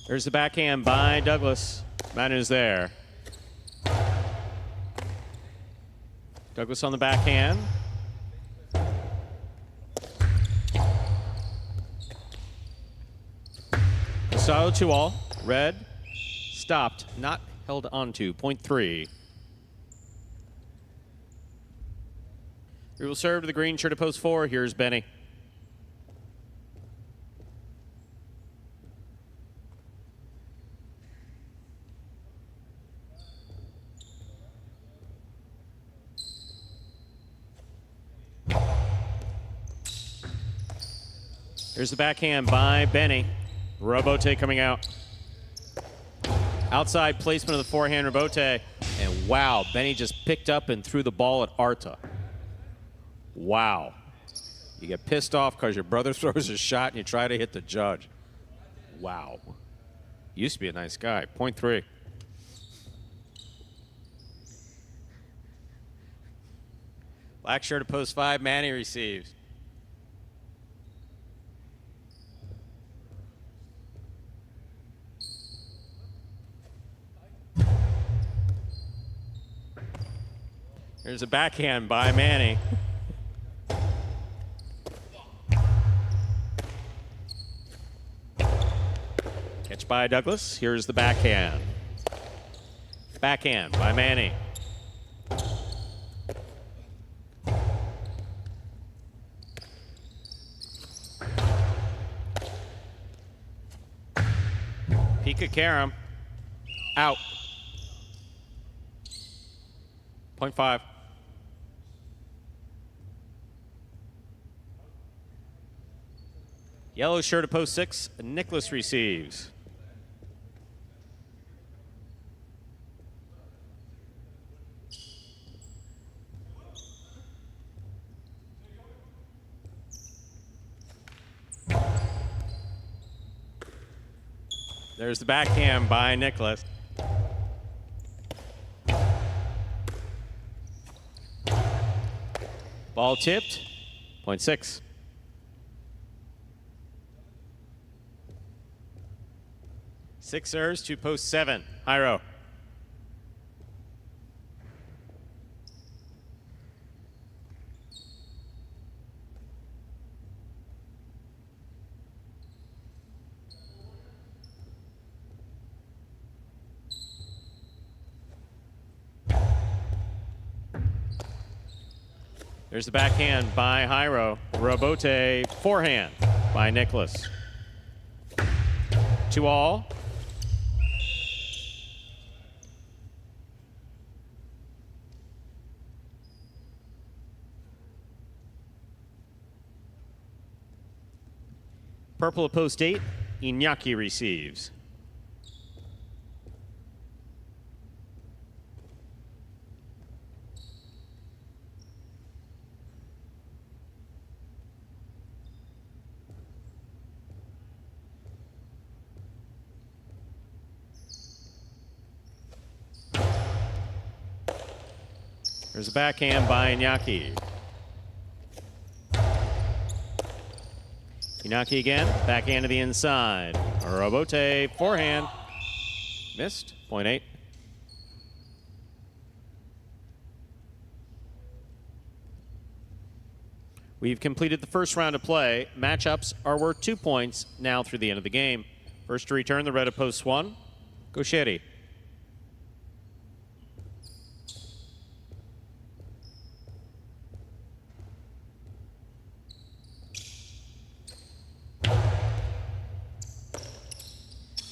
There's the backhand by Douglas. Manu's there. Douglas on the backhand. Solid 2-all. Red. Stopped. Not held onto. Point 3. We will serve to the green shirt at post 4. Here's Benny. Here's the backhand by Benny. Robote coming out. Outside placement of the forehand Robote. And wow, Benny just picked up and threw the ball at Arta. Wow. You get pissed off because your brother throws a shot and you try to hit the judge. Wow. Used to be a nice guy. Point 3. Black shirt at post 5. Manny receives. There's a backhand by Manny. Catch by Douglas. Here's the backhand. Backhand by Manny. Pika Karam. Out. Point 5. Yellow shirt at post 6. Nicholas receives. There's the backhand by Nicholas. Ball tipped. Point 6. Six serves to post 7. Hyro. There's the backhand by Hyro. Robote forehand by Nicholas. 2-all. Purple at post 8. Iñaki receives. There's a backhand by Iñaki. Iñaki again, backhand to the inside. Robote, forehand. Missed, point 8. We've completed the first round of play. Matchups are worth 2 points now through the end of the game. First to return, the red at post 1, Gauchetti.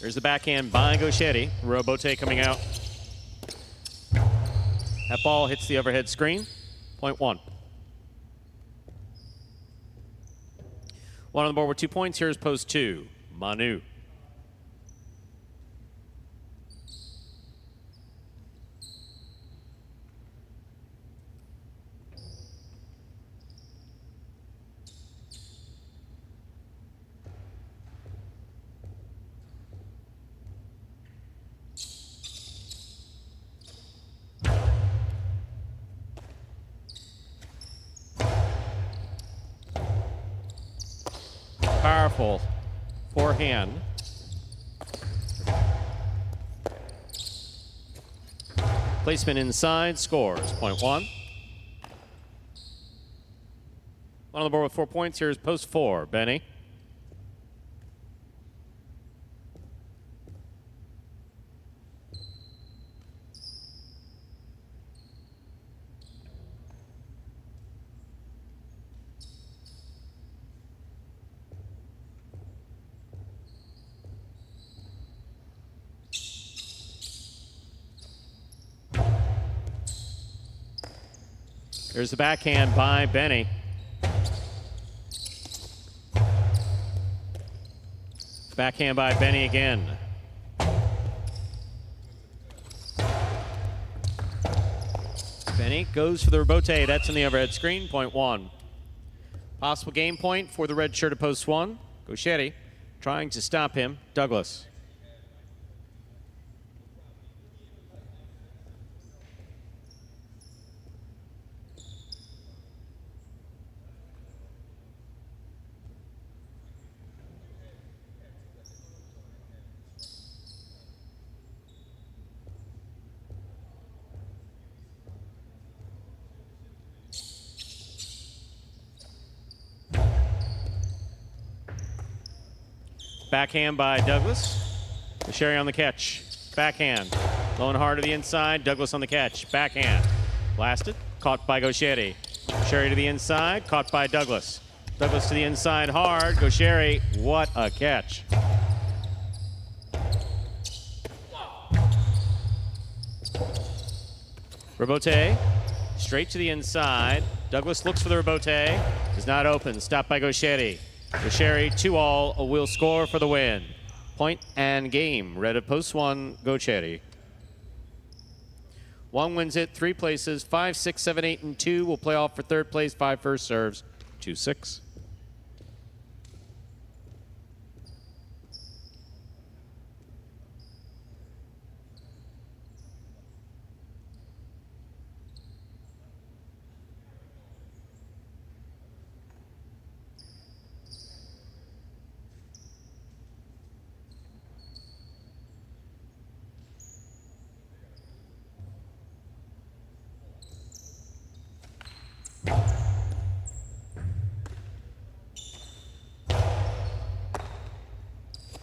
There's the backhand by Gauchetti. Robote coming out. That ball hits the overhead screen. Point 1. One on the board with 2 points. Here's post 2. Manu. powerful forehand. Placement inside, scores, point 1. On the board with 4 points, here's post 4, Benny. Here's the backhand by Benny. Backhand by Benny again. Benny goes for the rebote. That's in the overhead screen, point 1. Possible game point for the red shirt at post 1. Gauchetti trying to stop him. Douglas. Backhand by Douglas. Sherry on the catch. Backhand. Low and hard to the inside. Douglas on the catch. Backhand. Blasted. Caught by Gauchetti. Sherry to the inside. Caught by Douglas. Douglas to the inside hard. Gauchetti. What a catch. Rebote. Straight to the inside. Douglas looks for the rebote. Does not open. Stopped by Gauchetti. Gauchetti 2-all will score for the win. Point and game. Red at post 1, Gauchetti. 1 wins it, 3 places, 5, 6, 7, 8, and 2 will play off for third place, 5 first serves, 2-6.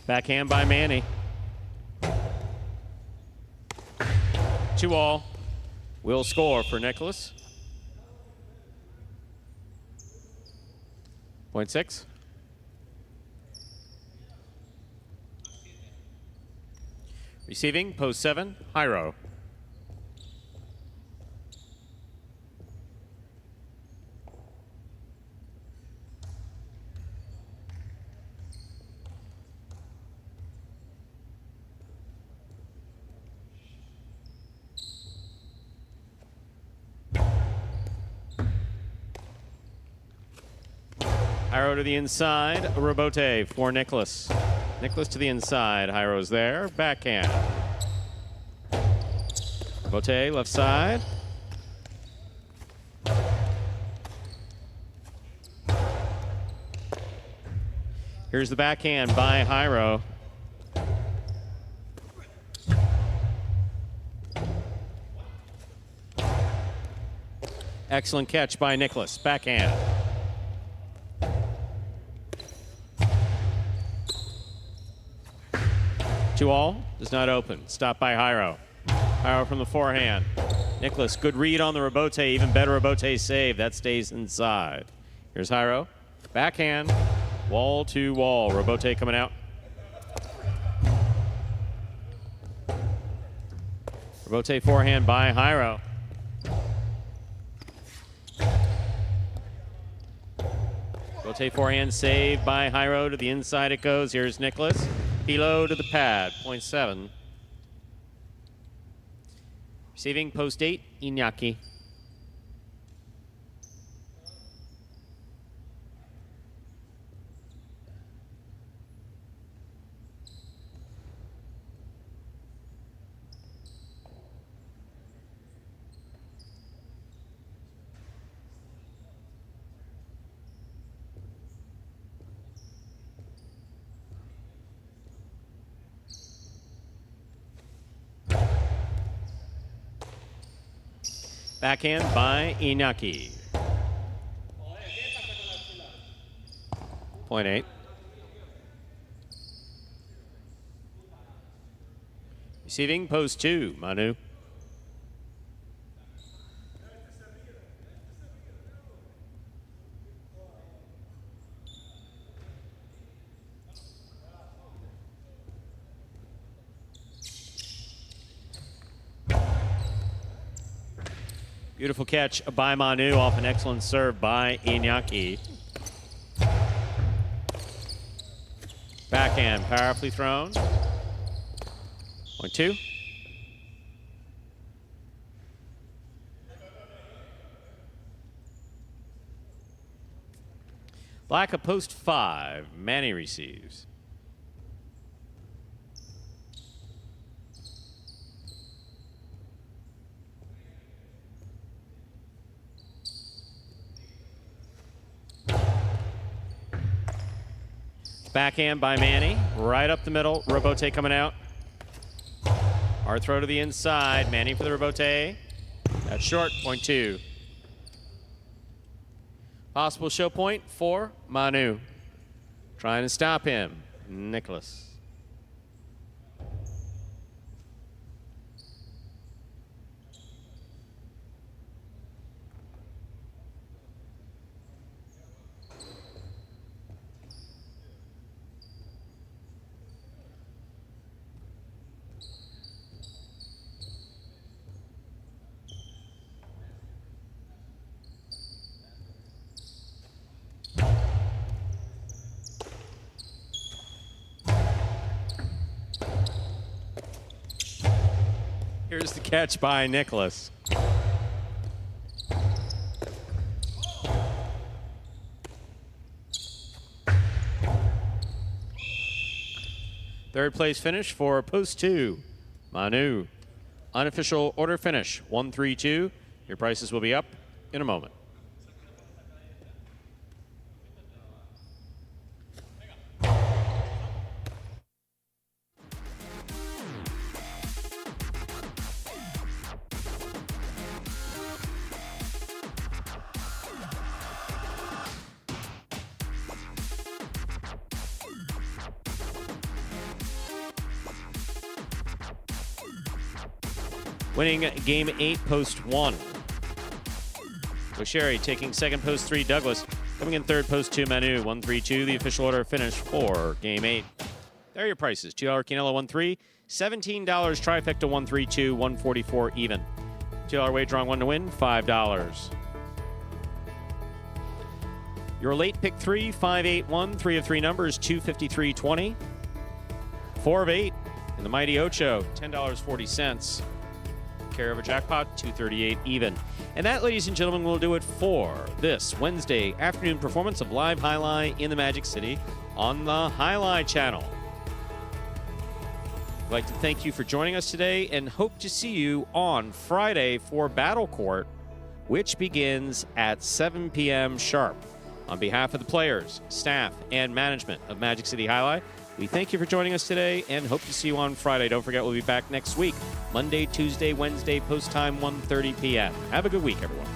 Backhand by Manny. 2-all will score for Nicholas. Point 6. Receiving, post 7, Jairo. Jairo to the inside, rebote for Nicholas. Nicholas to the inside, Jairo's there, backhand. Rebote, left side. Here's the backhand by Jairo. Excellent catch by Nicholas, backhand. 2-all, does not open. Stopped by Jairo. Jairo from the forehand. Nicholas, good read on the rebote, even better rebote save. That stays inside. Here's Jairo. Backhand, wall to wall. Rebote coming out. Rebote forehand by Jairo. Rebote forehand saved by Jairo. To the inside it goes. Here's Nicholas. Below to the pad, point 7. Receiving post 8, Iñaki. Backhand by Iñaki. 0.8. Receiving post 2, Manu. Beautiful catch by Manu off an excellent serve by Iñaki. Backhand powerfully thrown. 0.2. Black a post 5. Manny receives. Backhand by Manny, right up the middle. Robote coming out. Hard throw to the inside. Manny for the Robote. That's short, 0.2. Possible show point for Manu. Trying to stop him, Nicholas. Here's the catch by Nicholas. Third place finish for post 2, Manu. Unofficial order finish, 1-3-2. Your prices will be up in a moment. Winning game 8, post 1. Sherry taking second, post 3, Douglas. Coming in third, post 2, Manu. 1-3-2, the official order finish for game 8. There are your prices. $2 Quinella 1-3, $17 trifecta 1-3-2, $144 even. $2 wager on 1 to win, $5. Your late pick 3, 5-8-1, 3 of 3 numbers, $253.20. 4 of 8 in the Mighty Ocho, $10.40. Care of a jackpot, $238 even. And that, ladies and gentlemen, will do it for this Wednesday afternoon performance of Live Highlight in the Magic City on the Highlight channel. I'd like to thank you for joining us today and hope to see you on Friday for Battle Court, which begins at 7 p.m. sharp. On behalf of the players, staff, and management of Magic City Highlight, we thank you for joining us today and hope to see you on Friday. Don't forget, we'll be back next week, Monday, Tuesday, Wednesday, post time, 1:30 p.m. Have a good week, everyone.